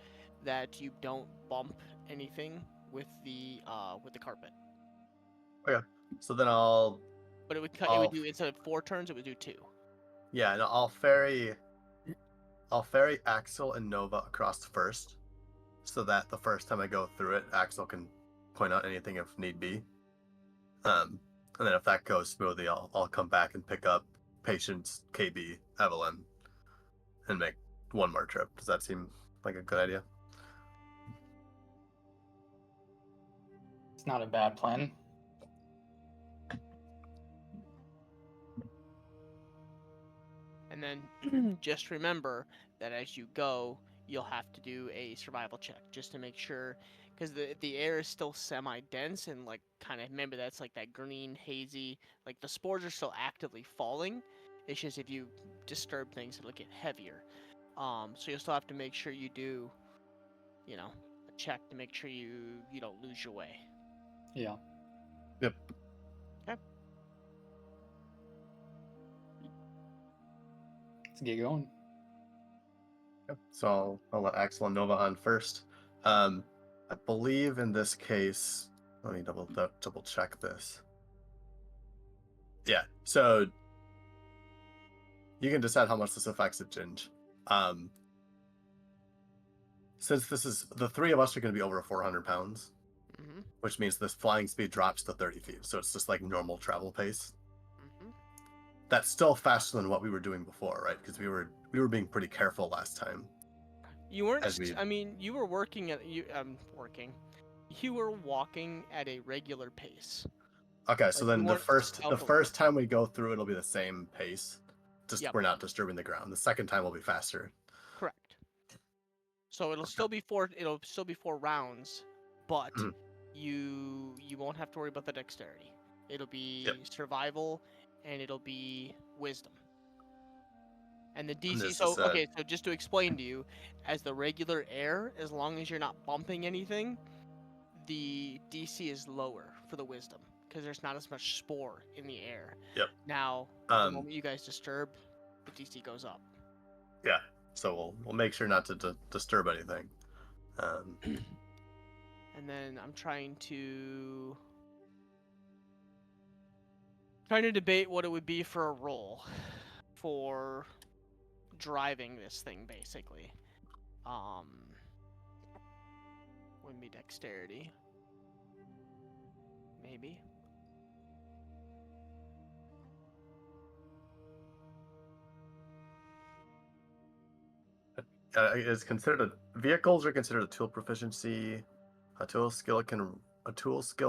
that you don't bump anything with the carpet. Okay, so then But it would cut. It would do instead of 4 turns, it would do 2. Yeah, and I'll ferry Axel and Nova across first, so that the first time I go through it, Axel can point out anything if need be. And then if that goes smoothly, I'll come back and pick up Patience, KB, Evelyn, and make one more trip. Does that seem like a good idea? It's not a bad plan. And then just remember that as you go, you'll have to do a survival check just to make sure, because the air is still semi-dense and like kind of remember that's like that green hazy, like the spores are still actively falling. It's just if you disturb things, it'll get heavier. So you'll still have to make sure you do, a check to make sure you don't lose your way. Yeah. Yep. Okay. Let's get going. Yep. So I'll let Axel and Nova on first. I believe in this case, let me double check this. Yeah, so you can decide how much this affects it, Ginge. Since this is the 3 of us are going to be over 400 pounds, which means this flying speed drops to 30 feet. So it's just like normal travel pace. That's still faster than what we were doing before, right? Because we were being pretty careful last time. You weren't. I mean, you were working at working. You were walking at a regular pace. Okay, so then the first time we go through, it'll be the same pace. Just we're not disturbing the ground. The second time will be faster. Correct. So it'll still be 4 rounds, but you won't have to worry about the dexterity. It'll be survival and it'll be wisdom. And the And DC, this so is okay, so just to explain to you, as the regular air, as long as you're not bumping anything, the DC is lower for the wisdom because there's not as much spore in the air. Yep. Now, the Um, moment you guys disturb, the DC goes up. yeah. So we'll make sure not to disturb anything. And then I'm trying to debate what it would be for a roll for driving this thing, basically. Wouldn't be dexterity. Maybe. Is considered vehicles are considered a tool proficiency. A tool skill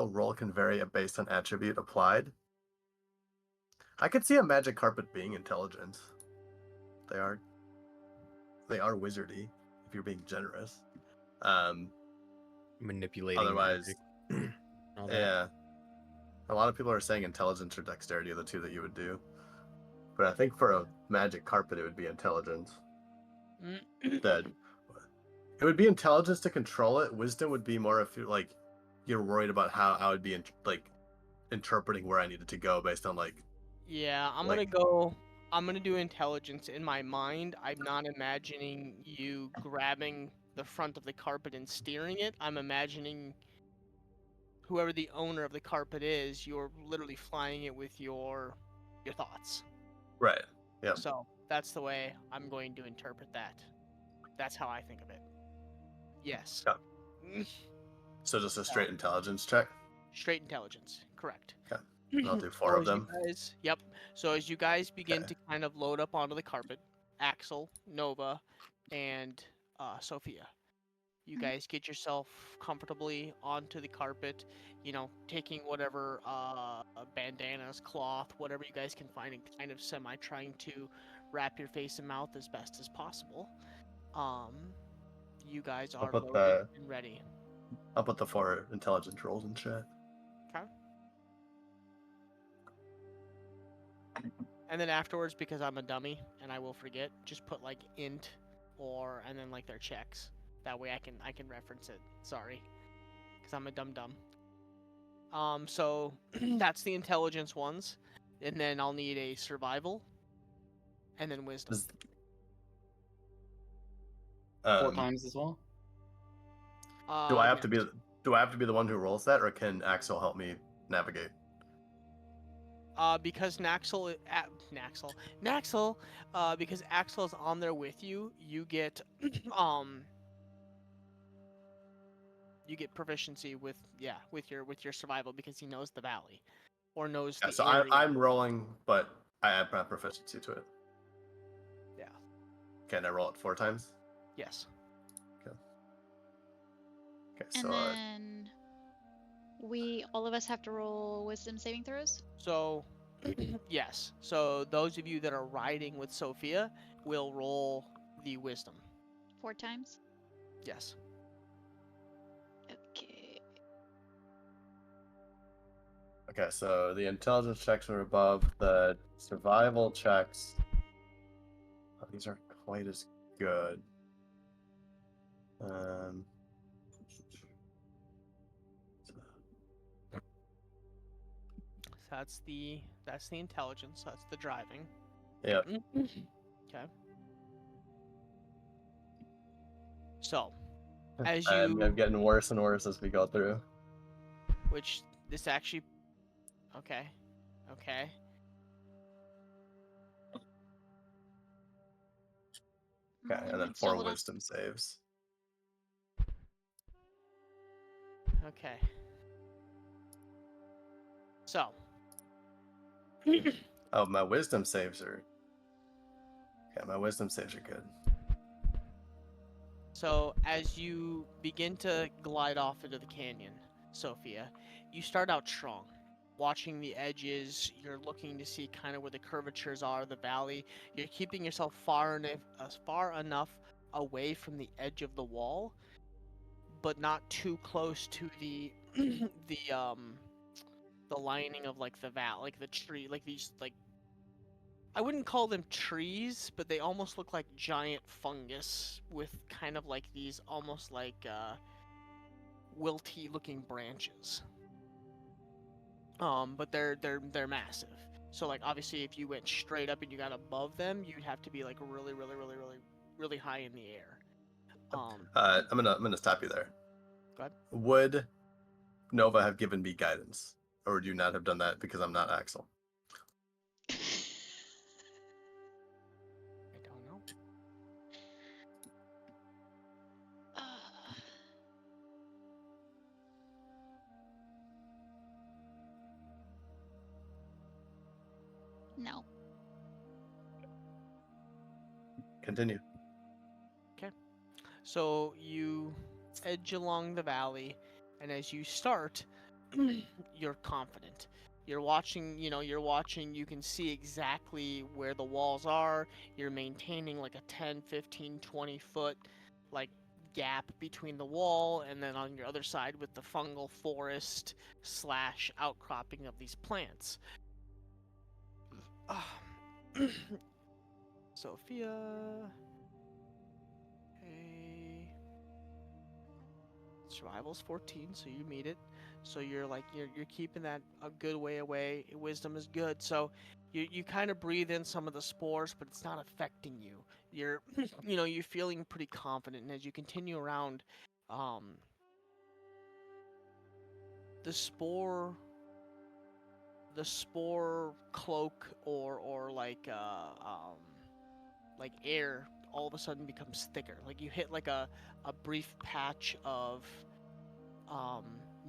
roll can vary based on attribute applied. I could see a magic carpet being intelligent. They are wizardy if you're being generous. Manipulating Otherwise, magic. All that. yeah. A lot of people are saying intelligence or dexterity are the two that you would do. But I think for a magic carpet, it would be intelligence. That it would be intelligence to control it. Wisdom would be more if you're worried about how I would be interpreting where I needed to go based on Yeah, I'm gonna do intelligence in my mind. I'm not imagining you grabbing the front of the carpet and steering it. I'm imagining whoever the owner of the carpet is, you're literally flying it with your thoughts. right. Yeah. So that's the way I'm going to interpret that. That's how I think of it. Yes. Yeah. So just a straight intelligence check. Straight intelligence, correct. Okay. I'll do 4 So of as you them. guys, yep. So as you guys begin Okay. to kind of load up onto the carpet, Axel, Nova, and Sophia, you guys get yourself comfortably onto the carpet. You know, taking whatever bandanas, cloth, whatever you guys can find, and kind of semi trying to wrap your face and mouth as best as possible. You guys I'll are put loaded and ready. the 4 intelligence rolls in chat. Okay. And then afterwards, because I'm a dummy and I will forget, just put like int and then like their checks. That way I can reference it. Sorry, because I'm a dum. So that's the intelligence ones, and then I'll need a survival, and then wisdom. 4 times as well. Do I have yes. to be the one who rolls that, or can Axel help me navigate? Because Naxel, because Axel is on there with you, you get you get proficiency with your survival because he knows the valley, or knows Yeah, the so area. I'm rolling, but I add my proficiency to it. Yeah. Can I roll it 4 times? Yes. Okay, And so then all of us have to roll wisdom saving throws. So, yes. So those of you that are riding with Sophia will roll the wisdom. 4 times. Yes. okay, so the intelligence checks are above the survival checks. Oh, these aren't quite as good. So that's the intelligence. That's the driving. Yeah. Okay. So, as I'm getting worse and worse as we go through. which this actually, okay. Okay, and then 4 wisdom saves. Okay. So. Oh, my wisdom saves are. Yeah, my wisdom saves are good. So as you begin to glide off into the canyon, Sophia, you start out strong. Watching the edges, you're looking to see kind of where the curvatures are, the valley. You're keeping yourself far enough away from the edge of the wall, but not too close to the the lining of like the valley, like the tree, like these like I wouldn't call them trees, but they almost look like giant fungus with kind of like these almost like wilty looking branches. But they're massive. So like obviously if you went straight up and you got above them, you'd have to be like really high in the air. I'm gonna stop you there. Go ahead. Would Nova have given me guidance, or would you not have done that because I'm not Axel? I don't know. No. Continue. So you edge along the valley, and as you start, you're confident. You're watching, you can see exactly where the walls are. You're maintaining like a 10, 15, 20 foot like gap between the wall and then on your other side with the fungal forest / outcropping of these plants. Sophia. Okay. Survival's 14, so you meet it. So you're keeping that a good way away. Wisdom is good, so you kind of breathe in some of the spores, but it's not affecting you. You're you're feeling pretty confident, and as you continue around, the spore cloak or like air all of a sudden becomes thicker. Like you hit like a brief patch of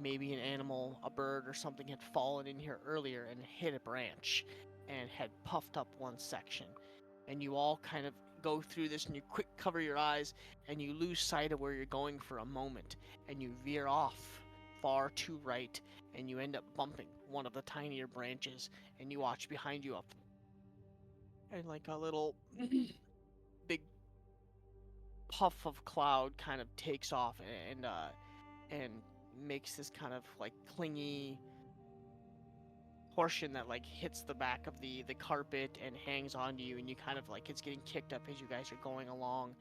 maybe an animal, a bird or something had fallen in here earlier and hit a branch and had puffed up one section. And you all kind of go through this and you quick cover your eyes and you lose sight of where you're going for a moment and you veer off far to right and you end up bumping one of the tinier branches and you watch behind you up and like a little big puff of cloud kind of takes off and makes this kind of like clingy portion that like hits the back of the carpet and hangs onto you, and you kind of like it's getting kicked up as you guys are going along.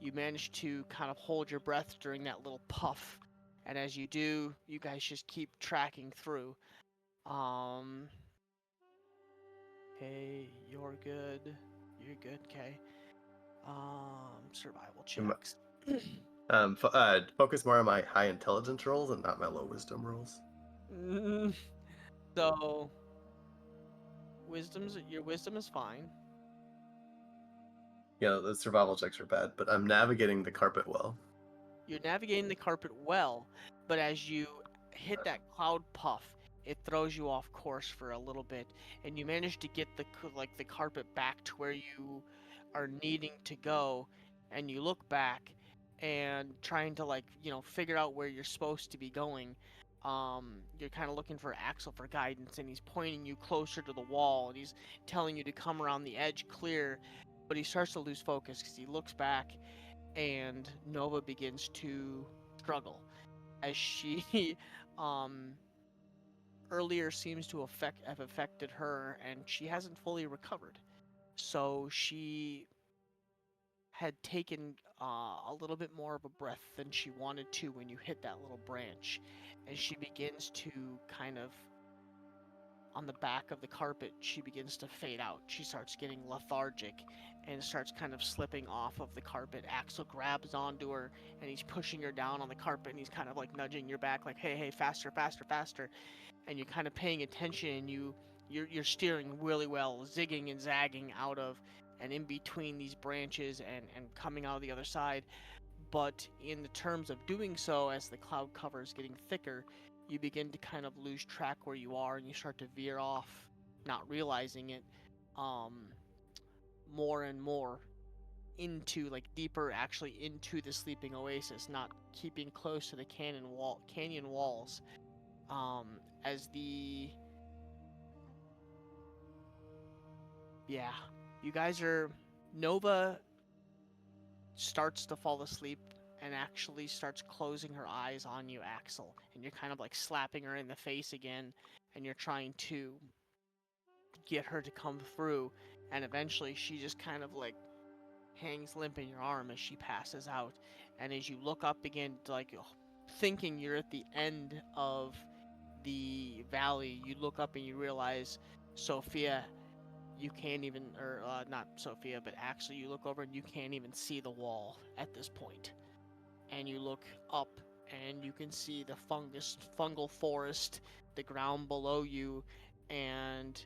You manage to kind of hold your breath during that little puff, and as you do, you guys just keep tracking through. Hey, you're good. You're good. Okay. Survival checks. Focus more on my high intelligence rolls and not my low wisdom rolls. So, your wisdom is fine. Yeah, the survival checks are bad, but I'm navigating the carpet well. You're navigating the carpet well, but as you hit that cloud puff, it throws you off course for a little bit, and you manage to get the carpet back to where you are needing to go, and you look back and trying to figure out where you're supposed to be going. You're kind of looking for Axel for guidance, and he's pointing you closer to the wall, and he's telling you to come around the edge clear, but he starts to lose focus because he looks back and Nova begins to struggle as she earlier seems to have affected her and she hasn't fully recovered. So she had taken a little bit more of a breath than she wanted to when you hit that little branch, and she begins to kind of on the back of the carpet, she begins to fade out. She starts getting lethargic and starts kind of slipping off of the carpet. Axel grabs onto her and he's pushing her down on the carpet and he's kind of like nudging your back like, hey, faster, faster, faster. And you're kind of paying attention and you're steering really well, zigging and zagging out of and in between these branches and coming out of the other side. But in the terms of doing so, as the cloud cover is getting thicker, you begin to kind of lose track where you are and you start to veer off, not realizing it, more and more into deeper actually into the sleeping oasis, not keeping close to the canyon walls. As the yeah, you guys are Nova starts to fall asleep and actually starts closing her eyes on you, Axel. And you're kind of like slapping her in the face again, and you're trying to get her to come through, and eventually she just kind of like hangs limp in your arm as she passes out. And as you look up again, like thinking you're at the end of the valley, you look up and you realize Sophia, you can't even, or not Sophia, but actually you look over and you can't even see the wall at this point. And you look up and you can see the fungal forest, the ground below you, and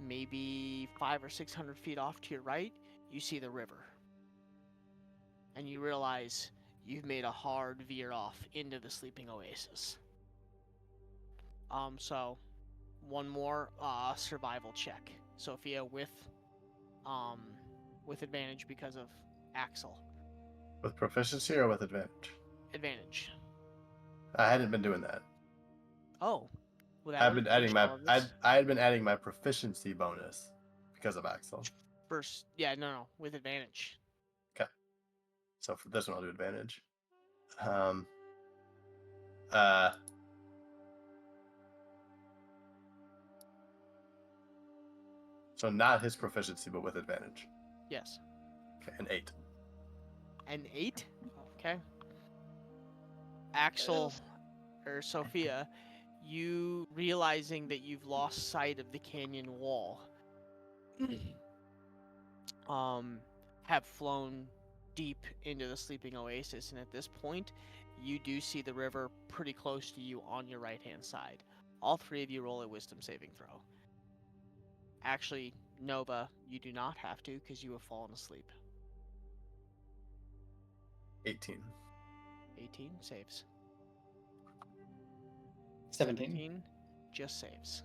maybe 500 or 600 feet off to your right, you see the river. And you realize you've made a hard veer off into the sleeping oasis. So one more survival check, Sophia, with advantage because of Axel. With proficiency or with advantage? Advantage. I hadn't been doing that. Oh, well, that I've would been adding my bonus. I had been adding my proficiency bonus because of Axel. First, yeah, no, with advantage. Okay. So for this one, I'll do advantage. So not his proficiency, but with advantage. Yes. Okay, an 8. An 8? Okay. Axel, or Sophia, you realizing that you've lost sight of the canyon wall, have flown deep into the sleeping oasis, and at this point, you do see the river pretty close to you on your right-hand side. All three of you roll a wisdom saving throw. Actually, Nova, you do not have to because you have fallen asleep. 18. 18 saves. 17. Just saves.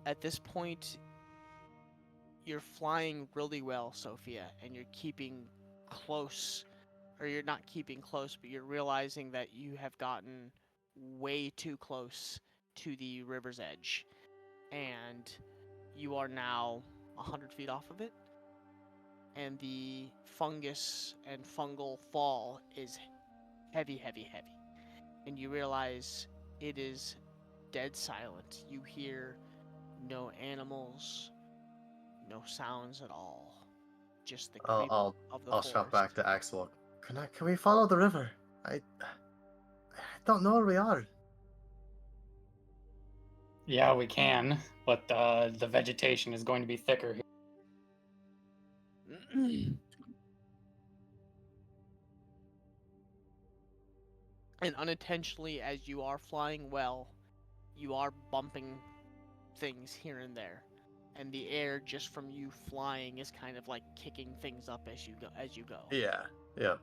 At this point, you're flying really well, Sophia, and you're keeping close, or you're not keeping close, but you're realizing that you have gotten way too close to the river's edge, and you are now 100 feet off of it, and the fungus and fungal fall is heavy, heavy, heavy, and you realize it is dead silent. You hear no animals, no sounds at all. Just the creep of the I'll forest. shout back to Axel. Can we follow the river? I don't know where we are. Yeah, we can, but the vegetation is going to be thicker here. And unintentionally, as you are flying well, you are bumping things here and there, and the air just from you flying is kind of like kicking things up as you go. Yeah. Yeah.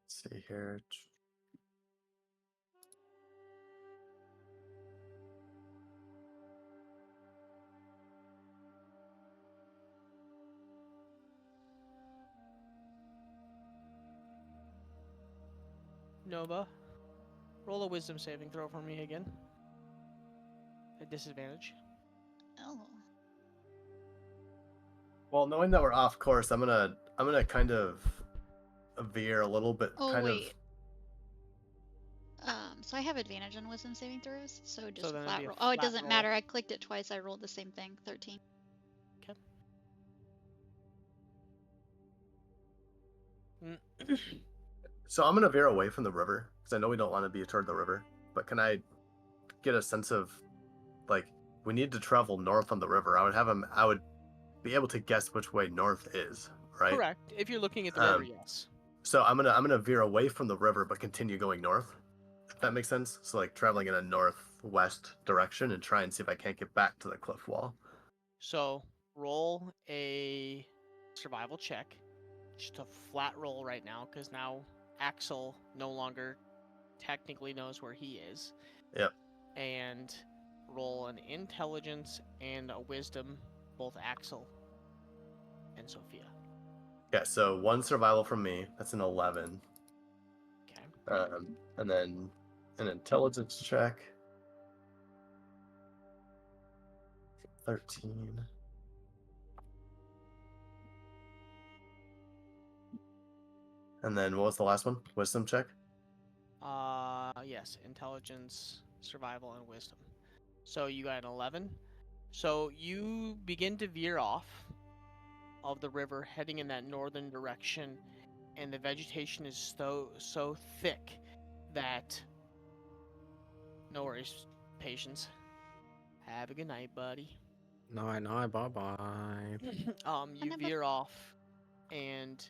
Let's see here. Nova, roll a wisdom saving throw for me again. At disadvantage. Oh. Well, knowing that we're off course, I'm gonna kind of veer a little bit. Oh, wait. So I have advantage on wisdom saving throws, so just then it'd flat be a roll. Oh, it flat doesn't roll. matter. I clicked it twice. I rolled the same thing. 13. Okay. So I'm gonna veer away from the river because I know we don't want to be toward the river. But can I get a sense of, like, we need to travel north on the river? I would be able to guess which way north is, right? Correct. If you're looking at the river, yes. So I'm gonna veer away from the river but continue going north. If that makes sense. So like traveling in a northwest direction and try and see if I can't get back to the cliff wall. So roll a survival check. Just a flat roll right now, because now Axel no longer technically knows where he is. Yep. And roll an intelligence and a wisdom, both Axel and Sophia. Yeah, so 1 survival from me. That's an 11. Okay. And then an intelligence check. 13. And then what was the last one? Wisdom check? Yes, intelligence, survival, and wisdom. So you got an 11. So you begin to veer off of the river, heading in that northern direction, and the vegetation is so thick that no worries, patience. Have a good night, buddy. No, bye-bye. You veer off, and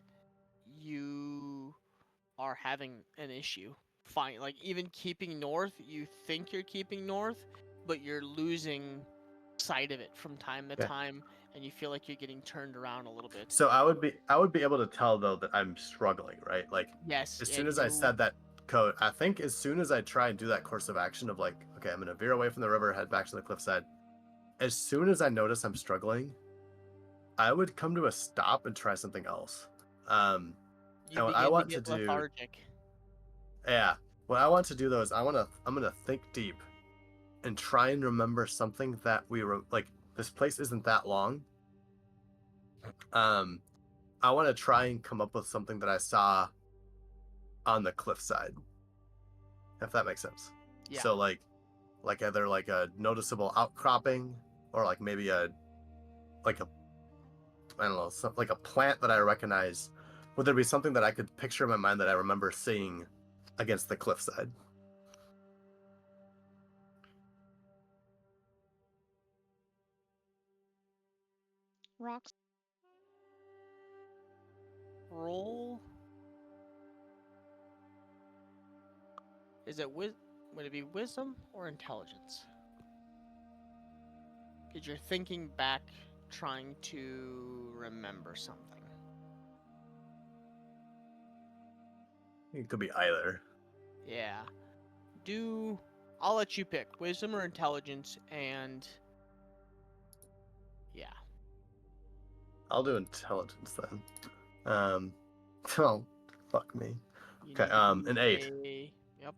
you are having an issue. Fine, like even keeping north, you think you're keeping north, but you're losing sight of it from time to Yeah. time, and you feel like you're getting turned around a little bit. So I would be able to tell though that I'm struggling, right? Like Yes, as and soon as I said that code, I think as soon as I try and do that course of action of like, okay, I'm gonna veer away from the river, head back to the cliffside. As soon as I notice I'm struggling, I would come to a stop and try something else. you and what begin I want to get to do, lethargic. yeah, what I want to do though is I'm gonna think deep and try and remember something that we were like. This place isn't that long. I want to try and come up with something that I saw on the cliffside, if that makes sense. Yeah. So like either like a noticeable outcropping or like maybe I don't know, like a plant that I recognize. Would there be something that I could picture in my mind that I remember seeing against the cliffside? Rocks. Roll. Is it would it be wisdom or intelligence? Because you're thinking back, trying to remember something. It could be either. Yeah. I'll let you pick wisdom or intelligence, and yeah. I'll do intelligence then. Oh, fuck me. You Okay, need to an be 8. Yep.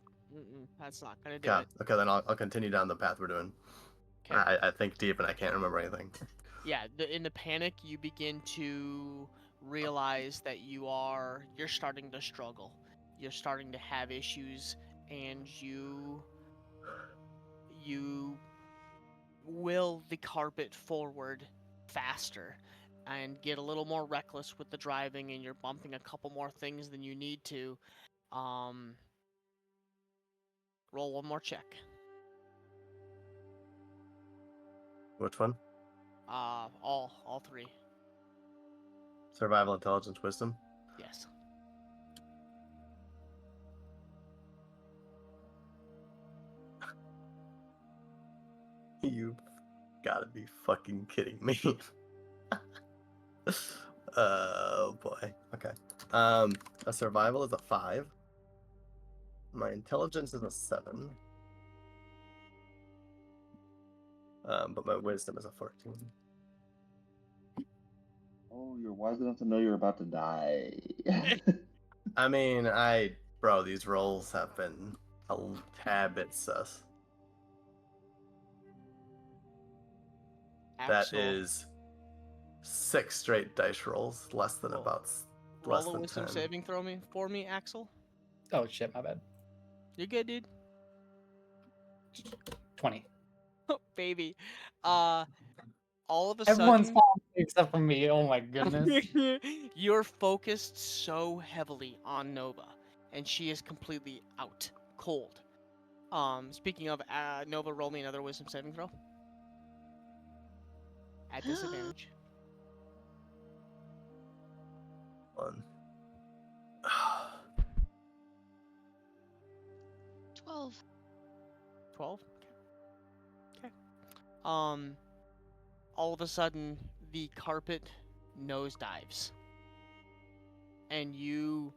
That's not gonna do Okay, it. okay, then I'll continue down the path we're doing. Okay. I think deep and I can't remember anything. Yeah. In the panic, you begin to realize that you're starting to struggle. You're starting to have issues, and you will the carpet forward faster and get a little more reckless with the driving, and you're bumping a couple more things than you need to. Roll one more check. Which one? All three. Survival, intelligence, wisdom. Yes. You gotta be fucking kidding me. Oh boy. Okay. A survival is a 5. My intelligence is a 7. But my wisdom is a 14. Oh, you're wise enough to know you're about to die. I mean, bro, these rolls have been a tad bit sus. That Axel, is 6 straight dice rolls, less than Roll. about roll less a than wisdom 10. saving throw for me, Axel. Oh shit, my bad. You're good, dude. 20. Baby. All of a Everyone's sudden, falling except for me. Oh my goodness. you're focused so heavily on Nova, and she is completely out, cold. Speaking of, Nova, roll me another wisdom saving throw. At disadvantage. 1. 12. 12. Okay. All of a sudden, the carpet nosedives, and you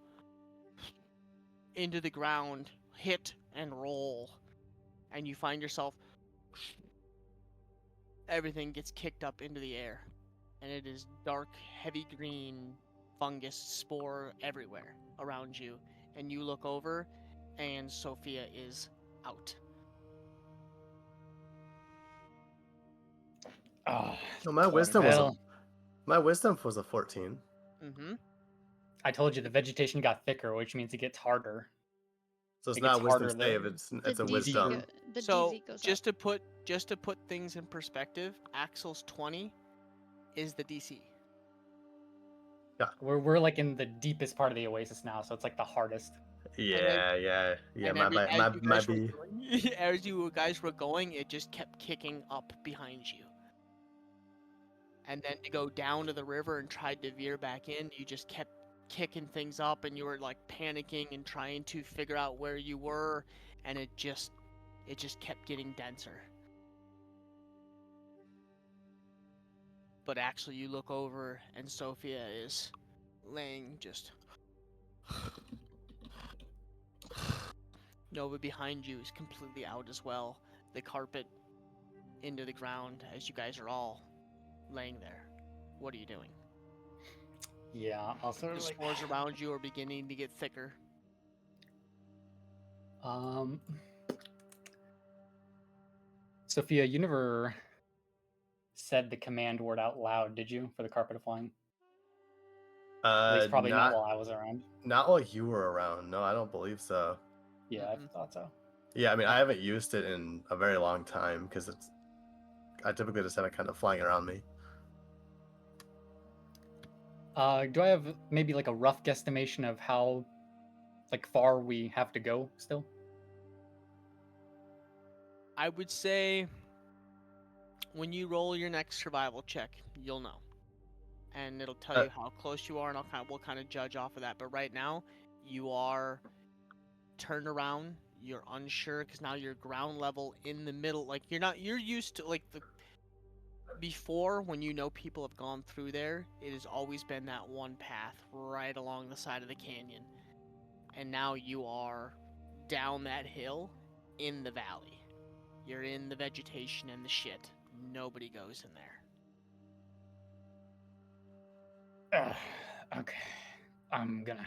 into the ground, hit and roll, and you find yourself. Everything gets kicked up into the air, and it is dark, heavy green fungus spore everywhere around you. And you look over, and Sophia is out. Oh, No, my wisdom was Well, a 14. Mm-hmm. I told you the vegetation got thicker, which means it gets harder. So it's It not gets a wisdom harder the- save. It's The a DC wisdom. go- the So DZ goes just up. to put things in perspective, Axel's 20 is the DC. We're like in the deepest part of the oasis now, so it's like the hardest. Yeah. And My as you guys were be. going, as you guys were going, it just kept kicking up behind you. And then to go down to the river and tried to veer back in, you just kept kicking things up, and you were like panicking and trying to figure out where you were, and it just kept getting denser. But actually, you look over, and Sophia is laying just. Nova behind you is completely out as well. The carpet into the ground as you guys are all laying there. What are you doing? Yeah, I'll sort The of like. spores around you are beginning to get thicker. Sophia, you never said the command word out loud, did you, for the carpet of flying? At least probably not while I was around. Not while you were around. No, I don't believe so. Yeah, I thought so. Yeah, I mean, I haven't used it in a very long time because I typically just have it kind of flying around me. Do I have maybe like a rough guesstimation of how like far we have to go still? I would say when you roll your next survival check, you'll know. And it'll tell you how close you are, and we'll kind of judge off of that. But right now, you are turned around. You're unsure because now you're ground level in the middle. Like you're used to like before when you know people have gone through there. It has always been that one path right along the side of the canyon, and now you are down that hill in the valley. You're in the vegetation and the shit. Nobody goes in there. Okay. I'm gonna.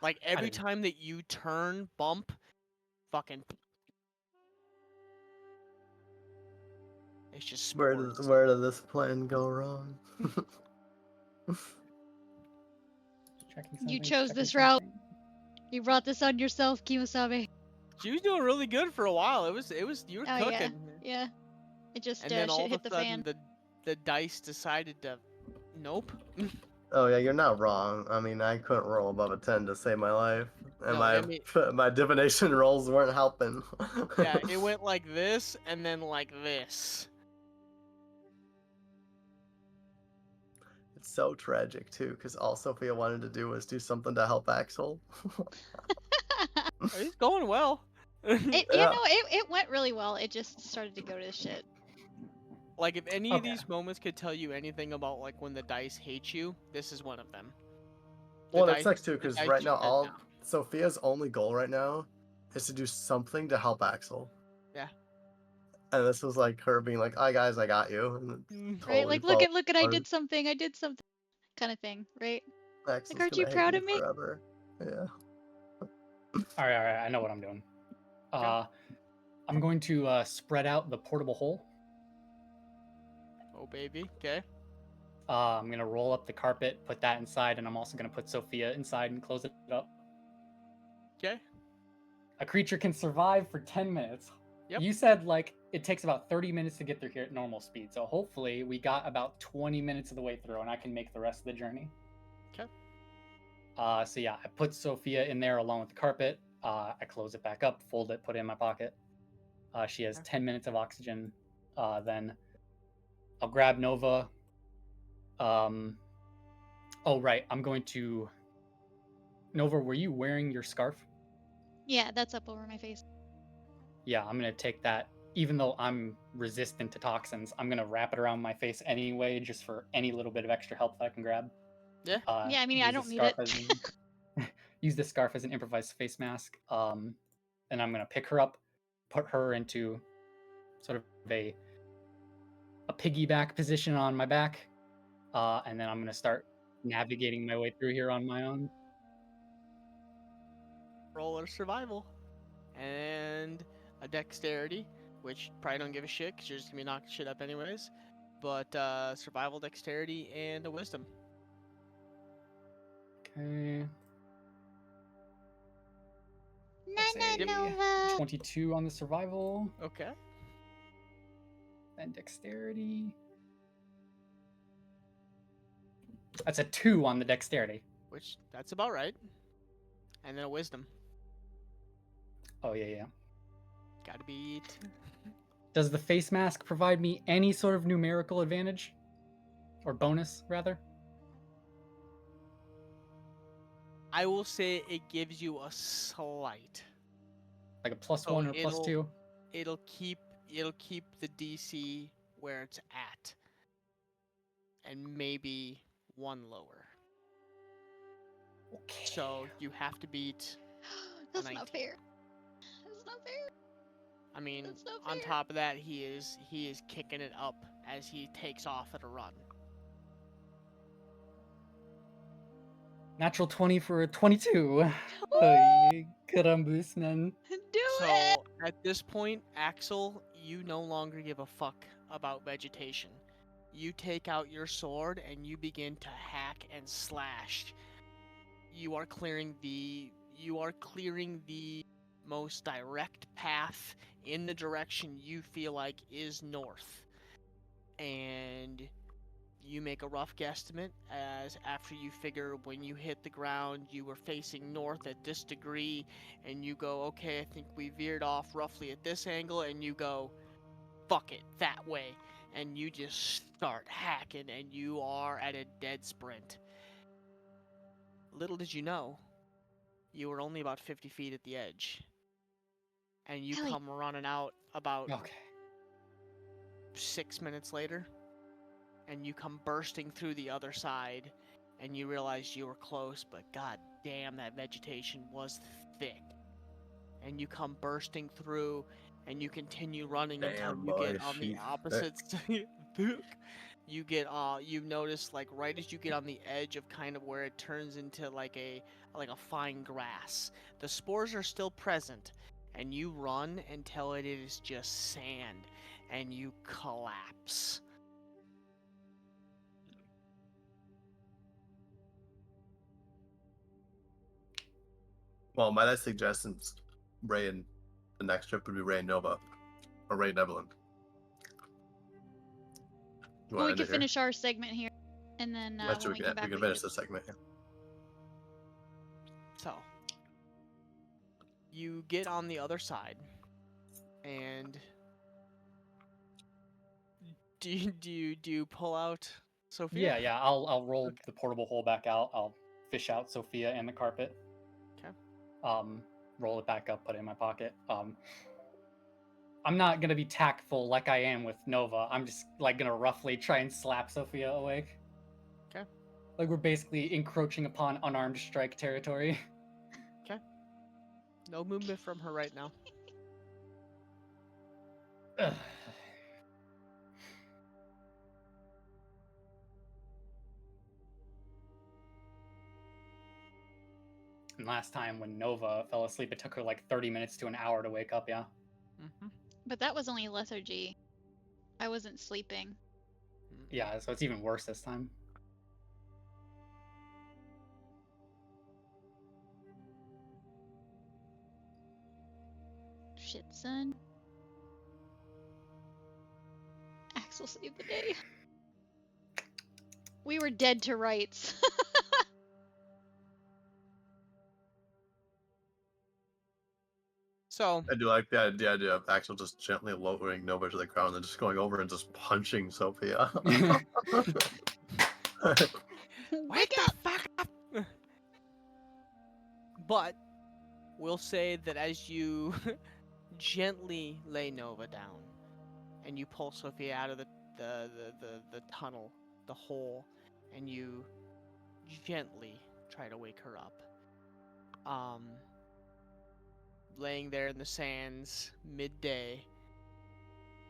Like every time that you turn, bump, fucking. It's just spores. Where did this plan go wrong? You chose this route. You brought this on yourself, Kimosabe. She was doing really good for a while. It was you were cooking. Yeah. It just and then all shit of hit a the sudden fan. the dice decided to nope. Oh yeah, you're not wrong. I mean, I couldn't roll above a 10 to save my life, and No, my divination rolls weren't helping. Yeah, it went like this and then like this. It's so tragic too, because all Sophia wanted to do was do something to help Axel. It's going well. It went really well. It just started to go to shit. Like if any of these moments could tell you anything about like when the dice hate you, this is one of them. Well, it sucks too, because right now Sophia's only goal right now is to do something to help Axel. Yeah. And this was like her being like, "Hi guys, I got you." Right? Like look at I did something kind of thing, right? Axel's like aren't you proud of me? Forever. Yeah. All right, I know what I'm doing. I'm going to spread out the portable hole. Oh baby, okay. I'm gonna roll up the carpet, put that inside, and I'm also gonna put Sophia inside and close it up. Okay. A creature can survive for 10 minutes. Yep. You said like it takes about 30 minutes to get through here at normal speed, so hopefully we got about 20 minutes of the way through, and I can make the rest of the journey. Okay. So yeah, I put Sophia in there along with the carpet. I close it back up, fold it, put it in my pocket. She has 10 minutes of oxygen. Then I'll grab Nova. Oh right, I'm going to. Nova, were you wearing your scarf? Yeah, that's up over my face. Yeah, I'm gonna take that. Even though I'm resistant to toxins, I'm gonna wrap it around my face anyway, just for any little bit of extra help that I can grab. Yeah. Yeah, I mean, I don't need it. Use the scarf as an improvised face mask. And I'm gonna pick her up, put her into sort of a piggyback position on my back, and then I'm gonna start navigating my way through here on my own. Roll a survival and a dexterity, which probably don't give a shit because you're just gonna be knocking shit up anyways. But survival, dexterity, and a wisdom. Okay. Okay. That's Nana a Nova. 22 on the survival. Okay. And dexterity. That's a 2 on the dexterity. Which, that's about right. And then a wisdom. Oh, yeah. Gotta beat. Does the face mask provide me any sort of numerical advantage? Or bonus, rather? I will say it gives you a slight. Like a +1 So or +2? It'll keep the DC where it's at. And maybe 1 lower. Okay. So you have to beat That's 19. not fair. That's not fair. I mean, That's not on fair. top of that, he is kicking it up as he takes off at a run. Natural 20 for a 22. Ay, carambus, man. Do it. So at this point, Axel, you no longer give a fuck about vegetation. You take out your sword and you begin to hack and slash. You are clearing the most direct path in the direction you feel like is north. And you make a rough guesstimate as after you figure when you hit the ground you were facing north at this degree, and you go, okay, I think we veered off roughly at this angle, and you go, fuck it, that way. And you just start hacking and you are at a dead sprint. Little did you know, you were only about 50 feet at the edge. And you Ellie. come running out about Okay. 6 minutes later, and you come bursting through the other side, and you realize you were close, but god damn, that vegetation was thick. And you come bursting through, and you continue running until Damn, you boy, get on the she's opposite side. You notice, like, right as you get on the edge of kind of where it turns into like a fine grass, the spores are still present, and you run until it is just sand, and you collapse. Well, might I suggest Ray and the next trip would be Ray and Nova or Ray and Evelyn. You Well, want we to can end it here? finish our segment here, and then Actually, when we come back, we can we finish can. this segment. Yeah. So, you get on the other side, and do you pull out Sophia? Yeah. I'll roll Okay. the portable hole back out. I'll fish out Sophia and the carpet. Okay. Roll it back up, put it in my pocket. I'm not gonna be tactful like I am with Nova. I'm just like gonna roughly try and slap Sophia awake. Okay. Like we're basically encroaching upon unarmed strike territory. Okay. No movement from her right now. And last time when Nova fell asleep, it took her like 30 minutes to an hour to wake up, yeah? Mm-hmm. But that was only lethargy. I wasn't sleeping. Yeah, so it's even worse this time. Shit, son. Axel saved the day. We were dead to rights. So, I do like the idea of Axel just gently lowering Nova to the ground and just going over and just punching Sophia. wake Wake the up! fuck up! But we'll say that as you gently lay Nova down, and you pull Sophia out of the tunnel, the hole, and you gently try to wake her up. Laying there in the sands, midday,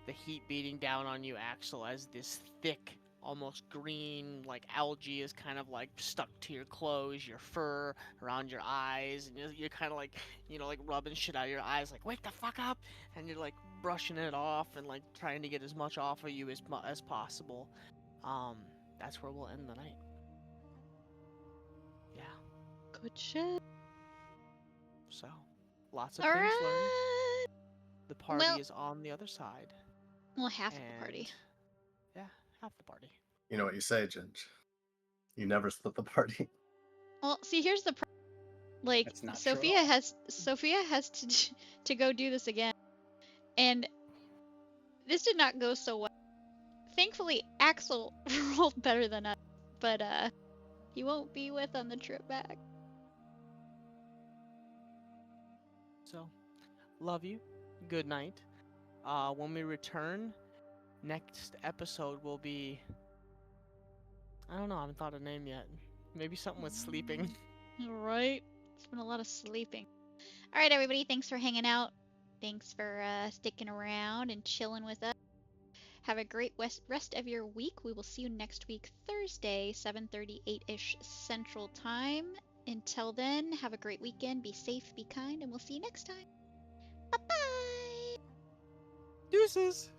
the heat beating down on you, Axel, as this thick, almost green, like algae is kind of like stuck to your clothes, your fur, around your eyes, and you're kind of like, like rubbing shit out of your eyes, like, wake the fuck up, and you're like brushing it off and like trying to get as much off of you as possible. That's where we'll end the night. Yeah. Good shit. So, lots of All things learned. right. The party Well- is on the other side. Well, half of the party. and- Yeah, half the party. You know what you say, Ginge. You never split the party. Well, see, here's the like That's not true at Sophia all. has to go do this again, and this did not go so well. Thankfully, Axel rolled better than us, but he won't be with on the trip back. So, love you. Good night. When we return, next episode will be. I don't know. I haven't thought of a name yet. Maybe something with sleeping. All right. It's been a lot of sleeping. All right, everybody. Thanks for hanging out. Thanks for sticking around and chilling with us. Have a great rest of your week. We will see you next week, Thursday, 7:38-ish Central Time. Until then, have a great weekend. Be safe, be kind, and we'll see you next time. Bye-bye! Deuces!